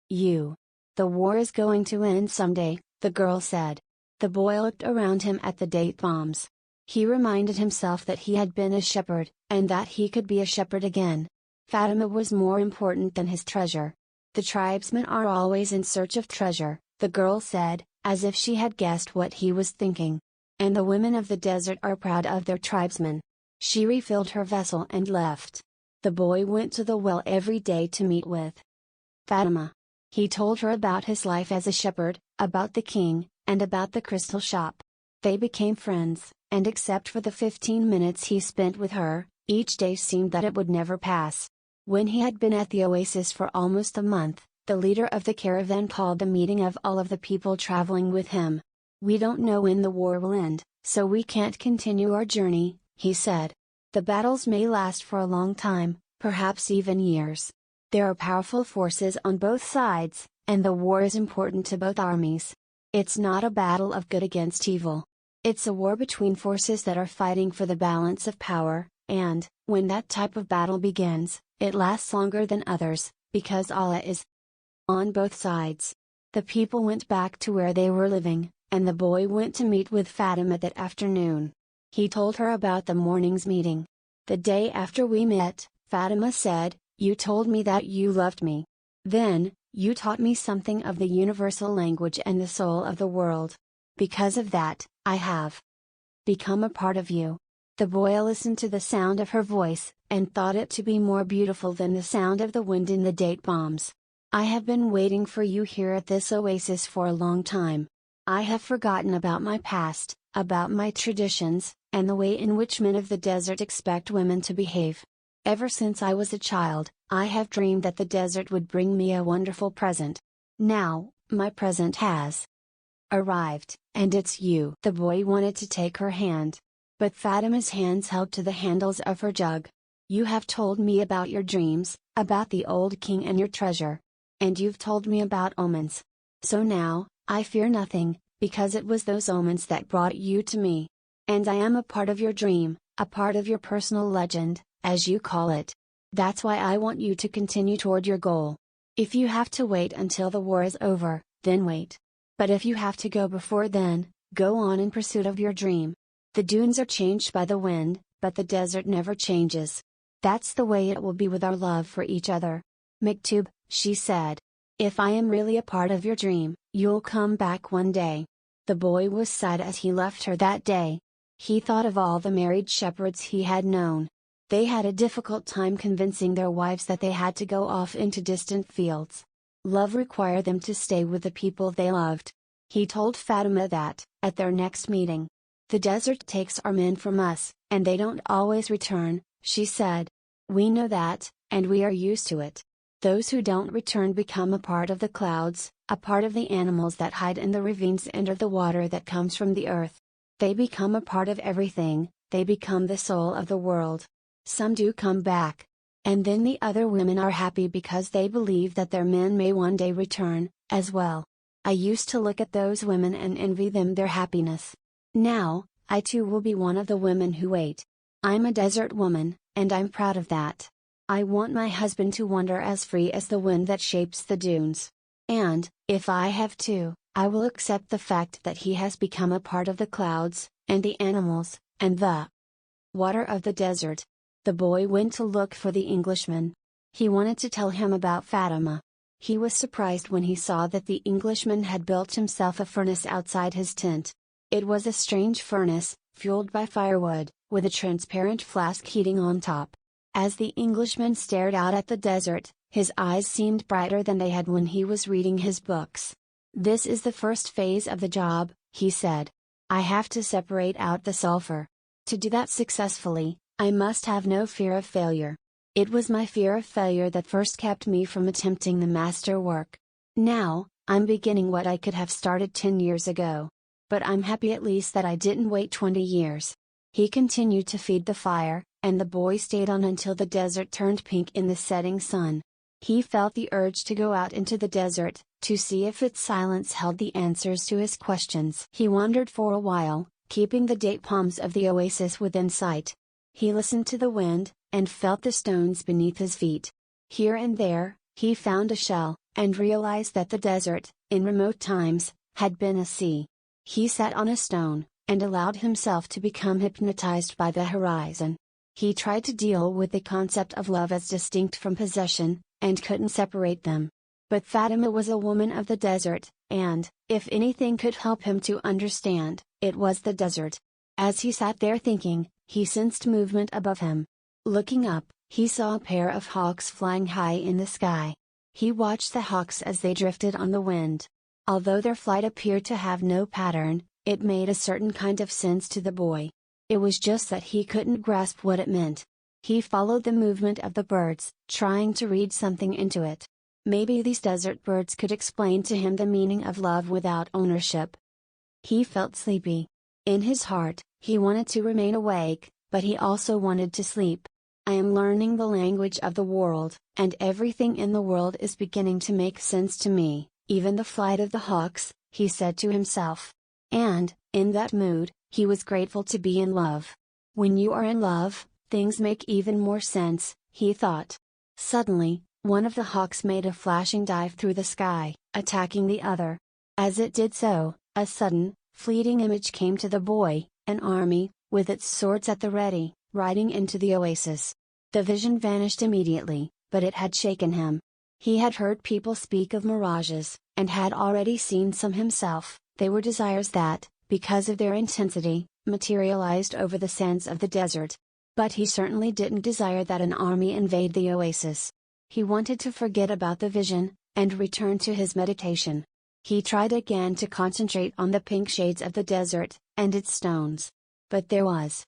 you. The war is going to end someday, the girl said. The boy looked around him at the date bombs. He reminded himself that he had been a shepherd, and that he could be a shepherd again. Fatima was more important than his treasure. The tribesmen are always in search of treasure, the girl said, as if she had guessed what he was thinking. And the women of the desert are proud of their tribesmen. She refilled her vessel and left. The boy went to the well every day to meet with Fatima. He told her about his life as a shepherd, about the king, and about the crystal shop. They became friends, and except for the 15 minutes he spent with her, each day seemed that it would never pass. When he had been at the oasis for almost a month, the leader of the caravan called a meeting of all of the people traveling with him. We don't know when the war will end, so we can't continue our journey, he said. The battles may last for a long time, perhaps even years. There are powerful forces on both sides, and the war is important to both armies. It's not a battle of good against evil. It's a war between forces that are fighting for the balance of power, and, when that type of battle begins, it lasts longer than others, because Allah is on both sides. The people went back to where they were living, and the boy went to meet with Fatima that afternoon. He told her about the morning's meeting. "The day after we met," Fatima said, "you told me that you loved me. Then, you taught me something of the universal language and the soul of the world. Because of that, I have become a part of you." The boy listened to the sound of her voice, and thought it to be more beautiful than the sound of the wind in the date palms. "I have been waiting for you here at this oasis for a long time. I have forgotten about my past, about my traditions, and the way in which men of the desert expect women to behave. Ever since I was a child, I have dreamed that the desert would bring me a wonderful present. Now, my present has arrived, and it's you." The boy wanted to take her hand. But Fatima's hands held to the handles of her jug. "You have told me about your dreams, about the old king and your treasure. And you've told me about omens. So now, I fear nothing, because it was those omens that brought you to me. And I am a part of your dream, a part of your personal legend, as you call it. That's why I want you to continue toward your goal. If you have to wait until the war is over, then wait. But if you have to go before then, go on in pursuit of your dream. The dunes are changed by the wind, but the desert never changes. That's the way it will be with our love for each other. Maktub," she said. "If I am really a part of your dream, you'll come back one day." The boy was sad as he left her that day. He thought of all the married shepherds he had known. They had a difficult time convincing their wives that they had to go off into distant fields. Love required them to stay with the people they loved. He told Fatima that, at their next meeting, "The desert takes our men from us, and they don't always return," she said. "We know that, and we are used to it. Those who don't return become a part of the clouds, a part of the animals that hide in the ravines and of the water that comes from the earth. They become a part of everything, they become the soul of the world. Some do come back. And then the other women are happy because they believe that their men may one day return, as well. I used to look at those women and envy them their happiness. Now, I too will be one of the women who wait. I'm a desert woman, and I'm proud of that. I want my husband to wander as free as the wind that shapes the dunes. And, if I have to, I will accept the fact that he has become a part of the clouds, and the animals, and the water of the desert." The boy went to look for the Englishman. He wanted to tell him about Fatima. He was surprised when he saw that the Englishman had built himself a furnace outside his tent. It was a strange furnace, fueled by firewood, with a transparent flask heating on top. As the Englishman stared out at the desert, his eyes seemed brighter than they had when he was reading his books. "This is the first phase of the job," he said. "I have to separate out the sulfur. To do that successfully, I must have no fear of failure. It was my fear of failure that first kept me from attempting the master work. Now, I'm beginning what I could have started 10 years ago. But I'm happy at least that I didn't wait 20 years. He continued to feed the fire, and the boy stayed on until the desert turned pink in the setting sun. He felt the urge to go out into the desert, to see if its silence held the answers to his questions. He wandered for a while, keeping the date palms of the oasis within sight. He listened to the wind, and felt the stones beneath his feet. Here and there, he found a shell, and realized that the desert, in remote times, had been a sea. He sat on a stone, and allowed himself to become hypnotized by the horizon. He tried to deal with the concept of love as distinct from possession, and couldn't separate them. But Fatima was a woman of the desert, and, if anything could help him to understand, it was the desert. As he sat there thinking, he sensed movement above him. Looking up, he saw a pair of hawks flying high in the sky. He watched the hawks as they drifted on the wind. Although their flight appeared to have no pattern, it made a certain kind of sense to the boy. It was just that he couldn't grasp what it meant. He followed the movement of the birds, trying to read something into it. Maybe these desert birds could explain to him the meaning of love without ownership. He felt sleepy. In his heart, he wanted to remain awake, but he also wanted to sleep. I am learning the language of the world, and everything in the world is beginning to make sense to me, even the flight of the hawks, he said to himself. And, in that mood, he was grateful to be in love. When you are in love, things make even more sense, he thought. Suddenly, one of the hawks made a flashing dive through the sky, attacking the other. As it did so, a sudden, fleeting image came to the boy, an army, with its swords at the ready, riding into the oasis. The vision vanished immediately, but it had shaken him. He had heard people speak of mirages, and had already seen some himself. They were desires that, because of their intensity, materialized over the sands of the desert. But he certainly didn't desire that an army invade the oasis. He wanted to forget about the vision, and return to his meditation. He tried again to concentrate on the pink shades of the desert, and its stones. But there was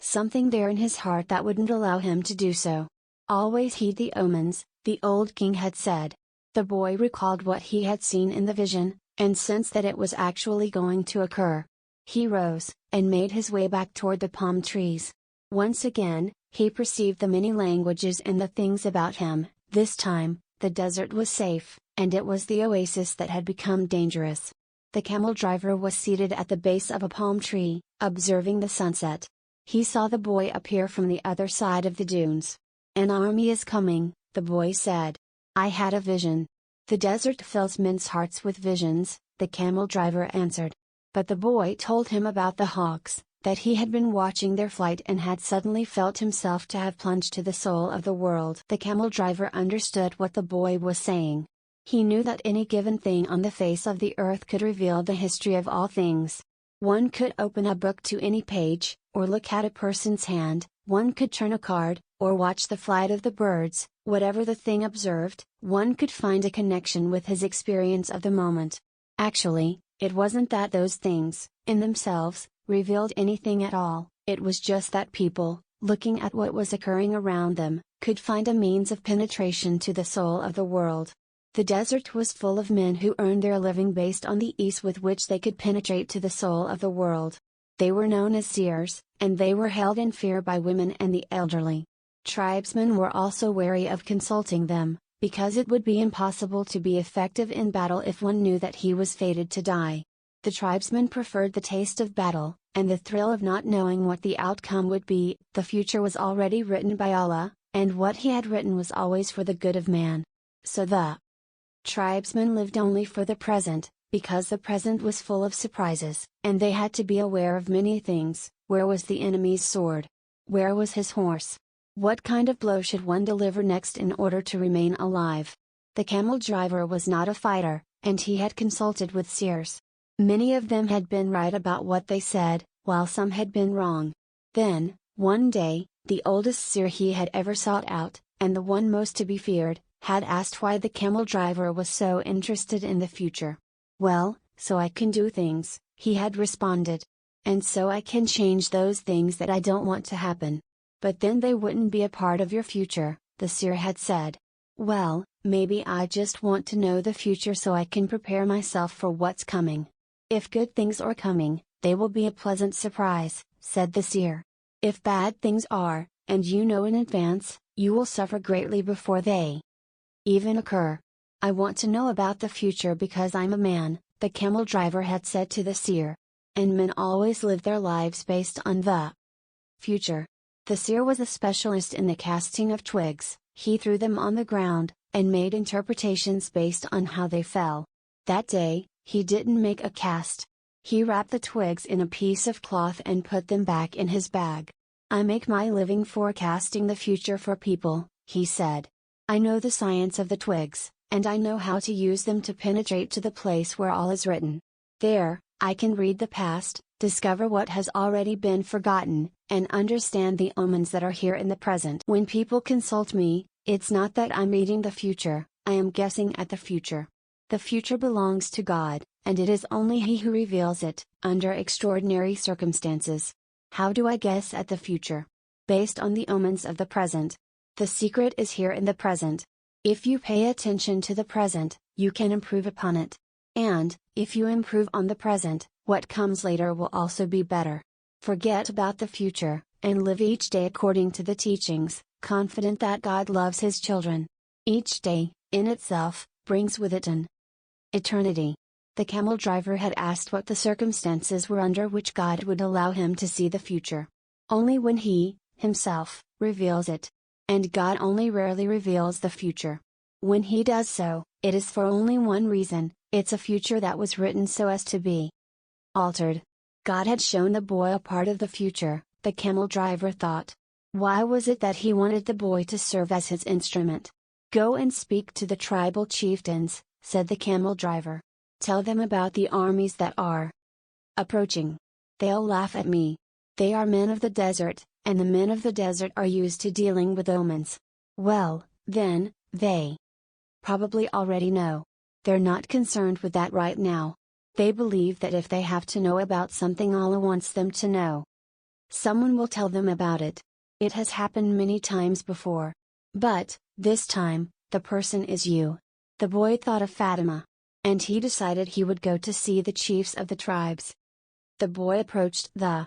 something there in his heart that wouldn't allow him to do so. Always heed the omens, the old king had said. The boy recalled what he had seen in the vision, and sensed that it was actually going to occur. He rose, and made his way back toward the palm trees. Once again, he perceived the many languages in the things about him. This time, the desert was safe, and it was the oasis that had become dangerous. The camel driver was seated at the base of a palm tree, observing the sunset. He saw the boy appear from the other side of the dunes. "An army is coming," the boy said. "I had a vision." "The desert fills men's hearts with visions," the camel driver answered. But the boy told him about the hawks, that he had been watching their flight and had suddenly felt himself to have plunged to the soul of the world. The camel driver understood what the boy was saying. He knew that any given thing on the face of the earth could reveal the history of all things. One could open a book to any page, or look at a person's hand, one could turn a card, or watch the flight of the birds. Whatever the thing observed, one could find a connection with his experience of the moment. Actually, it wasn't that those things, in themselves, revealed anything at all. It was just that people, looking at what was occurring around them, could find a means of penetration to the soul of the world. The desert was full of men who earned their living based on the ease with which they could penetrate to the soul of the world. They were known as seers, and they were held in fear by women and the elderly. Tribesmen were also wary of consulting them, because it would be impossible to be effective in battle if one knew that he was fated to die. The tribesmen preferred the taste of battle, and the thrill of not knowing what the outcome would be. The future was already written by Allah, and what He had written was always for the good of man. So the tribesmen lived only for the present, because the present was full of surprises, and they had to be aware of many things. Where was the enemy's sword? Where was his horse? What kind of blow should one deliver next in order to remain alive? The camel driver was not a fighter, and he had consulted with seers. Many of them had been right about what they said, while some had been wrong. Then, one day, the oldest seer he had ever sought out, and the one most to be feared, had asked why the camel driver was so interested in the future. "Well, so I can do things," he had responded. "And so I can change those things that I don't want to happen." "But then they wouldn't be a part of your future," the seer had said. "Well, maybe I just want to know the future so I can prepare myself for what's coming. If good things are coming, they will be a pleasant surprise," said the seer. "If bad things are, and you know in advance, you will suffer greatly before they even occur. I want to know about the future because I'm a man," the camel driver had said to the seer. And men always live their lives based on the future. The seer was a specialist in the casting of twigs. He threw them on the ground, and made interpretations based on how they fell. That day, he didn't make a cast. He wrapped the twigs in a piece of cloth and put them back in his bag. "I make my living forecasting the future for people," he said. "I know the science of the twigs, and I know how to use them to penetrate to the place where all is written. There, I can read the past, discover what has already been forgotten, and understand the omens that are here in the present." When people consult me, it's not that I'm reading the future, I am guessing at the future. The future belongs to God, and it is only He who reveals it, under extraordinary circumstances. How do I guess at the future? Based on the omens of the present. The secret is here in the present. If you pay attention to the present, you can improve upon it. And, if you improve on the present, what comes later will also be better. Forget about the future, and live each day according to the teachings, confident that God loves His children. Each day, in itself, brings with it an eternity. The camel driver had asked what the circumstances were under which God would allow him to see the future. Only when He, Himself, reveals it. And God only rarely reveals the future. When He does so, it is for only one reason: it's a future that was written so as to be. altered. God had shown the boy a part of the future, the camel driver thought. Why was it that he wanted the boy to serve as his instrument? Go and speak to the tribal chieftains, said the camel driver. Tell them about the armies that are approaching. They'll laugh at me. They are men of the desert, and the men of the desert are used to dealing with omens. Well, then, they probably already know. They're not concerned with that right now. They believe that if they have to know about something, Allah wants them to know. Someone will tell them about it. It has happened many times before. But, this time, the person is you. The boy thought of Fatima. And he decided he would go to see the chiefs of the tribes. The boy approached the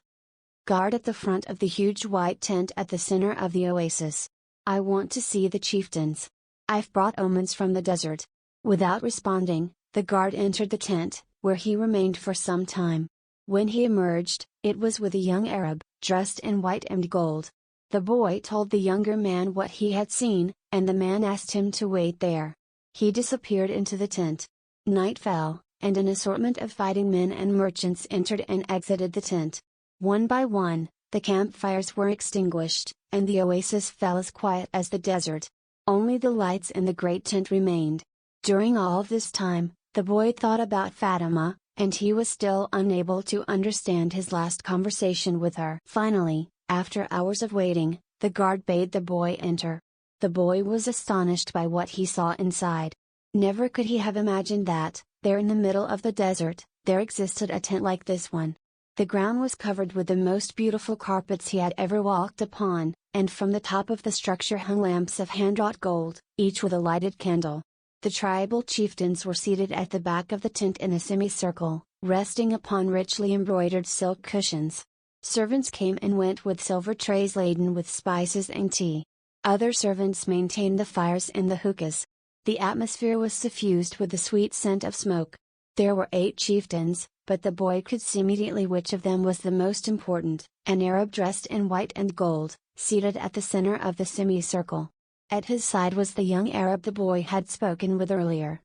guard at the front of the huge white tent at the center of the oasis. I want to see the chieftains. I've brought omens from the desert. Without responding, the guard entered the tent, where he remained for some time. When he emerged, it was with a young Arab, dressed in white and gold. The boy told the younger man what he had seen, and the man asked him to wait there. He disappeared into the tent. Night fell, and an assortment of fighting men and merchants entered and exited the tent. One by one, the campfires were extinguished, and the oasis fell as quiet as the desert. Only the lights in the great tent remained. During all of this time, the boy thought about Fatima, and he was still unable to understand his last conversation with her. Finally, after hours of waiting, the guard bade the boy enter. The boy was astonished by what he saw inside. Never could he have imagined that, there in the middle of the desert, there existed a tent like this one. The ground was covered with the most beautiful carpets he had ever walked upon, and from the top of the structure hung lamps of hand-wrought gold, each with a lighted candle. The tribal chieftains were seated at the back of the tent in a semicircle, resting upon richly embroidered silk cushions. Servants came and went with silver trays laden with spices and tea. Other servants maintained the fires in the hookahs. The atmosphere was suffused with the sweet scent of smoke. There were 8 chieftains, but the boy could see immediately which of them was the most important, an Arab dressed in white and gold, seated at the center of the semicircle. At his side was the young Arab the boy had spoken with earlier.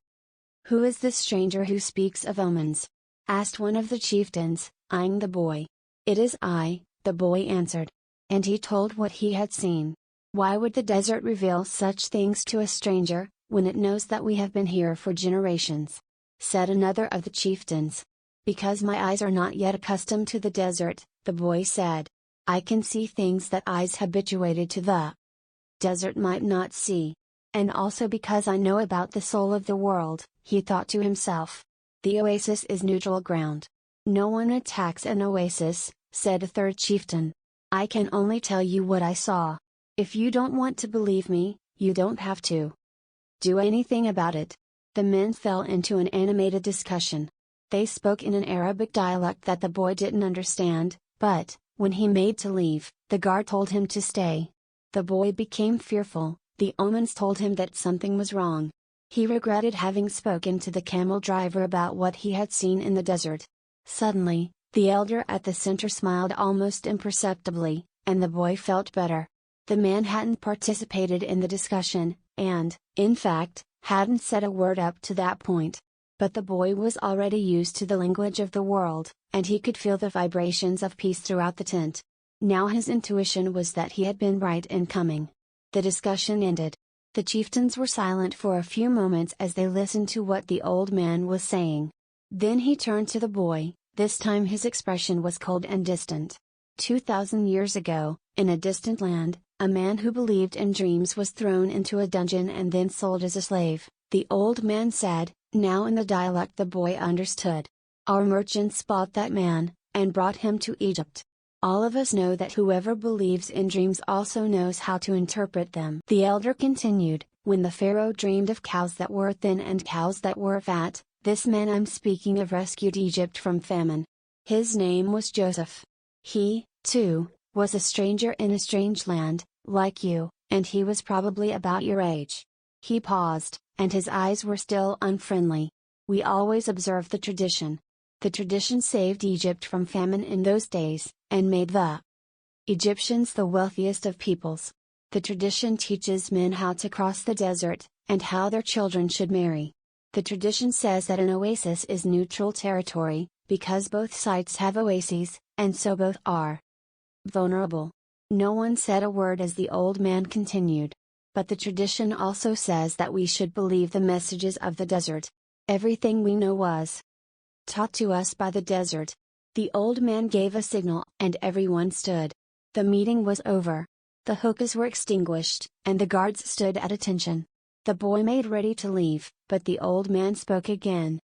Who is this stranger who speaks of omens? Asked one of the chieftains, eyeing the boy. It is I, the boy answered. And he told what he had seen. Why would the desert reveal such things to a stranger, when it knows that we have been here for generations? Said another of the chieftains. Because my eyes are not yet accustomed to the desert, the boy said. I can see things that eyes habituated to the desert might not see. And also because I know about the soul of the world, he thought to himself. The oasis is neutral ground. No one attacks an oasis, said a third chieftain. I can only tell you what I saw. If you don't want to believe me, you don't have to do anything about it. The men fell into an animated discussion. They spoke in an Arabic dialect that the boy didn't understand, but, when he made to leave, the guard told him to stay. The boy became fearful. The omens told him that something was wrong. He regretted having spoken to the camel driver about what he had seen in the desert. Suddenly, the elder at the center smiled almost imperceptibly, and the boy felt better. The man hadn't participated in the discussion, and, in fact, hadn't said a word up to that point. But the boy was already used to the language of the world, and he could feel the vibrations of peace throughout the tent. Now his intuition was that he had been right in coming. The discussion ended. The chieftains were silent for a few moments as they listened to what the old man was saying. Then he turned to the boy. This time his expression was cold and distant. 2,000 years ago, in a distant land, a man who believed in dreams was thrown into a dungeon and then sold as a slave, the old man said, now in the dialect the boy understood. Our merchants bought that man, and brought him to Egypt. All of us know that whoever believes in dreams also knows how to interpret them. The elder continued, when the pharaoh dreamed of cows that were thin and cows that were fat, this man I'm speaking of rescued Egypt from famine. His name was Joseph. He, too, was a stranger in a strange land, like you, and he was probably about your age. He paused, and his eyes were still unfriendly. We always observe the tradition. The tradition saved Egypt from famine in those days, and made the Egyptians the wealthiest of peoples. The tradition teaches men how to cross the desert, and how their children should marry. The tradition says that an oasis is neutral territory, because both sites have oases, and so both are vulnerable. No one said a word as the old man continued. But the tradition also says that we should believe the messages of the desert. Everything we know was taught to us by the desert. The old man gave a signal, and everyone stood. The meeting was over. The hookahs were extinguished, and the guards stood at attention. The boy made ready to leave, but the old man spoke again.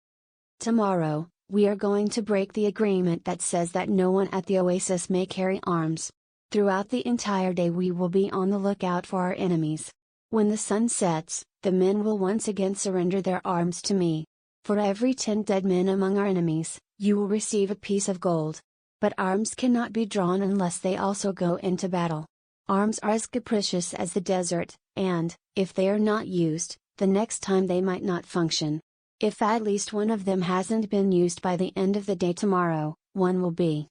Tomorrow, we are going to break the agreement that says that no one at the oasis may carry arms. Throughout the entire day we will be on the lookout for our enemies. When the sun sets, the men will once again surrender their arms to me. For every 10 dead men among our enemies, you will receive a piece of gold. But arms cannot be drawn unless they also go into battle. Arms are as capricious as the desert, and, if they are not used, the next time they might not function. If at least one of them hasn't been used by the end of the day tomorrow, one will be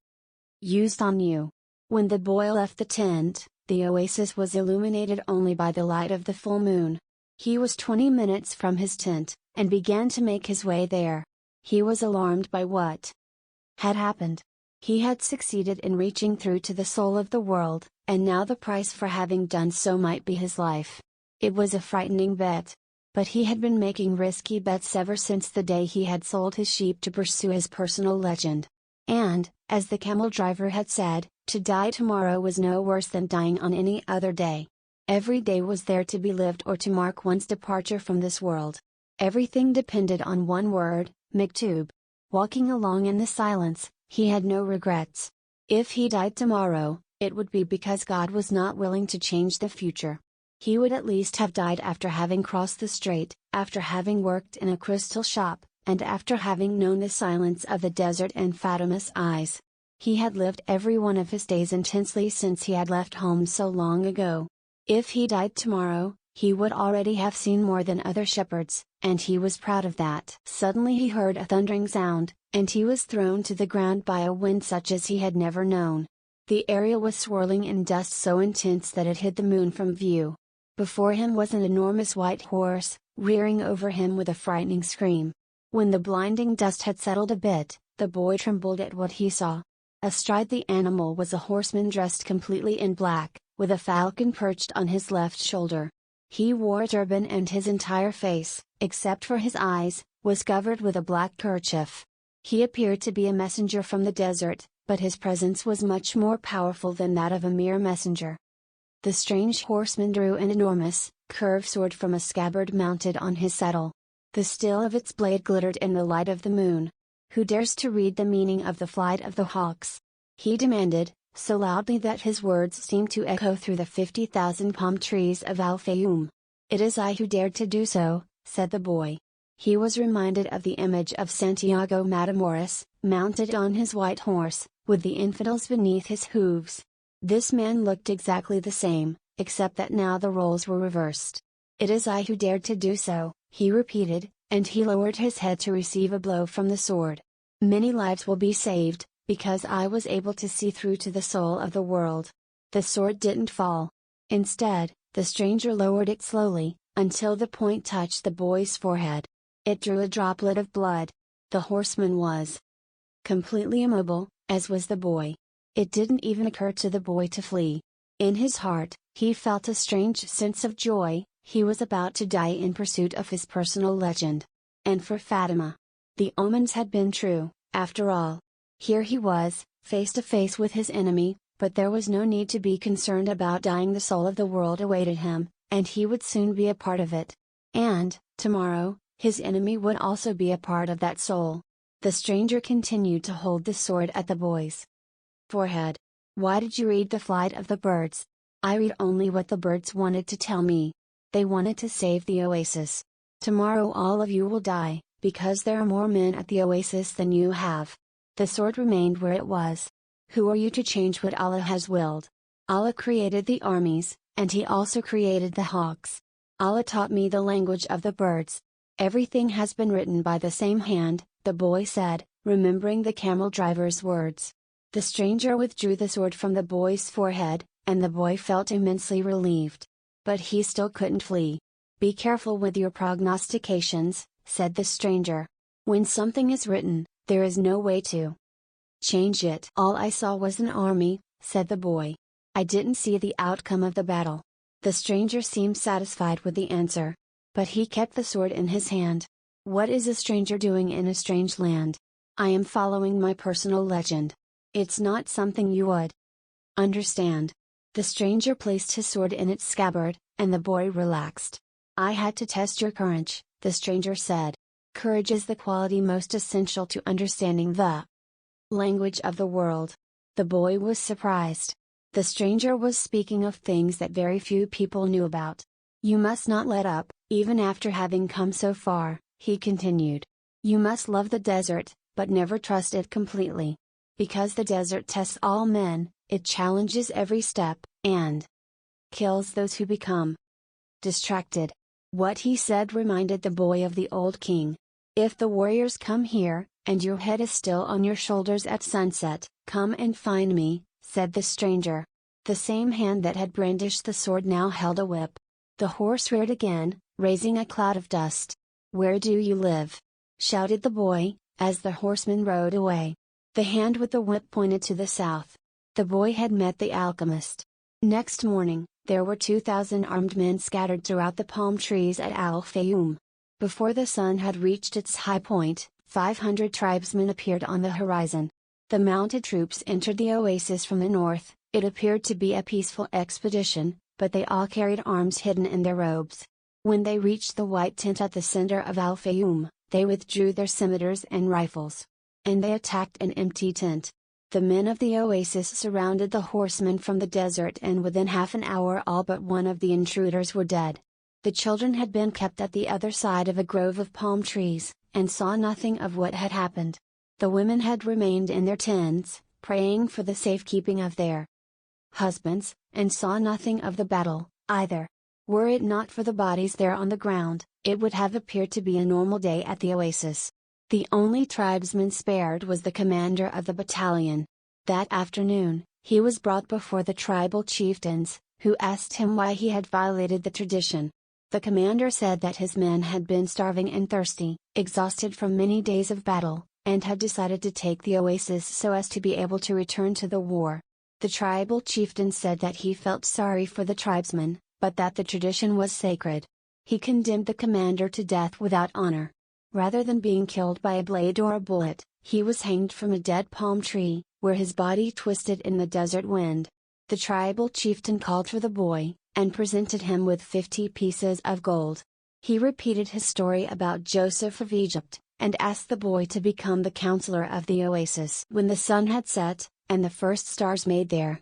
used on you. When the boy left the tent, the oasis was illuminated only by the light of the full moon. He was 20 minutes from his tent, and began to make his way there. He was alarmed by what had happened. He had succeeded in reaching through to the soul of the world, and now the price for having done so might be his life. It was a frightening bet. But he had been making risky bets ever since the day he had sold his sheep to pursue his personal legend. And, as the camel driver had said, to die tomorrow was no worse than dying on any other day. Every day was there to be lived or to mark one's departure from this world. Everything depended on one word, Maktub. Walking along in the silence, he had no regrets. If he died tomorrow, it would be because God was not willing to change the future. He would at least have died after having crossed the strait, after having worked in a crystal shop, and after having known the silence of the desert and Fatima's eyes. He had lived every one of his days intensely since he had left home so long ago. If he died tomorrow, he would already have seen more than other shepherds, and he was proud of that. Suddenly he heard a thundering sound, and he was thrown to the ground by a wind such as he had never known. The area was swirling in dust so intense that it hid the moon from view. Before him was an enormous white horse, rearing over him with a frightening scream. When the blinding dust had settled a bit, the boy trembled at what he saw. Astride the animal was a horseman dressed completely in black, with a falcon perched on his left shoulder. He wore a turban and his entire face, except for his eyes, was covered with a black kerchief. He appeared to be a messenger from the desert, but his presence was much more powerful than that of a mere messenger. The strange horseman drew an enormous, curved sword from a scabbard mounted on his saddle. The steel of its blade glittered in the light of the moon. Who dares to read the meaning of the flight of the hawks? He demanded, so loudly that his words seemed to echo through the 50,000 palm trees of Al-Fayoum. "It is I who dared to do so," said the boy. He was reminded of the image of Santiago Matamoros, mounted on his white horse, with the infidels beneath his hooves. This man looked exactly the same, except that now the roles were reversed. "It is I who dared to do so," he repeated, and he lowered his head to receive a blow from the sword. "Many lives will be saved, because I was able to see through to the soul of the world." The sword didn't fall. Instead, the stranger lowered it slowly, until the point touched the boy's forehead. It drew a droplet of blood. The horseman was completely immobile, as was the boy. It didn't even occur to the boy to flee. In his heart, he felt a strange sense of joy. He was about to die in pursuit of his personal legend. And for Fatima, the omens had been true, after all. Here he was, face to face with his enemy, but there was no need to be concerned about dying. The soul of the world awaited him, and he would soon be a part of it. And, tomorrow, his enemy would also be a part of that soul. The stranger continued to hold the sword at the boy's forehead. "Why did you read the flight of the birds?" "I read only what the birds wanted to tell me. They wanted to save the oasis. Tomorrow all of you will die, because there are more men at the oasis than you have." The sword remained where it was. Who are you to change what Allah has willed? Allah created the armies, and He also created the hawks. Allah taught me the language of the birds. Everything has been written by the same hand, the boy said, remembering the camel driver's words. The stranger withdrew the sword from the boy's forehead, and the boy felt immensely relieved. But he still couldn't flee. "Be careful with your prognostications," said the stranger. "When something is written, There is no way to change it. All I saw was an army, said the boy. I didn't see the outcome of the battle. The stranger seemed satisfied with the answer. But he kept the sword in his hand. What is a stranger doing in a strange land? I am following my personal legend. It's not something you would understand. The stranger placed his sword in its scabbard, and the boy relaxed. I had to test your courage, the stranger said. Courage is the quality most essential to understanding the language of the world. The boy was surprised. The stranger was speaking of things that very few people knew about. You must not let up, even after having come so far, he continued. You must love the desert, but never trust it completely. Because the desert tests all men, it challenges every step, and kills those who become distracted. What he said reminded the boy of the old king. If the warriors come here, and your head is still on your shoulders at sunset, come and find me, said the stranger. The same hand that had brandished the sword now held a whip. The horse reared again, raising a cloud of dust. Where do you live? Shouted the boy, as the horseman rode away. The hand with the whip pointed to the south. The boy had met the alchemist. Next morning, there were 2,000 armed men scattered throughout the palm trees at Al-Fayoum. Before the sun had reached its high point, 500 tribesmen appeared on the horizon. The mounted troops entered the oasis from the north. It appeared to be a peaceful expedition, but they all carried arms hidden in their robes. When they reached the white tent at the center of Al-Fayoum, they withdrew their scimitars and rifles. And they attacked an empty tent. The men of the oasis surrounded the horsemen from the desert, and within half an hour all but one of the intruders were dead. The children had been kept at the other side of a grove of palm trees, and saw nothing of what had happened. The women had remained in their tents, praying for the safekeeping of their husbands, and saw nothing of the battle, either. Were it not for the bodies there on the ground, it would have appeared to be a normal day at the oasis. The only tribesman spared was the commander of the battalion. That afternoon, he was brought before the tribal chieftains, who asked him why he had violated the tradition. The commander said that his men had been starving and thirsty, exhausted from many days of battle, and had decided to take the oasis so as to be able to return to the war. The tribal chieftain said that he felt sorry for the tribesmen, but that the tradition was sacred. He condemned the commander to death without honor. Rather than being killed by a blade or a bullet, he was hanged from a dead palm tree, where his body twisted in the desert wind. The tribal chieftain called for the boy, and presented him with 50 pieces of gold. He repeated his story about Joseph of Egypt, and asked the boy to become the counselor of the oasis. When the sun had set, and the first stars made their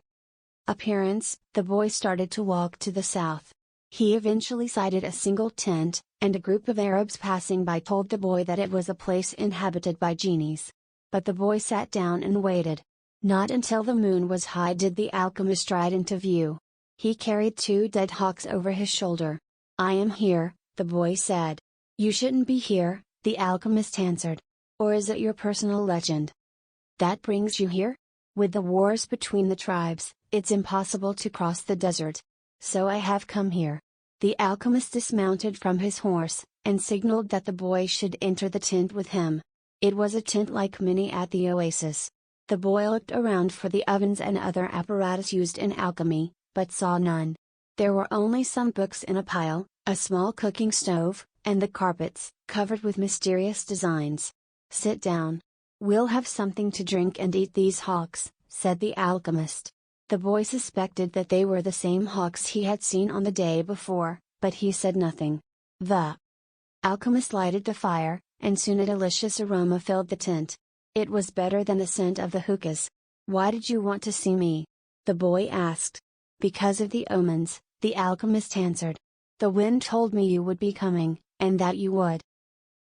appearance, the boy started to walk to the south. He eventually sighted a single tent, and a group of Arabs passing by told the boy that it was a place inhabited by genies. But the boy sat down and waited. Not until the moon was high did the alchemist ride into view. He carried 2 dead hawks over his shoulder. I am here, the boy said. You shouldn't be here, the alchemist answered. Or is it your personal legend that brings you here? With the wars between the tribes, it's impossible to cross the desert. So I have come here. The alchemist dismounted from his horse, and signaled that the boy should enter the tent with him. It was a tent like many at the oasis. The boy looked around for the ovens and other apparatus used in alchemy, but saw none. There were only some books in a pile, a small cooking stove, and the carpets, covered with mysterious designs. Sit down. We'll have something to drink and eat these hawks, said the alchemist. The boy suspected that they were the same hawks he had seen on the day before, but he said nothing. The alchemist lighted the fire, and soon a delicious aroma filled the tent. It was better than the scent of the hookahs. Why did you want to see me? The boy asked. Because of the omens, the alchemist answered. The wind told me you would be coming, and that you would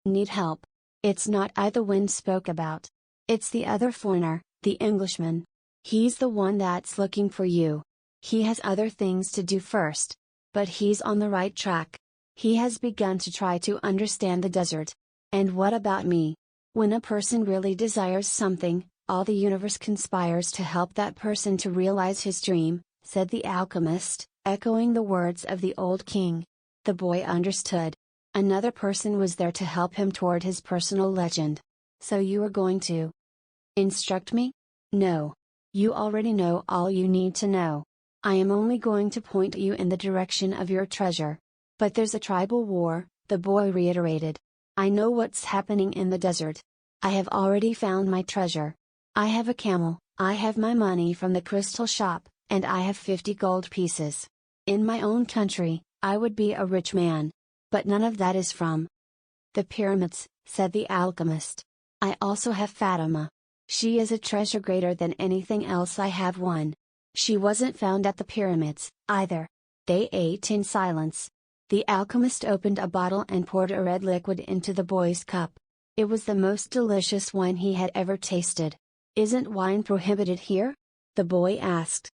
need help. It's not I the wind spoke about. It's the other foreigner, the Englishman. He's the one that's looking for you. He has other things to do first. But he's on the right track. He has begun to try to understand the desert. And what about me? When a person really desires something, all the universe conspires to help that person to realize his dream, said the alchemist, echoing the words of the old king. The boy understood. Another person was there to help him toward his personal legend. So you are going to instruct me? No. You already know all you need to know. I am only going to point you in the direction of your treasure. But there's a tribal war, the boy reiterated. I know what's happening in the desert. I have already found my treasure. I have a camel, I have my money from the crystal shop, and I have 50 gold pieces. In my own country, I would be a rich man. But none of that is from the pyramids, said the alchemist. I also have Fatima. She is a treasure greater than anything else I have won. She wasn't found at the pyramids, either. They ate in silence. The alchemist opened a bottle and poured a red liquid into the boy's cup. It was the most delicious wine he had ever tasted. Isn't wine prohibited here? The boy asked.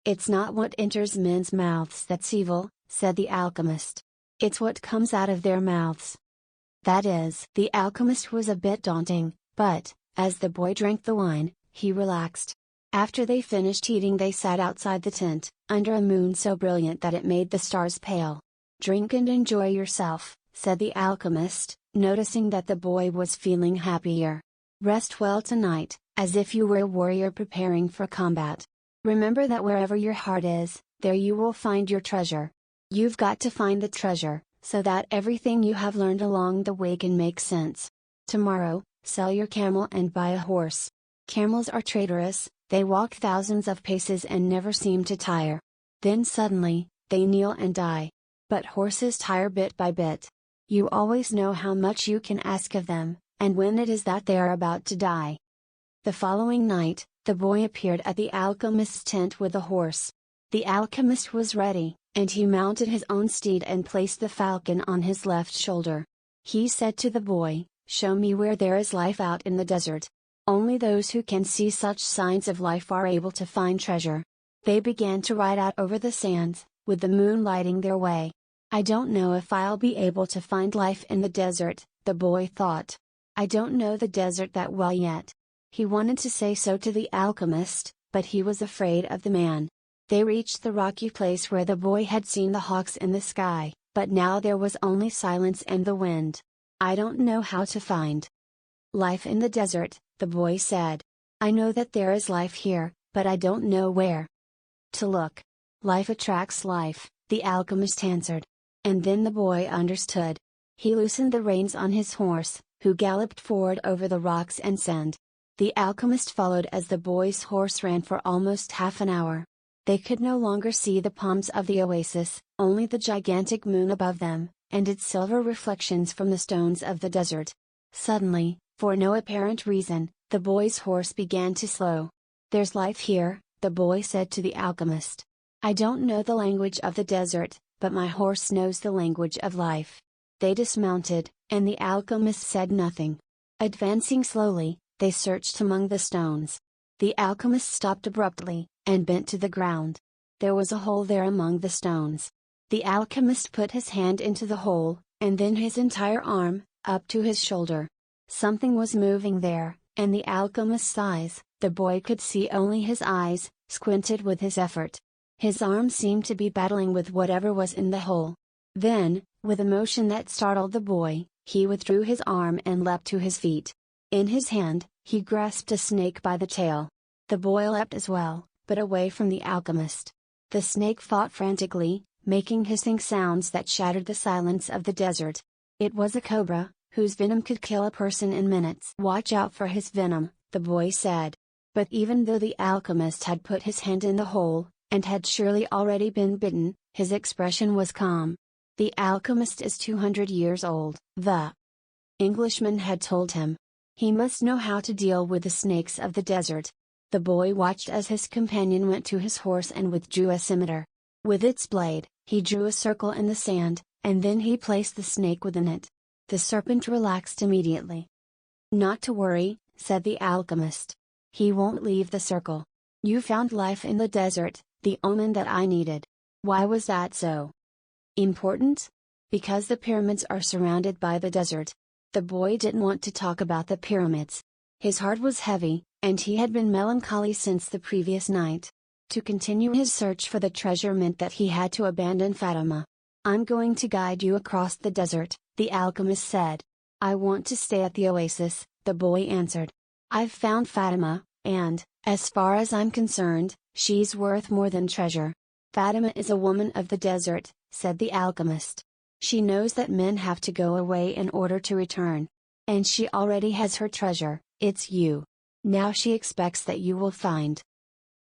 It's not what enters men's mouths that's evil, said the alchemist. It's what comes out of their mouths. That is, the alchemist was a bit daunting, but, as the boy drank the wine, he relaxed. After they finished eating, they sat outside the tent, under a moon so brilliant that it made the stars pale. Drink and enjoy yourself, said the alchemist, noticing that the boy was feeling happier. Rest well tonight, as if you were a warrior preparing for combat. Remember that wherever your heart is, there you will find your treasure. You've got to find the treasure, so that everything you have learned along the way can make sense. Tomorrow, sell your camel and buy a horse. Camels are traitorous, they walk thousands of paces and never seem to tire. Then suddenly, they kneel and die. But horses tire bit by bit. You always know how much you can ask of them, and when it is that they are about to die. The following night, the boy appeared at the alchemist's tent with a horse. The alchemist was ready, and he mounted his own steed and placed the falcon on his left shoulder. He said to the boy, "Show me where there is life out in the desert. Only those who can see such signs of life are able to find treasure." They began to ride out over the sands, with the moon lighting their way. I don't know if I'll be able to find life in the desert, the boy thought. I don't know the desert that well yet. He wanted to say so to the alchemist, but he was afraid of the man. They reached the rocky place where the boy had seen the hawks in the sky, but now there was only silence and the wind. I don't know how to find life in the desert, the boy said. I know that there is life here, but I don't know where to look. Life attracts life, the alchemist answered. And then the boy understood. He loosened the reins on his horse, who galloped forward over the rocks and sand. The alchemist followed as the boy's horse ran for almost half an hour. They could no longer see the palms of the oasis, only the gigantic moon above them, and its silver reflections from the stones of the desert. Suddenly, for no apparent reason, the boy's horse began to slow. There's life here, the boy said to the alchemist. I don't know the language of the desert, but my horse knows the language of life. They dismounted, and the alchemist said nothing. Advancing slowly, they searched among the stones. The alchemist stopped abruptly, and bent to the ground. There was a hole there among the stones. The alchemist put his hand into the hole, and then his entire arm, up to his shoulder. Something was moving there, and the alchemist's eyes, the boy could see only his eyes, squinted with his effort. His arm seemed to be battling with whatever was in the hole. Then, with a motion that startled the boy, he withdrew his arm and leapt to his feet. In his hand, he grasped a snake by the tail. The boy leapt as well, but away from the alchemist. The snake fought frantically, making hissing sounds that shattered the silence of the desert. It was a cobra, whose venom could kill a person in minutes. Watch out for his venom, the boy said. But even though the alchemist had put his hand in the hole, and had surely already been bitten, his expression was calm. The alchemist is 200 years old, the Englishman had told him. He must know how to deal with the snakes of the desert. The boy watched as his companion went to his horse and withdrew a scimitar. With its blade, he drew a circle in the sand, and then he placed the snake within it. The serpent relaxed immediately. Not to worry, said the alchemist. He won't leave the circle. You found life in the desert, the omen that I needed. Why was that so important? Because the pyramids are surrounded by the desert. The boy didn't want to talk about the pyramids. His heart was heavy, and he had been melancholy since the previous night. To continue his search for the treasure meant that he had to abandon Fatima. I'm going to guide you across the desert, the alchemist said. I want to stay at the oasis, the boy answered. I've found Fatima, and, as far as I'm concerned, she's worth more than treasure. Fatima is a woman of the desert, said the alchemist. She knows that men have to go away in order to return. And she already has her treasure, it's you. Now she expects that you will find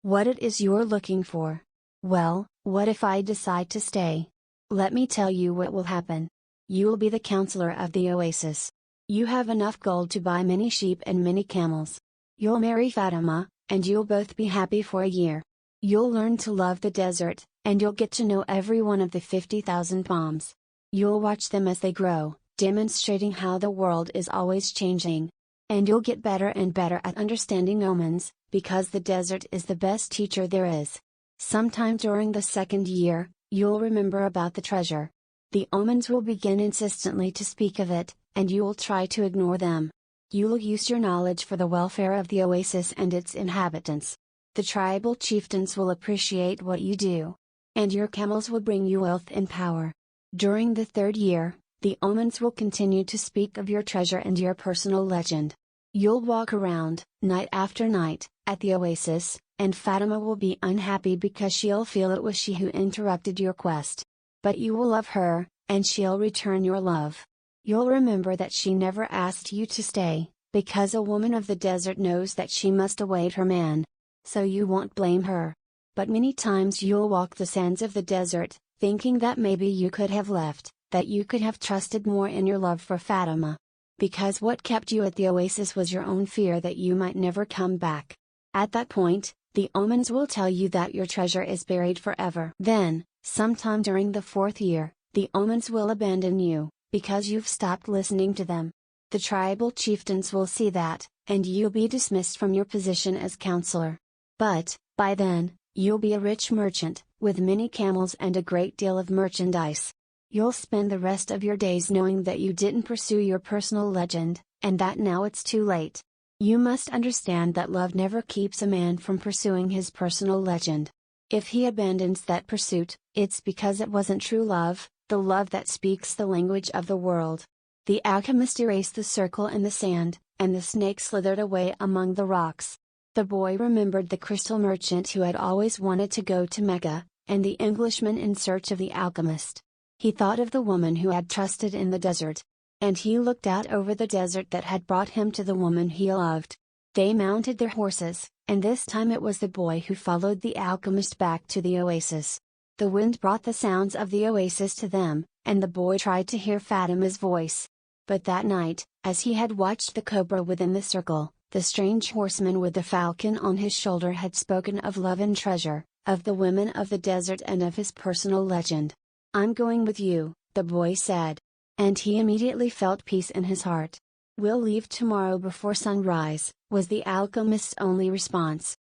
what it is you're looking for. Well, what if I decide to stay? Let me tell you what will happen. You will be the counselor of the oasis. You have enough gold to buy many sheep and many camels. You'll marry Fatima, and you'll both be happy for a year. You'll learn to love the desert, and you'll get to know every one of the 50,000 palms. You'll watch them as they grow, demonstrating how the world is always changing. And you'll get better and better at understanding omens, because the desert is the best teacher there is. Sometime during the second year, you'll remember about the treasure. The omens will begin insistently to speak of it, and you will try to ignore them. You'll use your knowledge for the welfare of the oasis and its inhabitants. The tribal chieftains will appreciate what you do. And your camels will bring you wealth and power. During the third year, the omens will continue to speak of your treasure and your personal legend. You'll walk around, night after night, at the oasis, and Fatima will be unhappy because she'll feel it was she who interrupted your quest. But you will love her, and she'll return your love. You'll remember that she never asked you to stay, because a woman of the desert knows that she must await her man. So you won't blame her. But many times you'll walk the sands of the desert, thinking that maybe you could have left, that you could have trusted more in your love for Fatima. Because what kept you at the oasis was your own fear that you might never come back. At that point, the omens will tell you that your treasure is buried forever. Then, sometime during the fourth year, the omens will abandon you, because you've stopped listening to them. The tribal chieftains will see that, and you'll be dismissed from your position as counselor. But, by then, you'll be a rich merchant, with many camels and a great deal of merchandise. You'll spend the rest of your days knowing that you didn't pursue your personal legend, and that now it's too late. You must understand that love never keeps a man from pursuing his personal legend. If he abandons that pursuit, it's because it wasn't true love, the love that speaks the language of the world. The alchemist erased the circle in the sand, and the snake slithered away among the rocks. The boy remembered the crystal merchant who had always wanted to go to Mecca, and the Englishman in search of the alchemist. He thought of the woman who had trusted in the desert. And he looked out over the desert that had brought him to the woman he loved. They mounted their horses, and this time it was the boy who followed the alchemist back to the oasis. The wind brought the sounds of the oasis to them, and the boy tried to hear Fatima's voice. But that night, as he had watched the cobra within the circle, the strange horseman with the falcon on his shoulder had spoken of love and treasure, of the women of the desert and of his personal legend. "I'm going with you," the boy said. And he immediately felt peace in his heart. "We'll leave tomorrow before sunrise," was the alchemist's only response.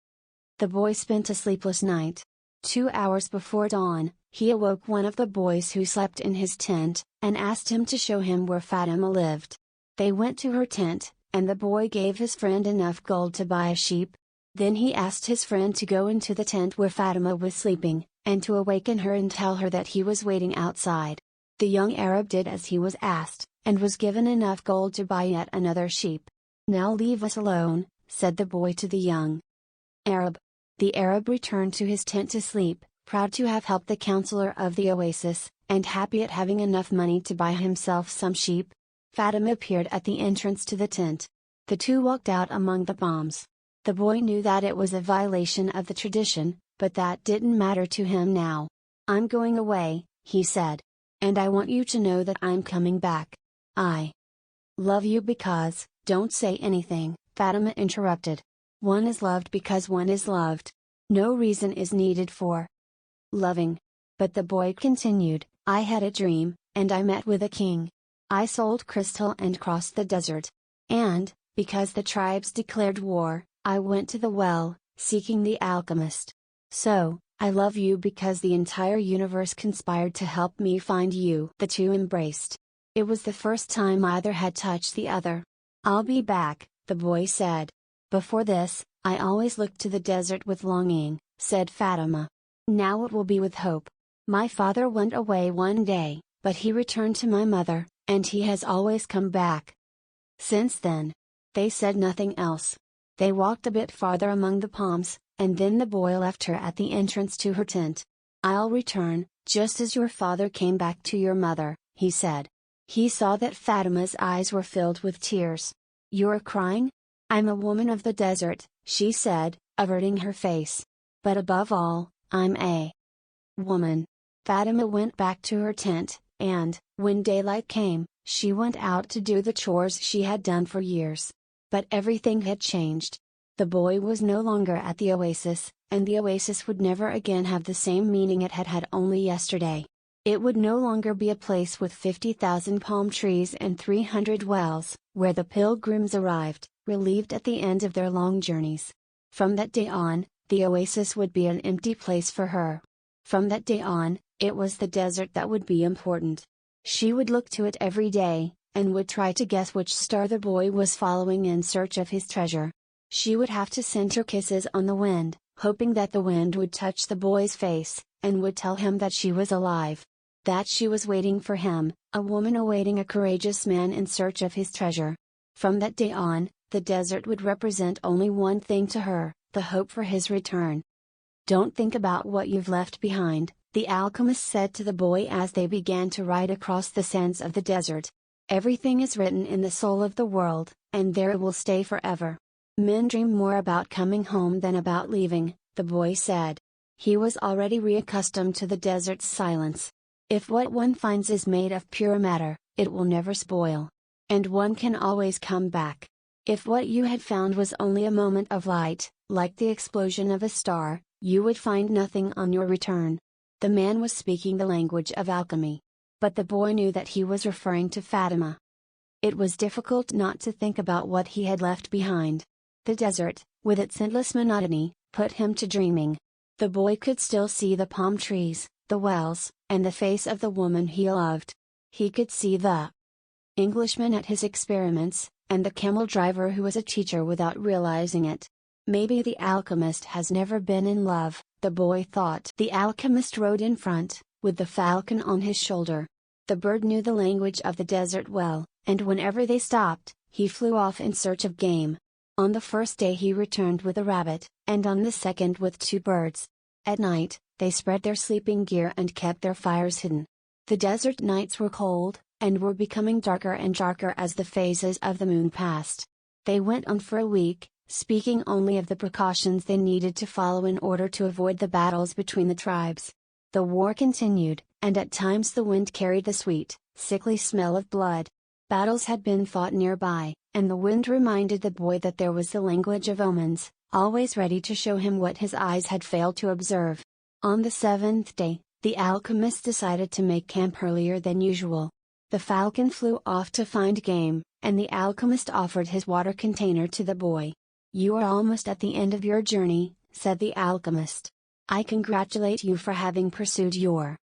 The boy spent a sleepless night. 2 hours before dawn, he awoke one of the boys who slept in his tent, and asked him to show him where Fatima lived. They went to her tent, and the boy gave his friend enough gold to buy a sheep. Then he asked his friend to go into the tent where Fatima was sleeping, and to awaken her and tell her that he was waiting outside. The young Arab did as he was asked, and was given enough gold to buy yet another sheep. "Now leave us alone," said the boy to the young Arab. The Arab returned to his tent to sleep, proud to have helped the counselor of the oasis, and happy at having enough money to buy himself some sheep. Fatima appeared at the entrance to the tent. The two walked out among the palms. The boy knew that it was a violation of the tradition, but that didn't matter to him now. "I'm going away," he said. "And I want you to know that I'm coming back. I love you because—" "Don't say anything," Fatima interrupted. "One is loved because one is loved. No reason is needed for loving." But the boy continued, "I had a dream, and I met with a king. I sold crystal and crossed the desert. And, because the tribes declared war, I went to the well, seeking the alchemist. So, I love you because the entire universe conspired to help me find you." The two embraced. It was the first time either had touched the other. "I'll be back," the boy said. "Before this, I always looked to the desert with longing," said Fatima. "Now it will be with hope. My father went away one day, but he returned to my mother, and he has always come back since then." They said nothing else. They walked a bit farther among the palms, and then the boy left her at the entrance to her tent. "I'll return, just as your father came back to your mother," he said. He saw that Fatima's eyes were filled with tears. "You're crying?" "I'm a woman of the desert," she said, averting her face. "But above all, I'm a woman." Fatima went back to her tent, and, when daylight came, she went out to do the chores she had done for years. But everything had changed. The boy was no longer at the oasis, and the oasis would never again have the same meaning it had had only yesterday. It would no longer be a place with 50,000 palm trees and 300 wells, where the pilgrims arrived, relieved at the end of their long journeys. From that day on, the oasis would be an empty place for her. From that day on, it was the desert that would be important. She would look to it every day, and would try to guess which star the boy was following in search of his treasure. She would have to send her kisses on the wind, hoping that the wind would touch the boy's face, and would tell him that she was alive. That she was waiting for him, a woman awaiting a courageous man in search of his treasure. From that day on, the desert would represent only one thing to her, the hope for his return. "Don't think about what you've left behind," the alchemist said to the boy as they began to ride across the sands of the desert. "Everything is written in the soul of the world, and there it will stay forever." "Men dream more about coming home than about leaving," the boy said. He was already reaccustomed to the desert's silence. If what one finds is made of pure matter, it will never spoil. And one can always come back. If what you had found was only a moment of light, like the explosion of a star, you would find nothing on your return. The man was speaking the language of alchemy. But the boy knew that he was referring to Fatima. It was difficult not to think about what he had left behind. The desert, with its endless monotony, put him to dreaming. The boy could still see the palm trees, the wells, and the face of the woman he loved. He could see the Englishman at his experiments, and the camel driver who was a teacher without realizing it. Maybe the alchemist has never been in love, the boy thought. The alchemist rode in front, with the falcon on his shoulder. The bird knew the language of the desert well, and whenever they stopped, he flew off in search of game. On the first day he returned with a rabbit, and on the second with 2 birds. At night, they spread their sleeping gear and kept their fires hidden. The desert nights were cold, and were becoming darker and darker as the phases of the moon passed. They went on for a week, speaking only of the precautions they needed to follow in order to avoid the battles between the tribes. The war continued, and at times the wind carried the sweet, sickly smell of blood. Battles had been fought nearby, and the wind reminded the boy that there was the language of omens, always ready to show him what his eyes had failed to observe. On the 7th day, the alchemist decided to make camp earlier than usual. The falcon flew off to find game, and the alchemist offered his water container to the boy. "You are almost at the end of your journey," said the alchemist. "I congratulate you for having pursued your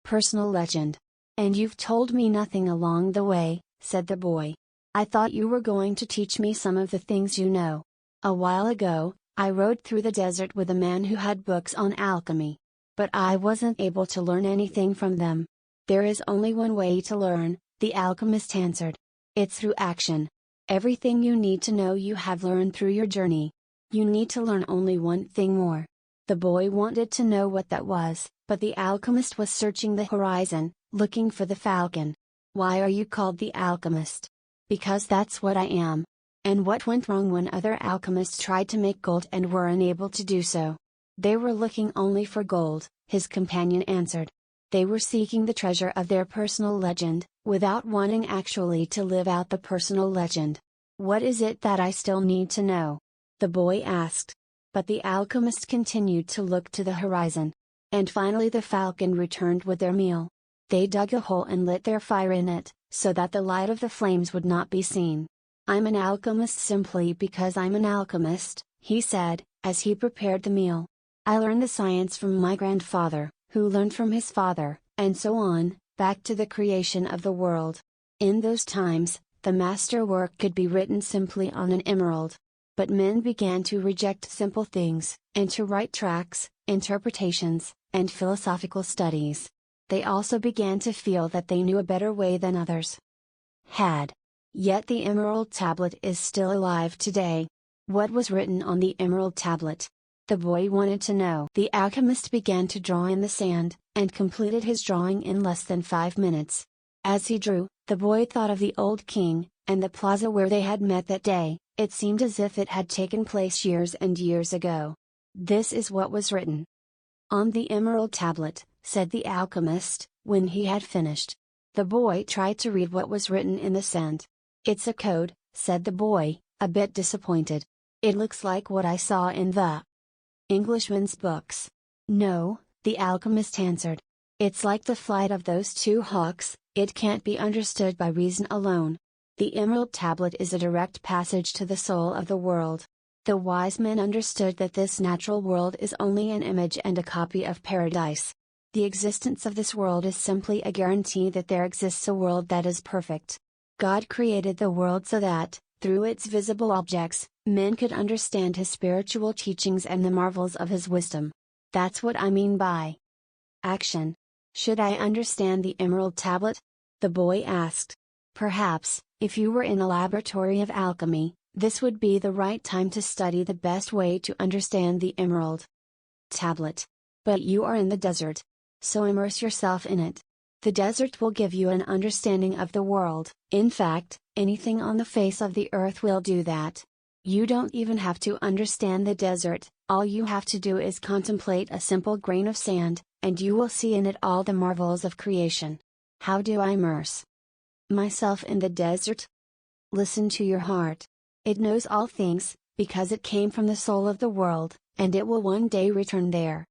personal legend. And you've told me nothing along the way," said the boy. "I thought you were going to teach me some of the things you know. A while ago, I rode through the desert with a man who had books on alchemy. But I wasn't able to learn anything from them." "There is only one way to learn," the alchemist answered. "It's through action. Everything you need to know you have learned through your journey. You need to learn only one thing more." The boy wanted to know what that was, but the alchemist was searching the horizon, looking for the falcon. "Why are you called the alchemist?" "Because that's what I am." "And what went wrong when other alchemists tried to make gold and were unable to do so?" "They were looking only for gold," his companion answered. "They were seeking the treasure of their personal legend, without wanting actually to live out the personal legend." "What is it that I still need to know?" the boy asked. But the alchemist continued to look to the horizon. And finally the falcon returned with their meal. They dug a hole and lit their fire in it, so that the light of the flames would not be seen. "I'm an alchemist simply because I'm an alchemist," he said, as he prepared the meal. "I learned the science from my grandfather, who learned from his father, and so on, back to the creation of the world. In those times, the master work could be written simply on an emerald. But men began to reject simple things, and to write tracts, interpretations, and philosophical studies. They also began to feel that they knew a better way than others had. Yet the emerald tablet is still alive today. What was written on the emerald tablet? The boy wanted to know. The alchemist began to draw in the sand, and completed his drawing in less than 5 minutes. As he drew, the boy thought of the old king, and the plaza where they had met that day. It seemed as if it had taken place years and years ago. This is what was written on the emerald tablet, said the alchemist, when he had finished. The boy tried to read what was written in the sand. It's a code, said the boy, a bit disappointed. It looks like what I saw in the Englishman's books. No, the alchemist answered. It's like the flight of those two hawks, it can't be understood by reason alone. The emerald tablet is a direct passage to the soul of the world. The wise men understood that this natural world is only an image and a copy of paradise. The existence of this world is simply a guarantee that there exists a world that is perfect. God created the world so that, through its visible objects, men could understand his spiritual teachings and the marvels of his wisdom. That's what I mean by action. Should I understand the emerald tablet? The boy asked. Perhaps, if you were in a laboratory of alchemy, this would be the right time to study the best way to understand the emerald tablet. But you are in the desert. So immerse yourself in it. The desert will give you an understanding of the world. In fact, anything on the face of the earth will do that. You don't even have to understand the desert, all you have to do is contemplate a simple grain of sand, and you will see in it all the marvels of creation. How do I immerse myself in the desert? Listen to your heart. It knows all things, because it came from the soul of the world, and it will one day return there.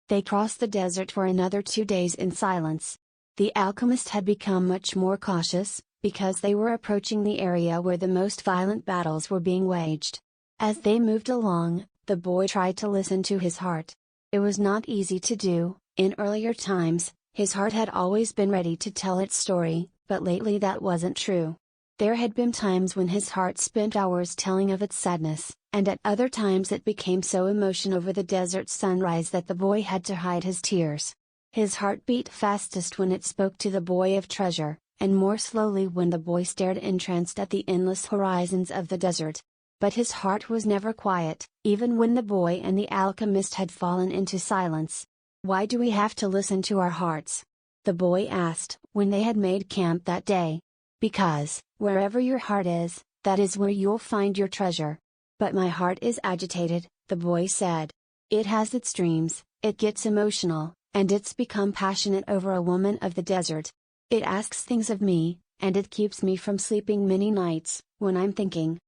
They crossed the desert for another 2 days in silence. The alchemist had become much more cautious, because they were approaching the area where the most violent battles were being waged. As they moved along, the boy tried to listen to his heart. It was not easy to do. In earlier times, his heart had always been ready to tell its story, but lately that wasn't true. There had been times when his heart spent hours telling of its sadness, and at other times it became so emotional over the desert sunrise that the boy had to hide his tears. His heart beat fastest when it spoke to the boy of treasure, and more slowly when the boy stared entranced at the endless horizons of the desert. But his heart was never quiet, even when the boy and the alchemist had fallen into silence. Why do we have to listen to our hearts? The boy asked, when they had made camp that day. Because, wherever your heart is, that is where you'll find your treasure. But my heart is agitated, the boy said. It has its dreams, it gets emotional, and it's become passionate over a woman of the desert. It asks things of me, and it keeps me from sleeping many nights, when I'm thinking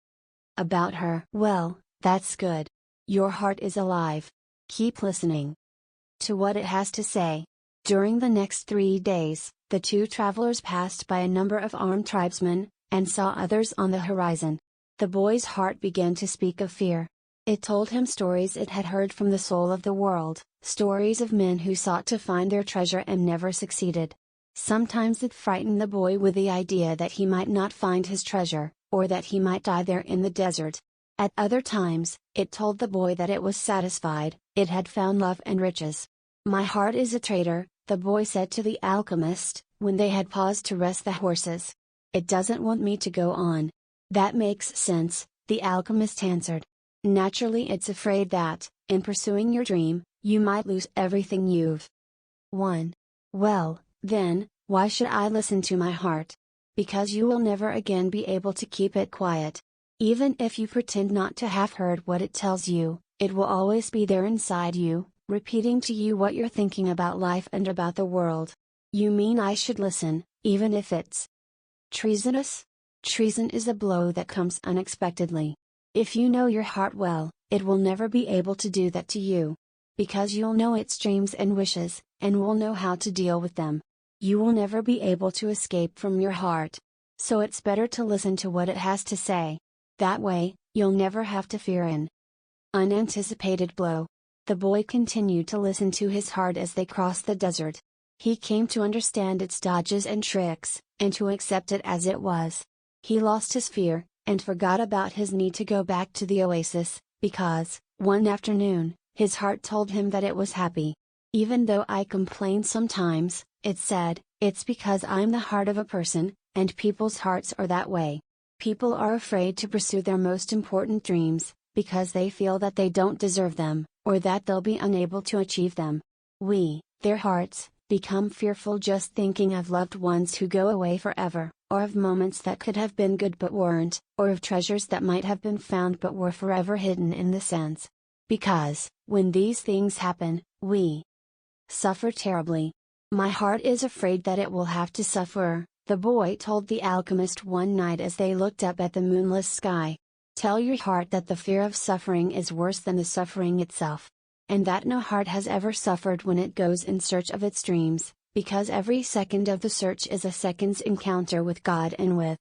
about her. Well, that's good. Your heart is alive. Keep listening to what it has to say. During the next 3 days, the two travelers passed by a number of armed tribesmen, and saw others on the horizon. The boy's heart began to speak of fear. It told him stories it had heard from the soul of the world, stories of men who sought to find their treasure and never succeeded. Sometimes it frightened the boy with the idea that he might not find his treasure, or that he might die there in the desert. At other times, it told the boy that it was satisfied, it had found love and riches. My heart is a traitor, the boy said to the alchemist, when they had paused to rest the horses. It doesn't want me to go on. That makes sense, the alchemist answered. Naturally it's afraid that, in pursuing your dream, you might lose everything you've won. Well, then, why should I listen to my heart? Because you will never again be able to keep it quiet. Even if you pretend not to have heard what it tells you, it will always be there inside you, repeating to you what you're thinking about life and about the world. You mean I should listen, even if it's treasonous? Treason is a blow that comes unexpectedly. If you know your heart well, it will never be able to do that to you. Because you'll know its dreams and wishes, and will know how to deal with them. You will never be able to escape from your heart. So it's better to listen to what it has to say. That way, you'll never have to fear an unanticipated blow. The boy continued to listen to his heart as they crossed the desert. He came to understand its dodges and tricks, and to accept it as it was. He lost his fear, and forgot about his need to go back to the oasis, because, one afternoon, his heart told him that it was happy. Even though I complain sometimes, it said, it's because I'm the heart of a person, and people's hearts are that way. People are afraid to pursue their most important dreams, because they feel that they don't deserve them, or that they'll be unable to achieve them. Their hearts, become fearful just thinking of loved ones who go away forever, or of moments that could have been good but weren't, or of treasures that might have been found but were forever hidden in the sands. Because, when these things happen, we suffer terribly. My heart is afraid that it will have to suffer, the boy told the alchemist one night as they looked up at the moonless sky. Tell your heart that the fear of suffering is worse than the suffering itself. And that no heart has ever suffered when it goes in search of its dreams, because every second of the search is a second's encounter with God and with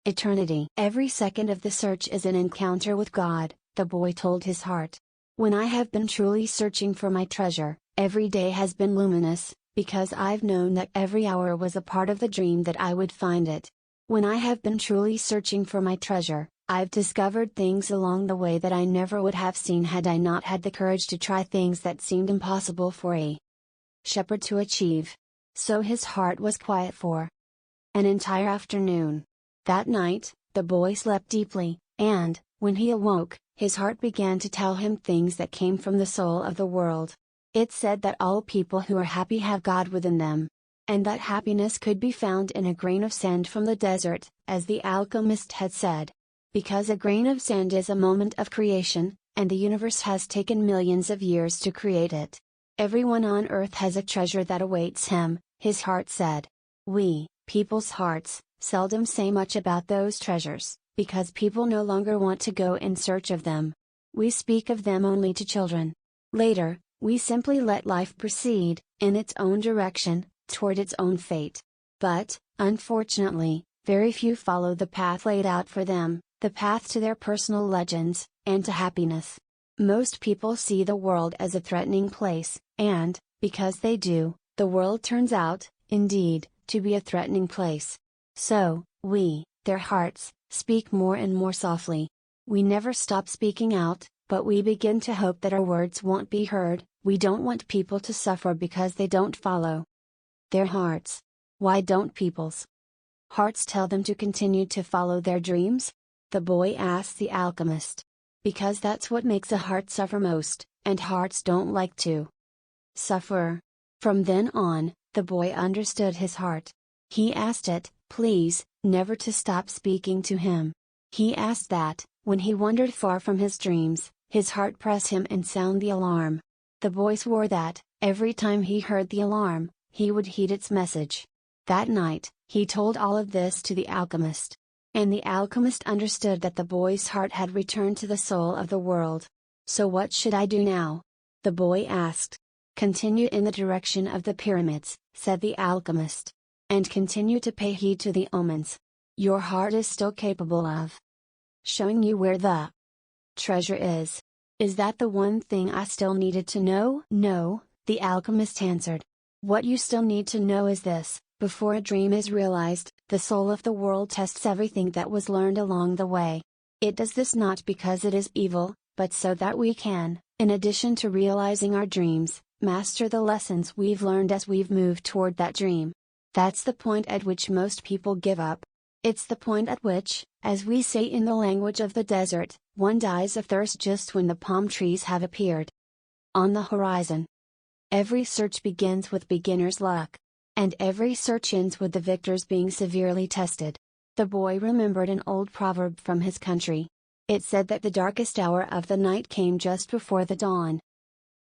eternity. Every second of the search is an encounter with God, the boy told his heart. When I have been truly searching for my treasure, every day has been luminous, because I've known that every hour was a part of the dream that I would find it. When I have been truly searching for my treasure, I've discovered things along the way that I never would have seen had I not had the courage to try things that seemed impossible for a shepherd to achieve. So his heart was quiet for an entire afternoon. That night, the boy slept deeply, and, when he awoke, his heart began to tell him things that came from the soul of the world. It said that all people who are happy have God within them. And that happiness could be found in a grain of sand from the desert, as the alchemist had said. Because a grain of sand is a moment of creation, and the universe has taken millions of years to create it. Everyone on earth has a treasure that awaits him, his heart said. People's hearts, seldom say much about those treasures, because people no longer want to go in search of them. We speak of them only to children. Later, we simply let life proceed, in its own direction, toward its own fate. But, unfortunately, very few follow the path laid out for them, the path to their personal legends, and to happiness. Most people see the world as a threatening place, and, because they do, the world turns out, indeed, to be a threatening place. So, their hearts, speak more and more softly. We never stop speaking out, but we begin to hope that our words won't be heard. We don't want people to suffer because they don't follow their hearts. Why don't people's hearts tell them to continue to follow their dreams? The boy asked the alchemist. Because that's what makes a heart suffer most, and hearts don't like to suffer. From then on, the boy understood his heart. He asked it, please, never to stop speaking to him. He asked that, when he wandered far from his dreams, his heart press him and sound the alarm. The boy swore that, every time he heard the alarm, he would heed its message. That night, he told all of this to the alchemist. And the alchemist understood that the boy's heart had returned to the soul of the world. So what should I do now? The boy asked. Continue in the direction of the pyramids, said the alchemist. And continue to pay heed to the omens. Your heart is still capable of showing you where the treasure is. Is that the one thing I still needed to know? No, the alchemist answered. What you still need to know is this: before a dream is realized, the soul of the world tests everything that was learned along the way. It does this not because it is evil, but so that we can, in addition to realizing our dreams, master the lessons we've learned as we've moved toward that dream. That's the point at which most people give up. It's the point at which, as we say in the language of the desert, one dies of thirst just when the palm trees have appeared on the horizon. Every search begins with beginner's luck. And every search ends with the victors being severely tested. The boy remembered an old proverb from his country. It said that the darkest hour of the night came just before the dawn.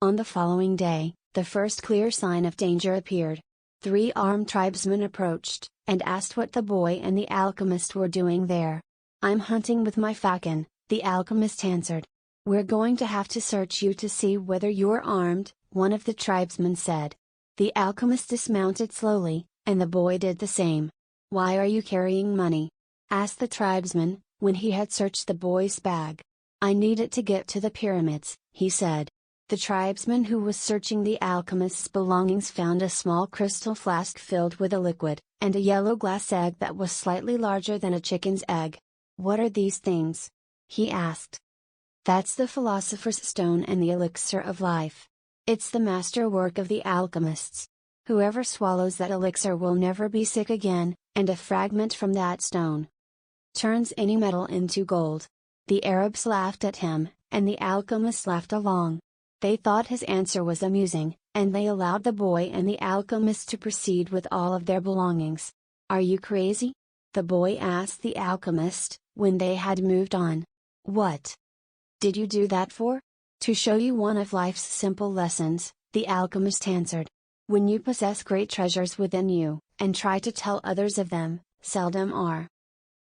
On the following day, the first clear sign of danger appeared. 3 armed tribesmen approached, and asked what the boy and the alchemist were doing there. I'm hunting with my falcon, the alchemist answered. We're going to have to search you to see whether you're armed, one of the tribesmen said. The alchemist dismounted slowly, and the boy did the same. Why are you carrying money? Asked the tribesman, when he had searched the boy's bag. I need it to get to the pyramids, he said. The tribesman who was searching the alchemist's belongings found a small crystal flask filled with a liquid, and a yellow glass egg that was slightly larger than a chicken's egg. What are these things? He asked. That's the philosopher's stone and the elixir of life. It's the masterwork of the alchemists. Whoever swallows that elixir will never be sick again, and a fragment from that stone turns any metal into gold. The Arabs laughed at him, and the alchemist laughed along. They thought his answer was amusing, and they allowed the boy and the alchemist to proceed with all of their belongings. "Are you crazy?" the boy asked the alchemist, when they had moved on. "What did you do that for?" "To show you one of life's simple lessons," the alchemist answered. "When you possess great treasures within you, and try to tell others of them, seldom are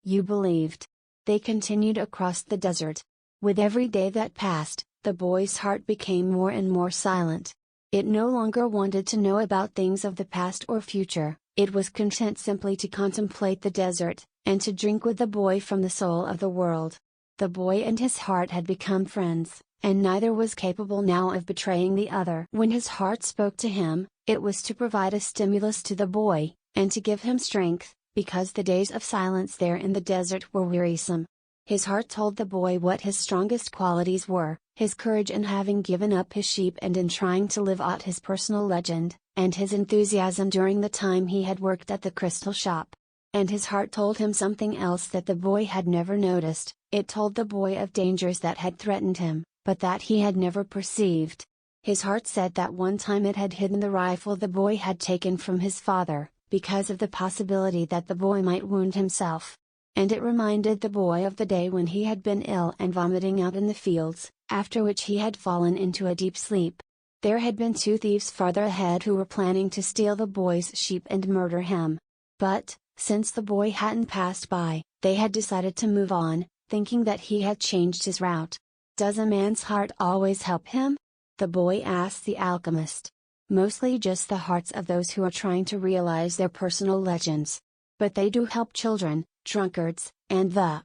you believed." They continued across the desert. With every day that passed, the boy's heart became more and more silent. It no longer wanted to know about things of the past or future, it was content simply to contemplate the desert, and to drink with the boy from the soul of the world. The boy and his heart had become friends, and neither was capable now of betraying the other. When his heart spoke to him, it was to provide a stimulus to the boy, and to give him strength, because the days of silence there in the desert were wearisome. His heart told the boy what his strongest qualities were, his courage in having given up his sheep and in trying to live out his personal legend, and his enthusiasm during the time he had worked at the crystal shop. And his heart told him something else that the boy had never noticed. It told the boy of dangers that had threatened him, but that he had never perceived. His heart said that one time it had hidden the rifle the boy had taken from his father, because of the possibility that the boy might wound himself. And it reminded the boy of the day when he had been ill and vomiting out in the fields, after which he had fallen into a deep sleep. There had been 2 thieves farther ahead who were planning to steal the boy's sheep and murder him. But, since the boy hadn't passed by, they had decided to move on, thinking that he had changed his route. "Does a man's heart always help him?" the boy asked the alchemist. "Mostly just the hearts of those who are trying to realize their personal legends. But they do help children, drunkards, and the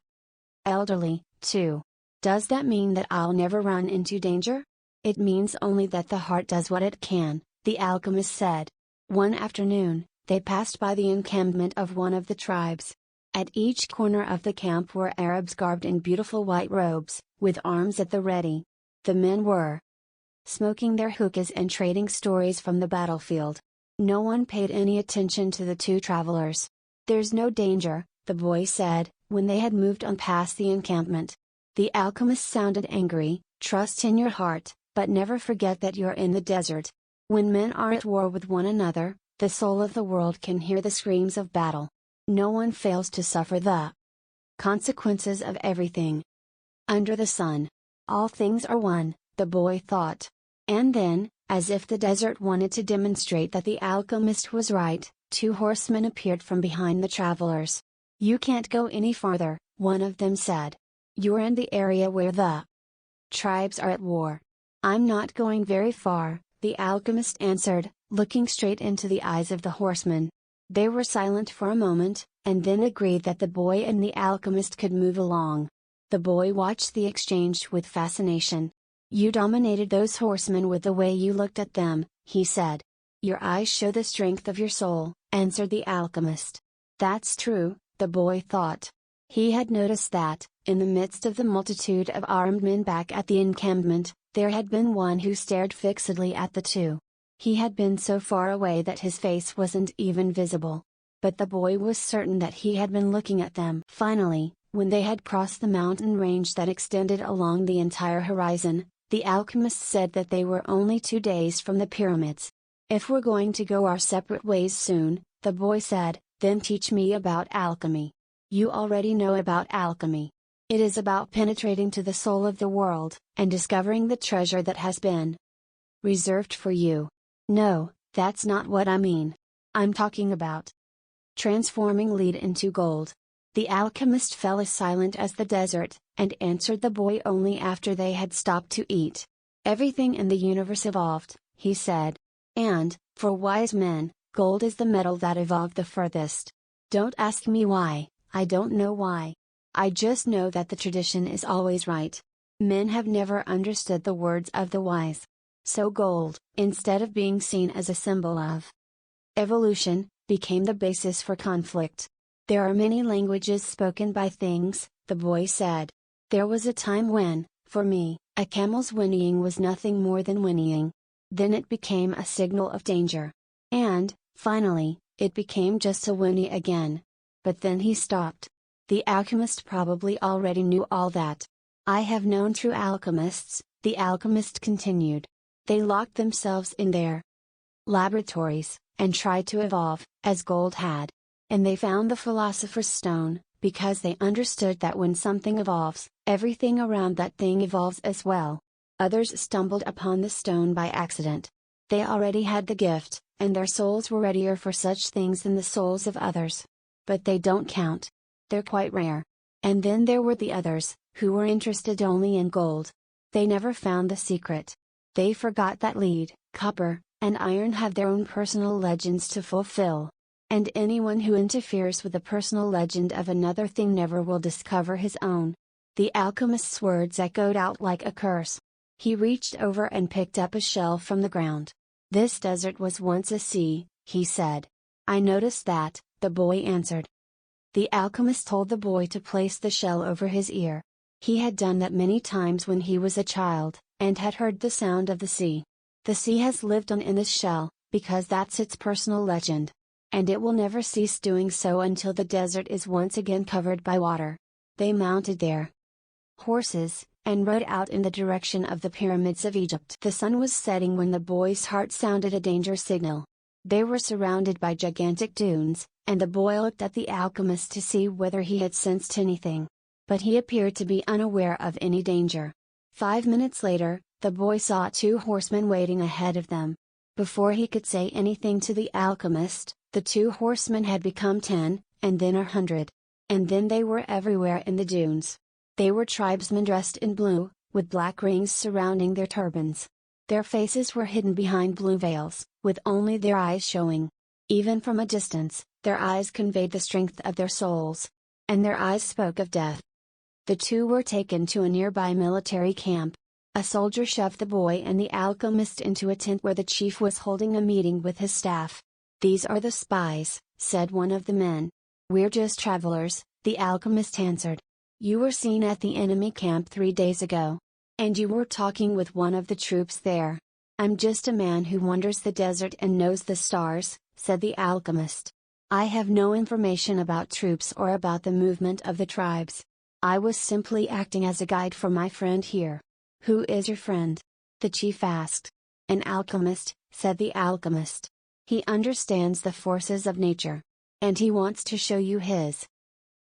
elderly, too." "Does that mean that I'll never run into danger?" "It means only that the heart does what it can," the alchemist said. One afternoon, they passed by the encampment of one of the tribes. At each corner of the camp were Arabs garbed in beautiful white robes, with arms at the ready. The men were smoking their hookahs and trading stories from the battlefield. No one paid any attention to the 2 travelers. "There's no danger," the boy said, when they had moved on past the encampment. The alchemist sounded angry. "Trust in your heart, but never forget that you're in the desert. When men are at war with one another, the soul of the world can hear the screams of battle. No one fails to suffer the consequences of everything under the sun. All things are one," the boy thought. And then, as if the desert wanted to demonstrate that the alchemist was right, 2 horsemen appeared from behind the travelers. "You can't go any farther," one of them said. "You're in the area where the tribes are at war." "I'm not going very far," the alchemist answered, looking straight into the eyes of the horsemen. They were silent for a moment, and then agreed that the boy and the alchemist could move along. The boy watched the exchange with fascination. "You dominated those horsemen with the way you looked at them," he said. "Your eyes show the strength of your soul," answered the alchemist. That's true, the boy thought. He had noticed that, in the midst of the multitude of armed men back at the encampment, there had been one who stared fixedly at the 2. He had been so far away that his face wasn't even visible. But the boy was certain that he had been looking at them. Finally, when they had crossed the mountain range that extended along the entire horizon, the alchemist said that they were only 2 days from the pyramids. "If we're going to go our separate ways soon," the boy said, "then teach me about alchemy. You already know about alchemy. It is about penetrating to the soul of the world, and discovering the treasure that has been reserved for you." "No, that's not what I mean. I'm talking about transforming lead into gold." The alchemist fell as silent as the desert, and answered the boy only after they had stopped to eat. "Everything in the universe evolved," he said. "And, for wise men, gold is the metal that evolved the furthest. Don't ask me why, I don't know why. I just know that the tradition is always right. Men have never understood the words of the wise. So gold, instead of being seen as a symbol of evolution, became the basis for conflict. There are many languages spoken by things," the boy said. "There was a time when, for me, a camel's whinnying was nothing more than whinnying. Then it became a signal of danger. And, finally, it became just a whinny again." But then he stopped. The alchemist probably already knew all that. I have known true alchemists, the alchemist continued. They locked themselves in their laboratories, and tried to evolve, as gold had. And they found the philosopher's stone, because they understood that when something evolves, everything around that thing evolves as well. Others stumbled upon the stone by accident. They already had the gift, and their souls were readier for such things than the souls of others. But they don't count. They're quite rare. And then there were the others, who were interested only in gold. They never found the secret. They forgot that lead, copper, and iron have their own personal legends to fulfill. And anyone who interferes with the personal legend of another thing never will discover his own. The alchemist's words echoed out like a curse. He reached over and picked up a shell from the ground. This desert was once a sea, he said. I noticed that, the boy answered. The alchemist told the boy to place the shell over his ear. He had done that many times when he was a child, and had heard the sound of the sea. The sea has lived on in this shell, because that's its personal legend. And it will never cease doing so until the desert is once again covered by water. They mounted their horses, and rode out in the direction of the pyramids of Egypt. The sun was setting when the boy's heart sounded a danger signal. They were surrounded by gigantic dunes, and the boy looked at the alchemist to see whether he had sensed anything. But he appeared to be unaware of any danger. 5 minutes later, the boy saw 2 horsemen waiting ahead of them. Before he could say anything to the alchemist, the 2 horsemen had become 10, and then 100. And then they were everywhere in the dunes. They were tribesmen dressed in blue, with black rings surrounding their turbans. Their faces were hidden behind blue veils, with only their eyes showing. Even from a distance, their eyes conveyed the strength of their souls. And their eyes spoke of death. The 2 were taken to a nearby military camp. A soldier shoved the boy and the alchemist into a tent where the chief was holding a meeting with his staff. These are the spies, said one of the men. We're just travelers, the alchemist answered. You were seen at the enemy camp 3 days ago. And you were talking with one of the troops there. I'm just a man who wanders the desert and knows the stars, said the alchemist. I have no information about troops or about the movement of the tribes. I was simply acting as a guide for my friend here. Who is your friend? The chief asked. An alchemist, said the alchemist. He understands the forces of nature. And he wants to show you his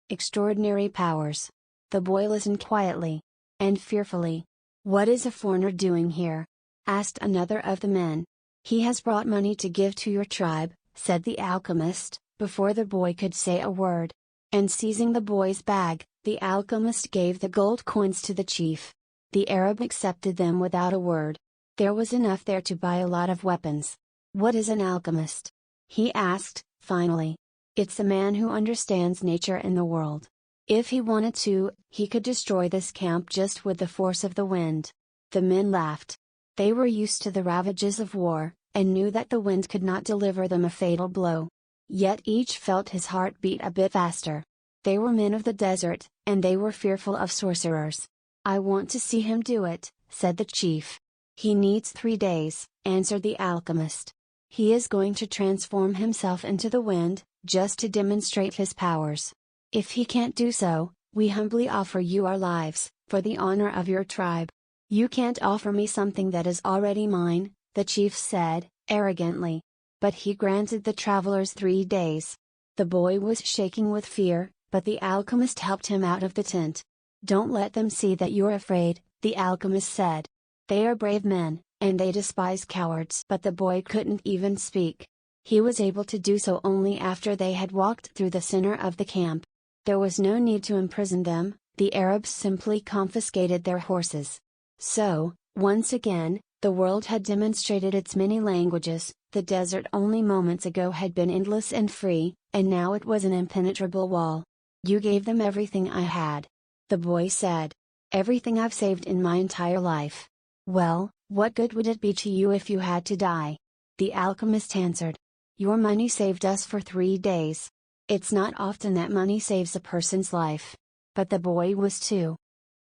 extraordinary powers. The boy listened quietly and fearfully. What is a foreigner doing here? Asked another of the men. He has brought money to give to your tribe, said the alchemist, before the boy could say a word. And seizing the boy's bag, the alchemist gave the gold coins to the chief. The Arab accepted them without a word. There was enough there to buy a lot of weapons. What is an alchemist? He asked, finally. It's a man who understands nature and the world. If he wanted to, he could destroy this camp just with the force of the wind. The men laughed. They were used to the ravages of war, and knew that the wind could not deliver them a fatal blow. Yet each felt his heart beat a bit faster. They were men of the desert, and they were fearful of sorcerers. I want to see him do it, said the chief. He needs 3 days, answered the alchemist. He is going to transform himself into the wind, just to demonstrate his powers. If he can't do so, we humbly offer you our lives, for the honor of your tribe. You can't offer me something that is already mine, the chief said, arrogantly. But he granted the travelers 3 days. The boy was shaking with fear, but the alchemist helped him out of the tent. Don't let them see that you're afraid, the alchemist said. They are brave men, and they despise cowards. But the boy couldn't even speak. He was able to do so only after they had walked through the center of the camp. There was no need to imprison them, the Arabs simply confiscated their horses. So, once again, the world had demonstrated its many languages. The desert only moments ago had been endless and free, and now it was an impenetrable wall. You gave them everything I had. The boy said. Everything I've saved in my entire life. Well, what good would it be to you if you had to die? The alchemist answered. Your money saved us for 3 days. It's not often that money saves a person's life. But the boy was too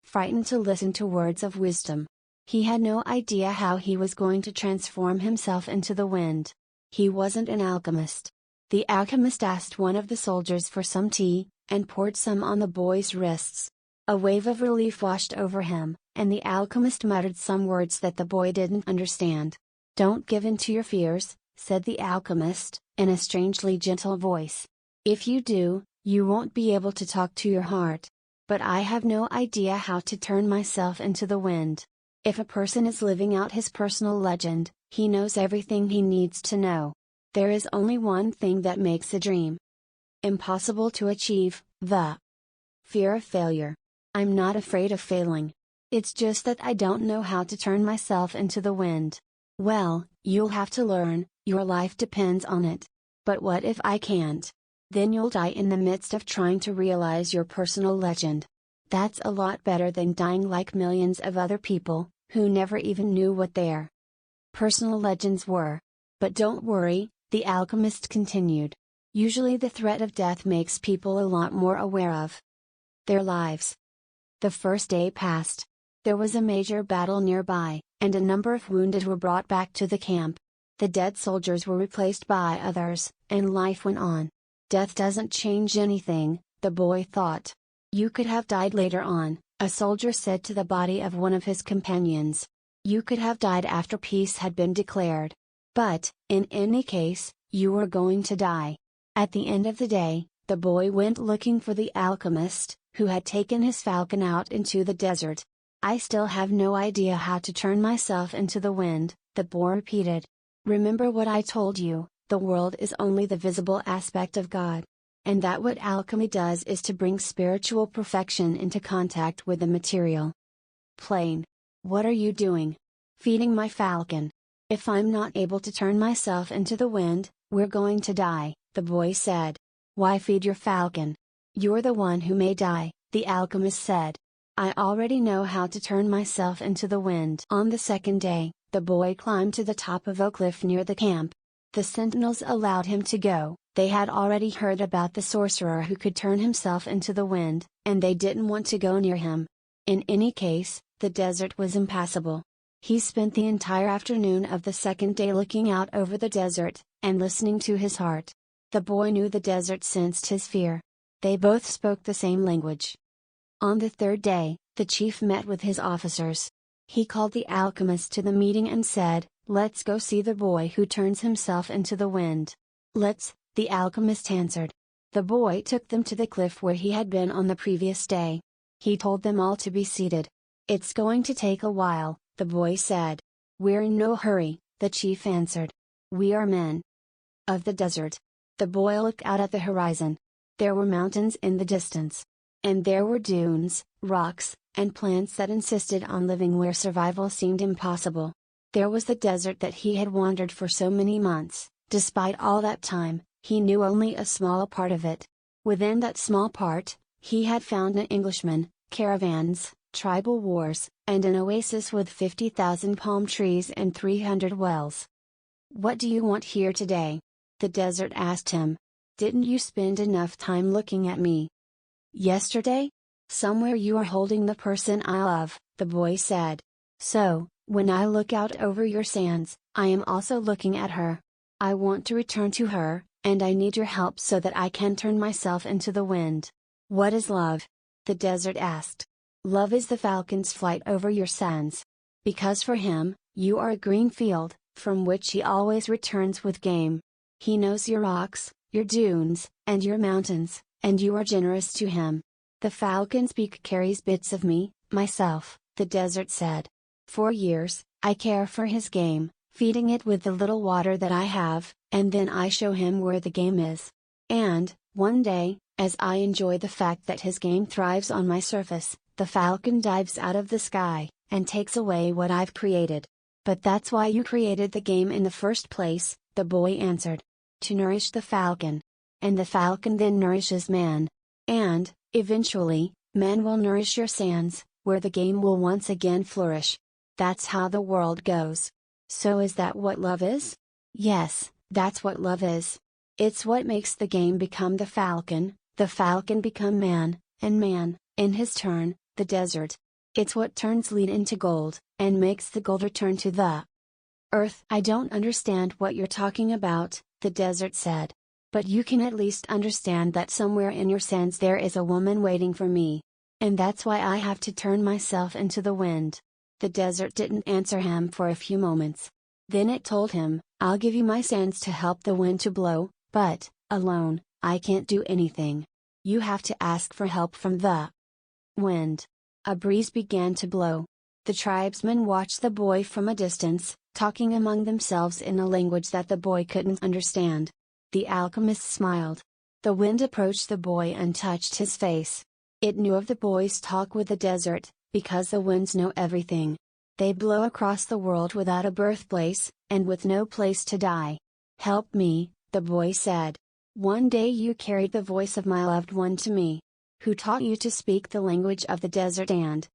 frightened to listen to words of wisdom. He had no idea how he was going to transform himself into the wind. He wasn't an alchemist. The alchemist asked one of the soldiers for some tea, and poured some on the boy's wrists. A wave of relief washed over him, and the alchemist muttered some words that the boy didn't understand. "Don't give in to your fears," said the alchemist, in a strangely gentle voice. "If you do, you won't be able to talk to your heart. But I have no idea how to turn myself into the wind." If a person is living out his personal legend, he knows everything he needs to know. There is only one thing that makes a dream impossible to achieve: the fear of failure. I'm not afraid of failing. It's just that I don't know how to turn myself into the wind. Well, you'll have to learn, your life depends on it. But what if I can't? Then you'll die in the midst of trying to realize your personal legend. That's a lot better than dying like millions of other people, who never even knew what their personal legends were. But don't worry, the alchemist continued. Usually the threat of death makes people a lot more aware of their lives. The first day passed. There was a major battle nearby, and a number of wounded were brought back to the camp. The dead soldiers were replaced by others, and life went on. Death doesn't change anything, the boy thought. You could have died later on, a soldier said to the body of one of his companions. You could have died after peace had been declared. But, in any case, you were going to die. At the end of the day, the boy went looking for the alchemist, who had taken his falcon out into the desert. "I still have no idea how to turn myself into the wind," the boy repeated. "Remember what I told you, the world is only the visible aspect of God. And that what alchemy does is to bring spiritual perfection into contact with the material plane." "What are you doing?" "Feeding my falcon. If I'm not able to turn myself into the wind, we're going to die," the boy said. "Why feed your falcon? You're the one who may die," the alchemist said. "I already know how to turn myself into the wind." On the second day, the boy climbed to the top of a cliff near the camp. The sentinels allowed him to go. They had already heard about the sorcerer who could turn himself into the wind, and they didn't want to go near him. In any case, the desert was impassable. He spent the entire afternoon of the second day looking out over the desert, and listening to his heart. The boy knew the desert sensed his fear. They both spoke the same language. On the third day, the chief met with his officers. He called the alchemist to the meeting and said, "Let's go see the boy who turns himself into the wind." "Let's," the alchemist answered. The boy took them to the cliff where he had been on the previous day. He told them all to be seated. "It's going to take a while," the boy said. "We're in no hurry," the chief answered. "We are men of the desert." The boy looked out at the horizon. There were mountains in the distance. And there were dunes, rocks, and plants that insisted on living where survival seemed impossible. There was the desert that he had wandered for so many months. Despite all that time, he knew only a small part of it. Within that small part, he had found an Englishman, caravans, tribal wars, and an oasis with 50,000 palm trees and 300 wells. "What do you want here today?" the desert asked him. "Didn't you spend enough time looking at me yesterday? Somewhere you are holding the person I love," the boy said. "So, when I look out over your sands, I am also looking at her. I want to return to her, and I need your help so that I can turn myself into the wind." "What is love?" the desert asked. "Love is the falcon's flight over your sands. Because for him, you are a green field, from which he always returns with game. He knows your rocks, your dunes, and your mountains, and you are generous to him." "The falcon's beak carries bits of me, myself," the desert said. "For years, I care for his game, feeding it with the little water that I have, and then I show him where the game is. And, one day, as I enjoy the fact that his game thrives on my surface, the falcon dives out of the sky, and takes away what I've created." "But that's why you created the game in the first place," the boy answered. "To nourish the falcon. And the falcon then nourishes man. And, eventually, man will nourish your sands, where the game will once again flourish. That's how the world goes." "So is that what love is?" "Yes, that's what love is. It's what makes the game become the falcon become man, and man, in his turn, the desert. It's what turns lead into gold, and makes the gold return to the earth." "I don't understand what you're talking about," the desert said. But you can at least understand that somewhere in your sense there is a woman waiting for me. And that's why I have to turn myself into the wind." The desert didn't answer him for a few moments. Then it told him, "I'll give you my sense to help the wind to blow, but, alone, I can't do anything. You have to ask for help from the wind." A breeze began to blow. The tribesmen watched the boy from a distance, talking among themselves in a language that the boy couldn't understand. The alchemist smiled. The wind approached the boy and touched his face. It knew of the boy's talk with the desert, because the winds know everything. They blow across the world without a birthplace, and with no place to die. "Help me," the boy said. "One day you carried the voice of my loved one to me. Who taught you to speak the language of the desert and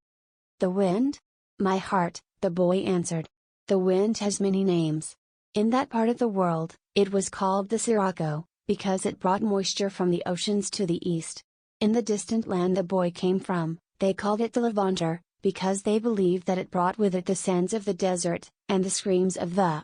the wind?" "My heart," the boy answered. "The wind has many names. In that part of the world, it was called the Sirocco, because it brought moisture from the oceans to the east. In the distant land the boy came from, they called it the Levanter, because they believed that it brought with it the sands of the desert, and the screams of the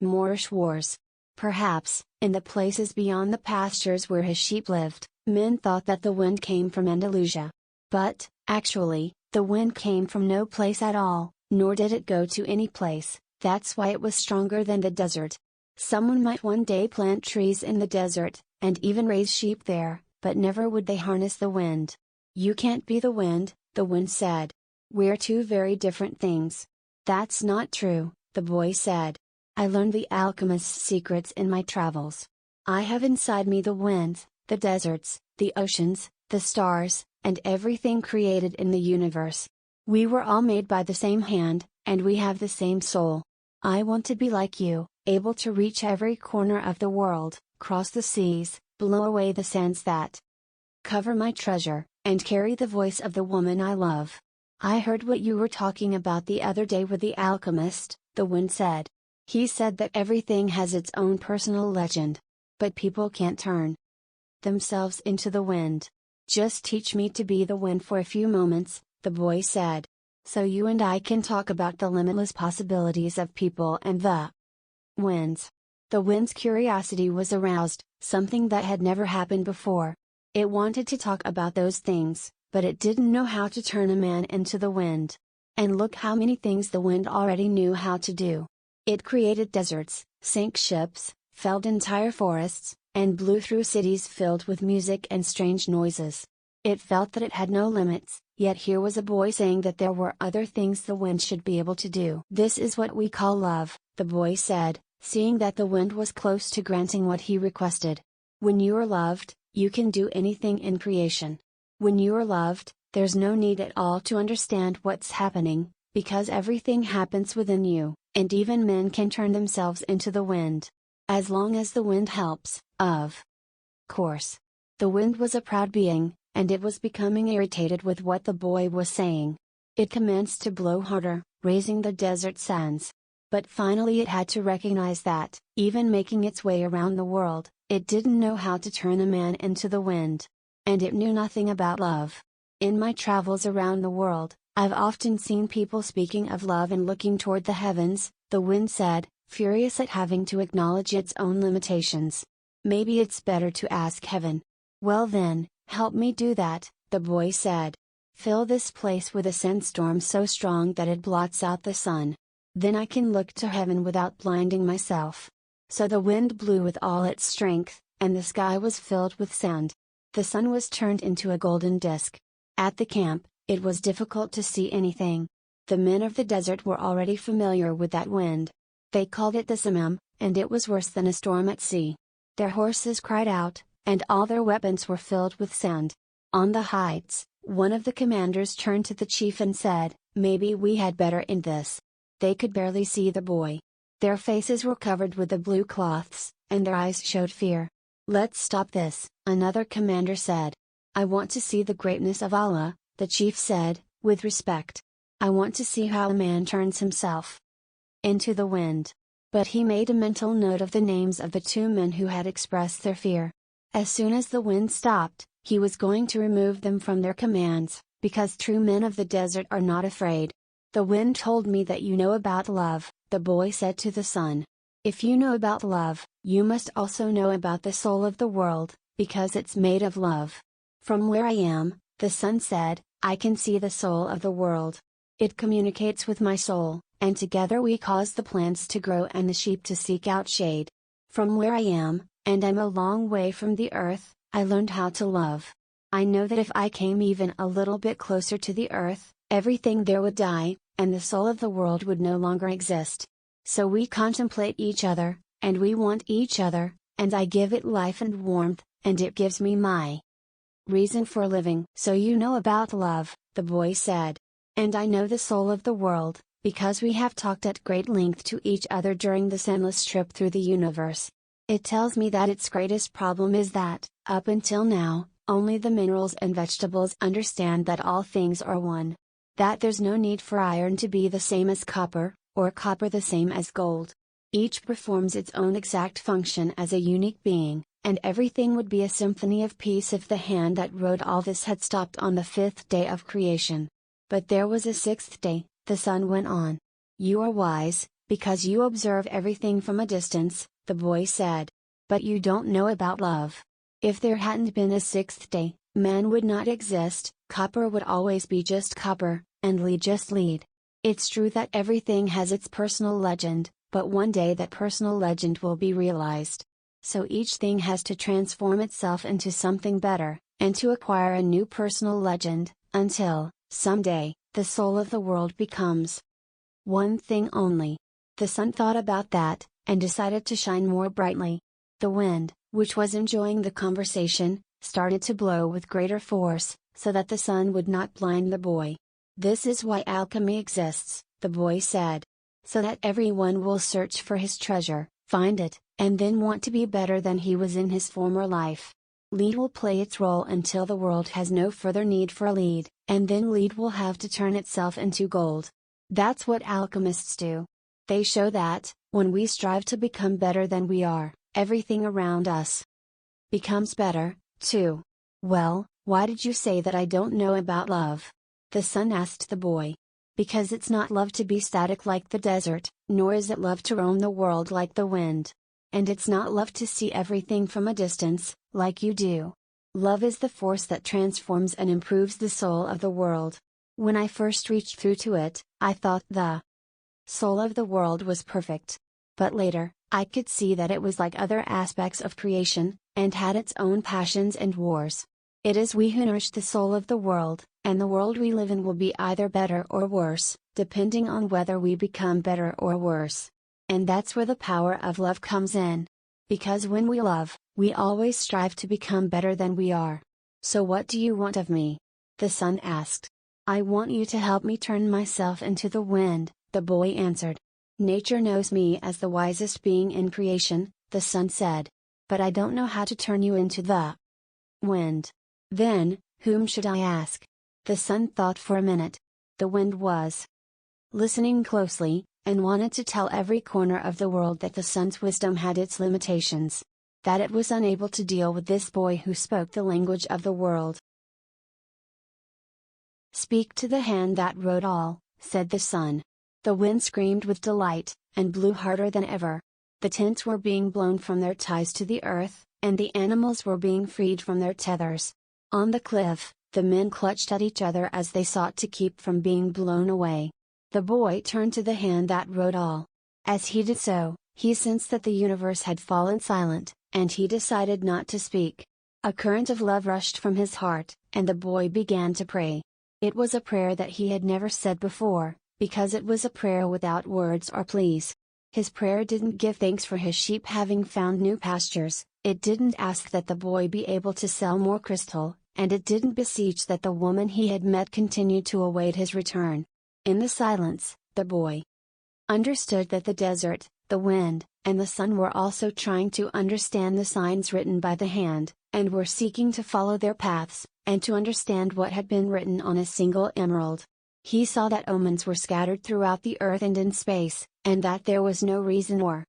Moorish wars. Perhaps, in the places beyond the pastures where his sheep lived, men thought that the wind came from Andalusia. But, actually, the wind came from no place at all, nor did it go to any place. That's why it was stronger than the desert. Someone might one day plant trees in the desert, and even raise sheep there, but never would they harness the wind." "You can't be the wind said. "We're two very different things." "That's not true," the boy said. "I learned the alchemist's secrets in my travels. I have inside me the winds, the deserts, the oceans, the stars, and everything created in the universe. We were all made by the same hand, and we have the same soul. I want to be like you, able to reach every corner of the world, cross the seas, blow away the sands that cover my treasure, and carry the voice of the woman I love." "I heard what you were talking about the other day with the alchemist," the wind said. "He said that everything has its own personal legend. But people can't turn themselves into the wind." "Just teach me to be the wind for a few moments," the boy said. "So you and I can talk about the limitless possibilities of people and the winds." The wind's curiosity was aroused, something that had never happened before. It wanted to talk about those things, but it didn't know how to turn a man into the wind. And look how many things the wind already knew how to do. It created deserts, sank ships, felled entire forests, and blew through cities filled with music and strange noises. It felt that it had no limits, yet here was a boy saying that there were other things the wind should be able to do. "This is what we call love," the boy said, seeing that the wind was close to granting what he requested. "When you are loved, you can do anything in creation. When you are loved, there's no need at all to understand what's happening, because everything happens within you, and even men can turn themselves into the wind. As long as the wind helps, of course." The wind was a proud being, and it was becoming irritated with what the boy was saying. It commenced to blow harder, raising the desert sands. But finally it had to recognize that, even making its way around the world, it didn't know how to turn a man into the wind. And it knew nothing about love. "In my travels around the world, I've often seen people speaking of love and looking toward the heavens," the wind said, furious at having to acknowledge its own limitations. "Maybe it's better to ask heaven." "Well then, help me do that," the boy said. "Fill this place with a sandstorm so strong that it blots out the sun. Then I can look to heaven without blinding myself." So the wind blew with all its strength, and the sky was filled with sand. The sun was turned into a golden disk. At the camp, it was difficult to see anything. The men of the desert were already familiar with that wind. They called it the samum, and it was worse than a storm at sea. Their horses cried out, and all their weapons were filled with sand. On the heights, one of the commanders turned to the chief and said, "Maybe we had better end this." They could barely see the boy. Their faces were covered with the blue cloths, and their eyes showed fear. "Let's stop this," another commander said. "I want to see the greatness of Allah," the chief said, with respect. "I want to see how a man turns himself into the wind." But he made a mental note of the names of the two men who had expressed their fear. As soon as the wind stopped, he was going to remove them from their commands, because true men of the desert are not afraid. "The wind told me that you know about love," the boy said to the sun. If you know about love, you must also know about the soul of the world, because it's made of love. From where I am, the sun said, I can see the soul of the world. It communicates with my soul, and together we cause the plants to grow and the sheep to seek out shade. From where I am, and I'm a long way from the earth, I learned how to love. I know that if I came even a little bit closer to the earth, everything there would die, and the soul of the world would no longer exist. So we contemplate each other, and we want each other, and I give it life and warmth, and it gives me my reason for living. So you know about love, the boy said. And I know the soul of the world, because we have talked at great length to each other during this endless trip through the universe. It tells me that its greatest problem is that, up until now, only the minerals and vegetables understand that all things are one. That there's no need for iron to be the same as copper, or copper the same as gold. Each performs its own exact function as a unique being, and everything would be a symphony of peace if the hand that wrote all this had stopped on the fifth day of creation. But there was a sixth day, the sun went on. You are wise, because you observe everything from a distance, the boy said. But you don't know about love. If there hadn't been a sixth day, man would not exist, copper would always be just copper, and lead just lead. It's true that everything has its personal legend, but one day that personal legend will be realized. So each thing has to transform itself into something better, and to acquire a new personal legend, until, someday, the soul of the world becomes one thing only. The sun thought about that, and decided to shine more brightly. The wind, which was enjoying the conversation, started to blow with greater force, so that the sun would not blind the boy. This is why alchemy exists, the boy said. So that everyone will search for his treasure, find it, and then want to be better than he was in his former life. Lead will play its role until the world has no further need for a lead, and then lead will have to turn itself into gold. That's what alchemists do. They show that, when we strive to become better than we are, everything around us becomes better, too. Well, why did you say that I don't know about love? The sun asked the boy. Because it's not love to be static like the desert, nor is it love to roam the world like the wind. And it's not love to see everything from a distance, like you do. Love is the force that transforms and improves the soul of the world. When I first reached through to it, I thought the soul of the world was perfect. But later, I could see that it was like other aspects of creation, and had its own passions and wars. It is we who nourish the soul of the world, and the world we live in will be either better or worse, depending on whether we become better or worse. And that's where the power of love comes in. Because when we love, we always strive to become better than we are. So what do you want of me? The sun asked. I want you to help me turn myself into the wind, the boy answered. Nature knows me as the wisest being in creation, the sun said. But I don't know how to turn you into the wind. Then, whom should I ask? The sun thought for a minute. The wind was listening closely, and wanted to tell every corner of the world that the sun's wisdom had its limitations. That it was unable to deal with this boy who spoke the language of the world. Speak to the hand that wrote all, said the sun. The wind screamed with delight, and blew harder than ever. The tents were being blown from their ties to the earth, and the animals were being freed from their tethers. On the cliff, the men clutched at each other as they sought to keep from being blown away. The boy turned to the hand that wrote all. As he did so, he sensed that the universe had fallen silent, and he decided not to speak. A current of love rushed from his heart, and the boy began to pray. It was a prayer that he had never said before, because it was a prayer without words or pleas. His prayer didn't give thanks for his sheep having found new pastures, it didn't ask that the boy be able to sell more crystal, and it didn't beseech that the woman he had met continue to await his return. In the silence, the boy understood that the desert, the wind, and the sun were also trying to understand the signs written by the hand, and were seeking to follow their paths, and to understand what had been written on a single emerald. He saw that omens were scattered throughout the earth and in space, and that there was no reason or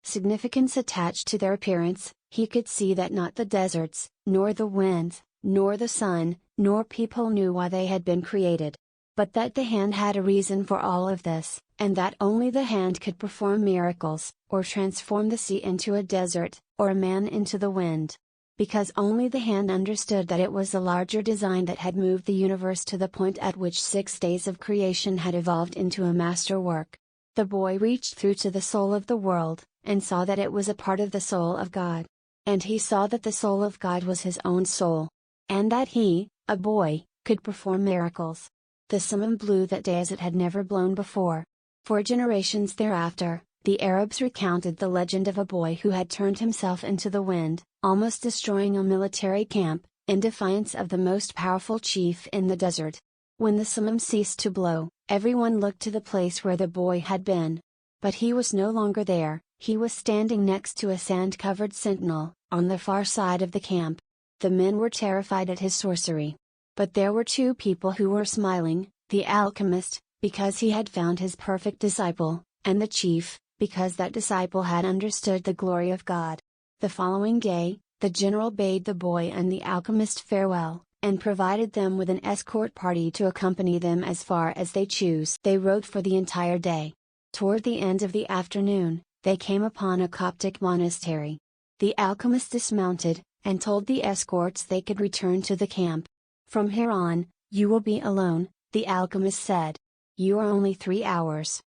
significance attached to their appearance. He could see that not the deserts, nor the winds, nor the sun, nor people knew why they had been created. but that the hand had a reason for all of this, and that only the hand could perform miracles, or transform the sea into a desert, or a man into the wind. Because only the hand understood that it was the larger design that had moved the universe to the point at which 6 days of creation had evolved into a masterwork. The boy reached through to the soul of the world, and saw that it was a part of the soul of God. And he saw that the soul of God was his own soul. And that he, a boy, could perform miracles. The summum blew that day as it had never blown before. For generations thereafter, the Arabs recounted the legend of a boy who had turned himself into the wind, almost destroying a military camp, in defiance of the most powerful chief in the desert. When the summum ceased to blow, everyone looked to the place where the boy had been. But he was no longer there, he was standing next to a sand-covered sentinel, on the far side of the camp. The men were terrified at his sorcery. But there were 2 people who were smiling, the alchemist, because he had found his perfect disciple, and the chief, because that disciple had understood the glory of God. The following day, the general bade the boy and the alchemist farewell, and provided them with an escort party to accompany them as far as they choose. They rode for the entire day. Toward the end of the afternoon, they came upon a Coptic monastery. The alchemist dismounted, and told the escorts they could return to the camp. "From here on, you will be alone," the alchemist said. "You are only 3 hours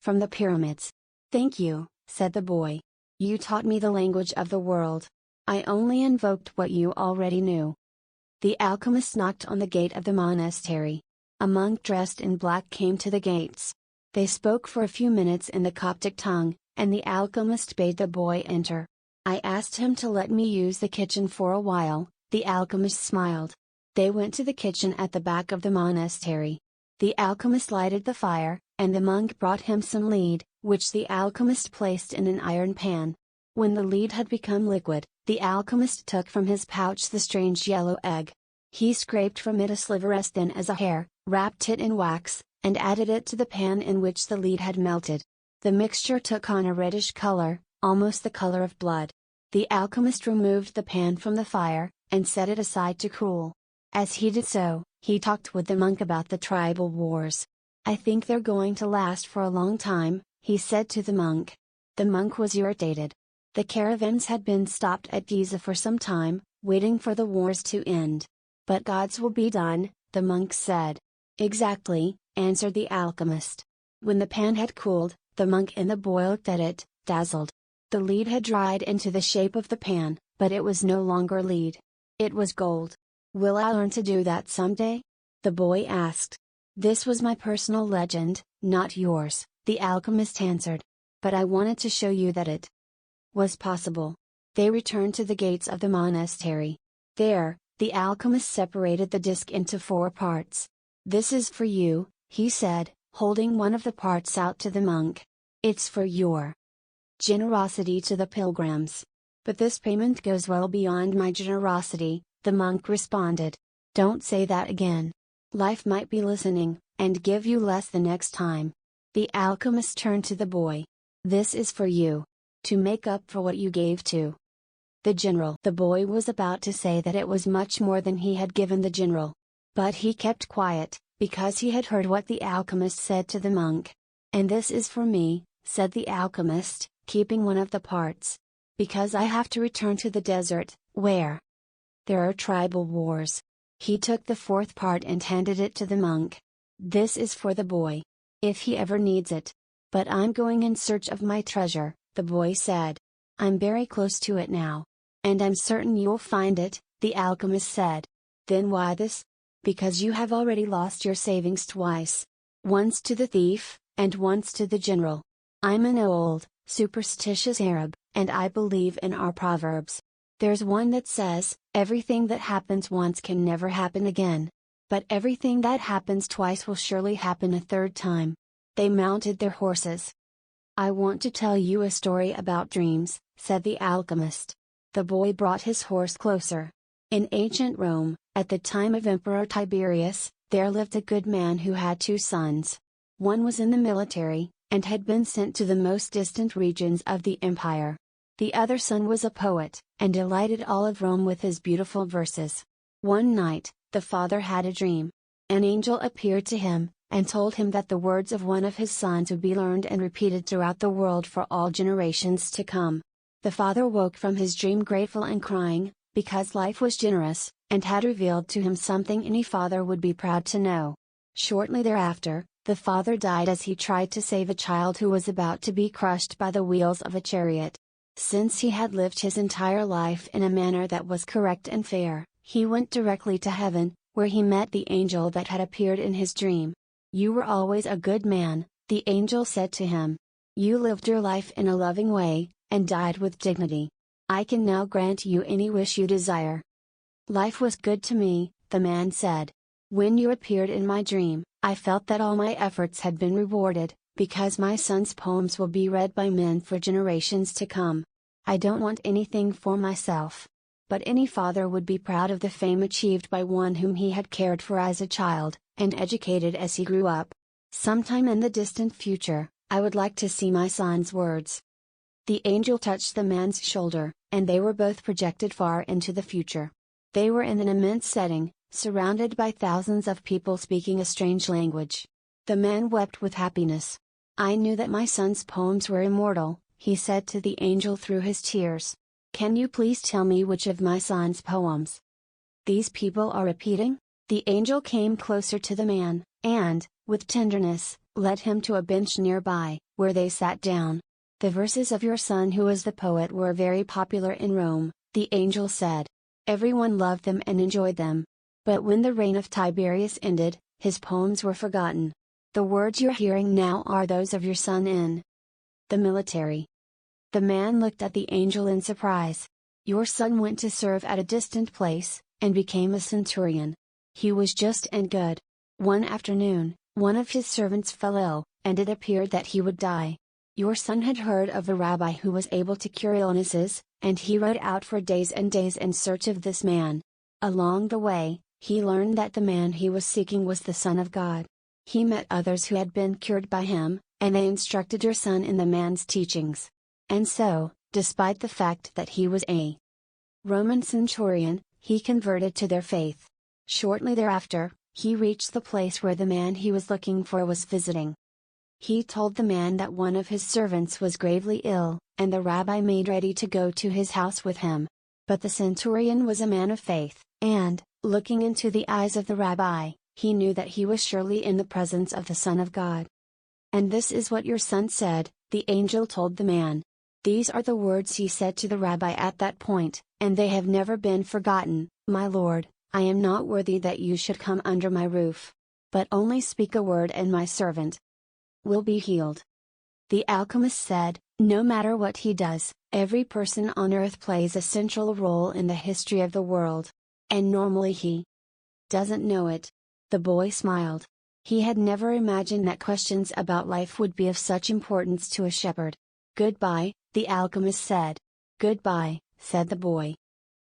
from the pyramids." "Thank you," said the boy. "You taught me the language of the world. I only invoked what you already knew." The alchemist knocked on the gate of the monastery. A monk dressed in black came to the gates. They spoke for a few minutes in the Coptic tongue, and the alchemist bade the boy enter. "I asked him to let me use the kitchen for a while," the alchemist smiled. They went to the kitchen at the back of the monastery. The alchemist lighted the fire, and the monk brought him some lead, which the alchemist placed in an iron pan. When the lead had become liquid, the alchemist took from his pouch the strange yellow egg. He scraped from it a sliver as thin as a hair, wrapped it in wax, and added it to the pan in which the lead had melted. The mixture took on a reddish color, almost the color of blood. The alchemist removed the pan from the fire, and set it aside to cool. As he did so, he talked with the monk about the tribal wars. "I think they're going to last for a long time," he said to the monk. The monk was irritated. The caravans had been stopped at Giza for some time, waiting for the wars to end. "But God's will be done," the monk said. "Exactly," answered the alchemist. When the pan had cooled, the monk and the boy looked at it, dazzled. The lead had dried into the shape of the pan, but it was no longer lead. It was gold. "Will I learn to do that someday?" the boy asked. "This was my personal legend, not yours," the alchemist answered. "But I wanted to show you that it was possible." They returned to the gates of the monastery. There, the alchemist separated the disc into 4 parts. "This is for you," he said, holding one of the parts out to the monk. "It's for your generosity to the pilgrims." "But this payment goes well beyond my generosity," the monk responded. "Don't say that again. Life might be listening, and give you less the next time." The alchemist turned to the boy. "This is for you. To make up for what you gave to the general." The boy was about to say that it was much more than he had given the general. But he kept quiet, because he had heard what the alchemist said to the monk. "And this is for me," said the alchemist, keeping one of the parts. "Because I have to return to the desert, where there are tribal wars." He took the 4th part and handed it to the monk. "This is for the boy, if he ever needs it." "But I'm going in search of my treasure," the boy said. "I'm very close to it now. And I'm certain you'll find it," the alchemist said. "Then why this?" "Because you have already lost your savings twice. Once to the thief, and once to the general. I'm an old, superstitious Arab, and I believe in our proverbs. There's one that says, everything that happens once can never happen again. But everything that happens twice will surely happen a 3rd time." They mounted their horses. "I want to tell you a story about dreams," said the alchemist. The boy brought his horse closer. "In ancient Rome, at the time of Emperor Tiberius, there lived a good man who had 2 sons. One was in the military, and had been sent to the most distant regions of the empire. The other son was a poet, and delighted all of Rome with his beautiful verses. One night, the father had a dream. An angel appeared to him, and told him that the words of one of his sons would be learned and repeated throughout the world for all generations to come. The father woke from his dream grateful and crying, because life was generous, and had revealed to him something any father would be proud to know. Shortly thereafter, the father died as he tried to save a child who was about to be crushed by the wheels of a chariot. Since he had lived his entire life in a manner that was correct and fair, he went directly to heaven, where he met the angel that had appeared in his dream. "You were always a good man," the angel said to him. "You lived your life in a loving way, and died with dignity. I can now grant you any wish you desire." "Life was good to me," the man said. "When you appeared in my dream, I felt that all my efforts had been rewarded, because my son's poems will be read by men for generations to come. I don't want anything for myself. But any father would be proud of the fame achieved by one whom he had cared for as a child, and educated as he grew up. Sometime in the distant future, I would like to see my son's words." The angel touched the man's shoulder, and they were both projected far into the future. They were in an immense setting, surrounded by thousands of people speaking a strange language. The man wept with happiness. "I knew that my son's poems were immortal," he said to the angel through his tears. "Can you please tell me which of my son's poems these people are repeating?" The angel came closer to the man, and, with tenderness, led him to a bench nearby, where they sat down. "The verses of your son who is the poet were very popular in Rome," the angel said. "Everyone loved them and enjoyed them. But when the reign of Tiberius ended, his poems were forgotten. The words you're hearing now are those of your son in the military." The man looked at the angel in surprise. "Your son went to serve at a distant place, and became a centurion. He was just and good. One afternoon, one of his servants fell ill, and it appeared that he would die. Your son had heard of a rabbi who was able to cure illnesses, and he rode out for days and days in search of this man. Along the way, he learned that the man he was seeking was the Son of God. He met others who had been cured by him, and they instructed your son in the man's teachings. And so, despite the fact that he was a Roman centurion, he converted to their faith. Shortly thereafter, he reached the place where the man he was looking for was visiting. He told the man that one of his servants was gravely ill, and the rabbi made ready to go to his house with him. But the centurion was a man of faith, and, looking into the eyes of the rabbi, he knew that he was surely in the presence of the Son of God. "And this is what your son said," the angel told the man. "These are the words he said to the rabbi at that point, and they have never been forgotten. My Lord, I am not worthy that you should come under my roof. But only speak a word and my servant will be healed." The alchemist said, "No matter what he does, every person on earth plays a central role in the history of the world. And normally he doesn't know it." The boy smiled. He had never imagined that questions about life would be of such importance to a shepherd. "Goodbye," the alchemist said. "Goodbye," said the boy.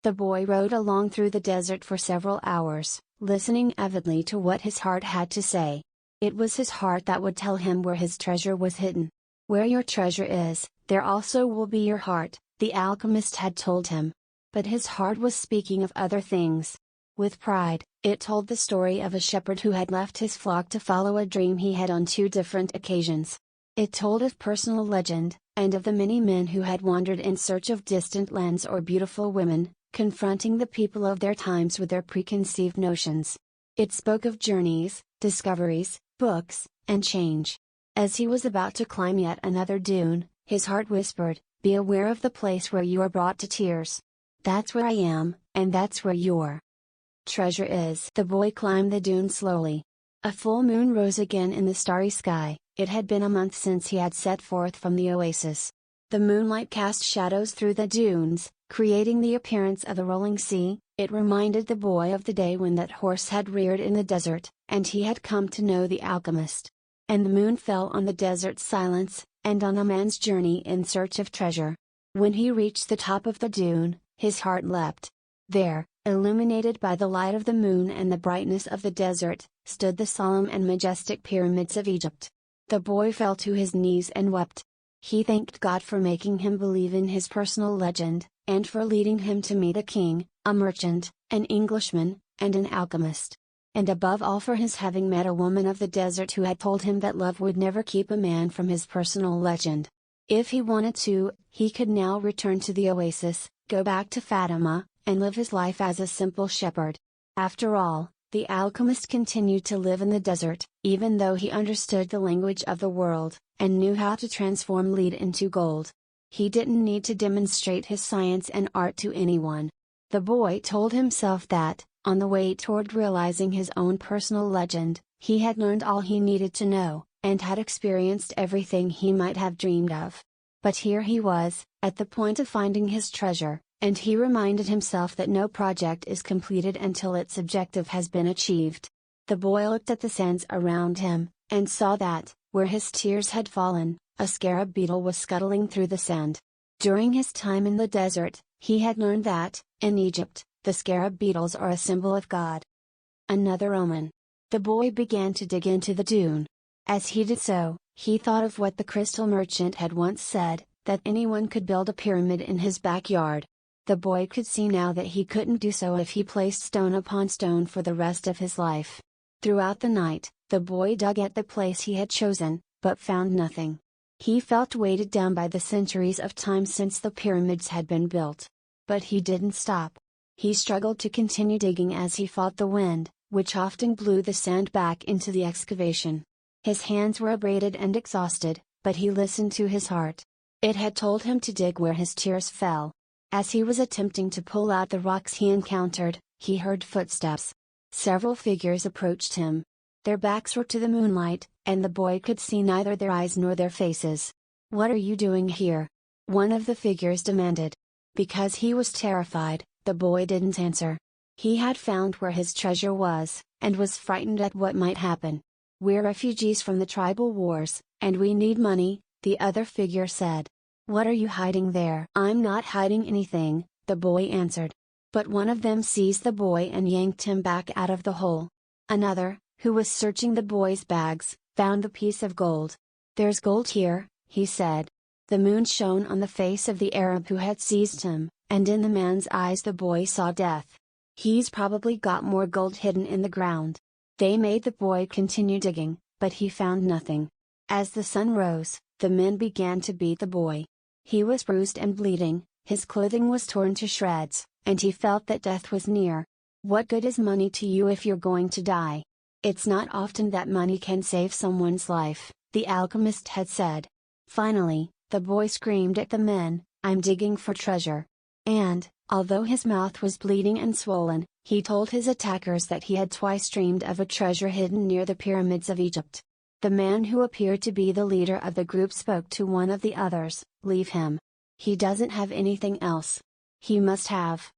The boy rode along through the desert for several hours, listening avidly to what his heart had to say. It was his heart that would tell him where his treasure was hidden. "Where your treasure is, there also will be your heart," the alchemist had told him. But his heart was speaking of other things. With pride, it told the story of a shepherd who had left his flock to follow a dream he had on 2 different occasions. It told of personal legend, and of the many men who had wandered in search of distant lands or beautiful women, confronting the people of their times with their preconceived notions. It spoke of journeys, discoveries, books, and change. As he was about to climb yet another dune, his heart whispered, "Be aware of the place where you are brought to tears. That's where I am, and that's where your treasure is." The boy climbed the dune slowly. A full moon rose again in the starry sky. It had been a month since he had set forth from the oasis. The moonlight cast shadows through the dunes, creating the appearance of a rolling sea. It reminded the boy of the day when that horse had reared in the desert, and he had come to know the alchemist. And the moon fell on the desert silence, and on a man's journey in search of treasure. When he reached the top of the dune, his heart leapt. There, illuminated by the light of the moon and the brightness of the desert, stood the solemn and majestic pyramids of Egypt. The boy fell to his knees and wept. He thanked God for making him believe in his personal legend, and for leading him to meet a king, a merchant, an Englishman, and an alchemist. and above all for his having met a woman of the desert who had told him that love would never keep a man from his personal legend. If he wanted to, he could now return to the oasis, go back to Fatima, and live his life as a simple shepherd. After all, the alchemist continued to live in the desert, even though he understood the language of the world, and knew how to transform lead into gold. He didn't need to demonstrate his science and art to anyone. The boy told himself that, on the way toward realizing his own personal legend, he had learned all he needed to know, and had experienced everything he might have dreamed of. But here he was, at the point of finding his treasure, and he reminded himself that no project is completed until its objective has been achieved. The boy looked at the sands around him, and saw that, where his tears had fallen, a scarab beetle was scuttling through the sand. During his time in the desert, he had learned that, in Egypt, the scarab beetles are a symbol of God. Another omen. The boy began to dig into the dune. As he did so, he thought of what the crystal merchant had once said, that anyone could build a pyramid in his backyard. The boy could see now that he couldn't do so if he placed stone upon stone for the rest of his life. Throughout the night, the boy dug at the place he had chosen, but found nothing. He felt weighted down by the centuries of time since the pyramids had been built. But he didn't stop. He struggled to continue digging as he fought the wind, which often blew the sand back into the excavation. His hands were abraded and exhausted, but he listened to his heart. It had told him to dig where his tears fell. As he was attempting to pull out the rocks he encountered, he heard footsteps. Several figures approached him. Their backs were to the moonlight, and the boy could see neither their eyes nor their faces. "What are you doing here?" one of the figures demanded. Because he was terrified, the boy didn't answer. He had found where his treasure was, and was frightened at what might happen. "We're refugees from the tribal wars, and we need money," the other figure said. "What are you hiding there?" "I'm not hiding anything," the boy answered. But one of them seized the boy and yanked him back out of the hole. Another, who was searching the boy's bags, found the piece of gold. "There's gold here," he said. The moon shone on the face of the Arab who had seized him, and in the man's eyes the boy saw death. "He's probably got more gold hidden in the ground." They made the boy continue digging, but he found nothing. As the sun rose, the men began to beat the boy. He was bruised and bleeding, his clothing was torn to shreds, and he felt that death was near. "What good is money to you if you're going to die? It's not often that money can save someone's life," the alchemist had said. Finally, the boy screamed at the men, "I'm digging for treasure." And, although his mouth was bleeding and swollen, he told his attackers that he had twice dreamed of a treasure hidden near the pyramids of Egypt. The man who appeared to be the leader of the group spoke to one of the others, "Leave him. He doesn't have anything else. He must have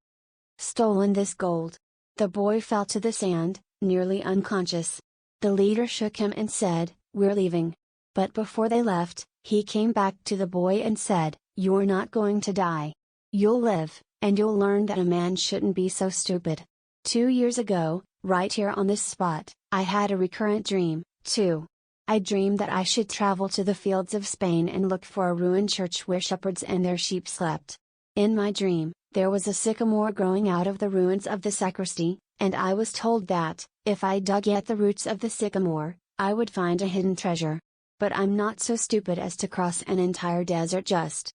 stolen this gold." The boy fell to the sand, nearly unconscious. The leader shook him and said, "We're leaving." But before they left, he came back to the boy and said, "You're not going to die. You'll live, and you'll learn that a man shouldn't be so stupid." 2 years ago, right here on this spot, I had a recurrent dream, too. I dreamed that I should travel to the fields of Spain and look for a ruined church where shepherds and their sheep slept. In my dream, there was a sycamore growing out of the ruins of the sacristy, and I was told that, if I dug at the roots of the sycamore, I would find a hidden treasure. But I'm not so stupid as to cross an entire desert just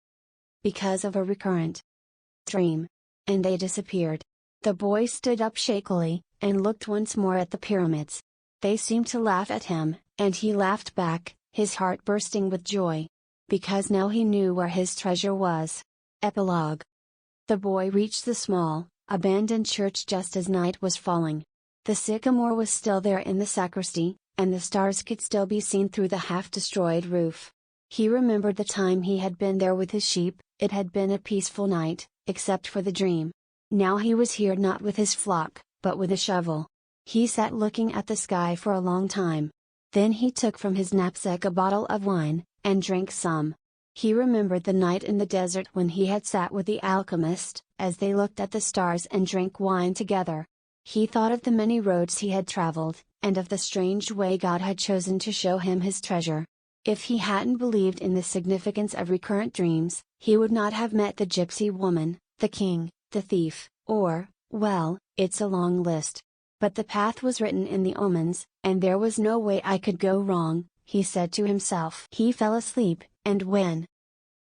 because of a recurrent dream. And they disappeared. The boy stood up shakily, and looked once more at the pyramids. They seemed to laugh at him, and he laughed back, his heart bursting with joy. Because now he knew where his treasure was. Epilogue. The boy reached the small, abandoned church just as night was falling. The sycamore was still there in the sacristy, and the stars could still be seen through the half-destroyed roof. He remembered the time he had been there with his sheep. It had been a peaceful night, except for the dream. Now he was here not with his flock, but with a shovel. He sat looking at the sky for a long time. Then he took from his knapsack a bottle of wine, and drank some. He remembered the night in the desert when he had sat with the alchemist, as they looked at the stars and drank wine together. He thought of the many roads he had traveled, and of the strange way God had chosen to show him his treasure. If he hadn't believed in the significance of recurrent dreams, he would not have met the gypsy woman, the king, the thief, or, well, it's a long list. But the path was written in the omens, and there was no way I could go wrong, he said to himself. He fell asleep, and when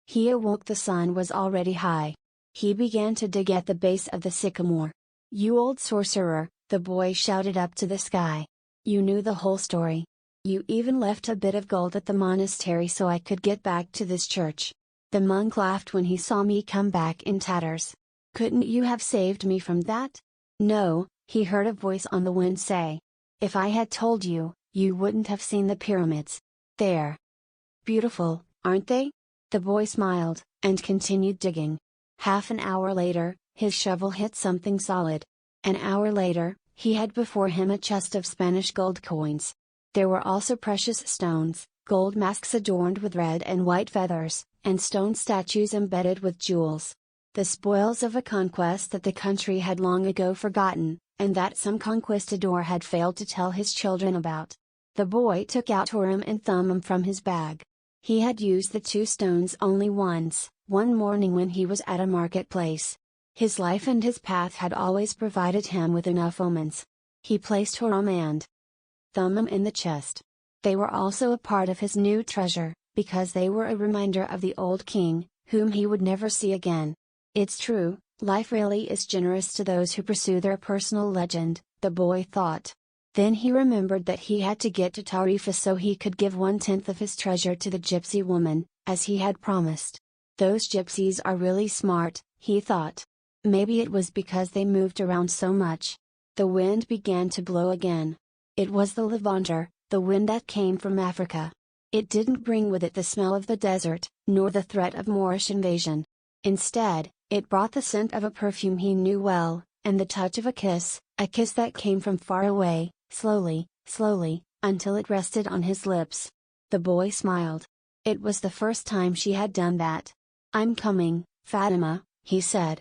he awoke the sun was already high. He began to dig at the base of the sycamore. "You old sorcerer," the boy shouted up to the sky. "You knew the whole story. You even left a bit of gold at the monastery so I could get back to this church." The monk laughed when he saw me come back in tatters. "Couldn't you have saved me from that?" "No," he heard a voice on the wind say. "If I had told you, you wouldn't have seen the pyramids. They're beautiful, aren't they?" The boy smiled, and continued digging. Half an hour later, his shovel hit something solid. An hour later, he had before him a chest of Spanish gold coins. There were also precious stones, gold masks adorned with red and white feathers, and stone statues embedded with jewels. The spoils of a conquest that the country had long ago forgotten, and that some conquistador had failed to tell his children about. The boy took out Urim and Thummim from his bag. He had used the two stones only once, one morning when he was at a marketplace. His life and his path had always provided him with enough omens. He placed Urim and Thummim in the chest. They were also a part of his new treasure, because they were a reminder of the old king, whom he would never see again. It's true, life really is generous to those who pursue their personal legend, the boy thought. Then he remembered that he had to get to Tarifa so he could give 1/10 of his treasure to the gypsy woman, as he had promised. Those gypsies are really smart, he thought. Maybe it was because they moved around so much. The wind began to blow again. It was the Levanter, the wind that came from Africa. It didn't bring with it the smell of the desert, nor the threat of Moorish invasion. Instead, it brought the scent of a perfume he knew well, and the touch of a kiss that came from far away, slowly, slowly, until it rested on his lips. The boy smiled. It was the first time she had done that. "I'm coming, Fatima," he said.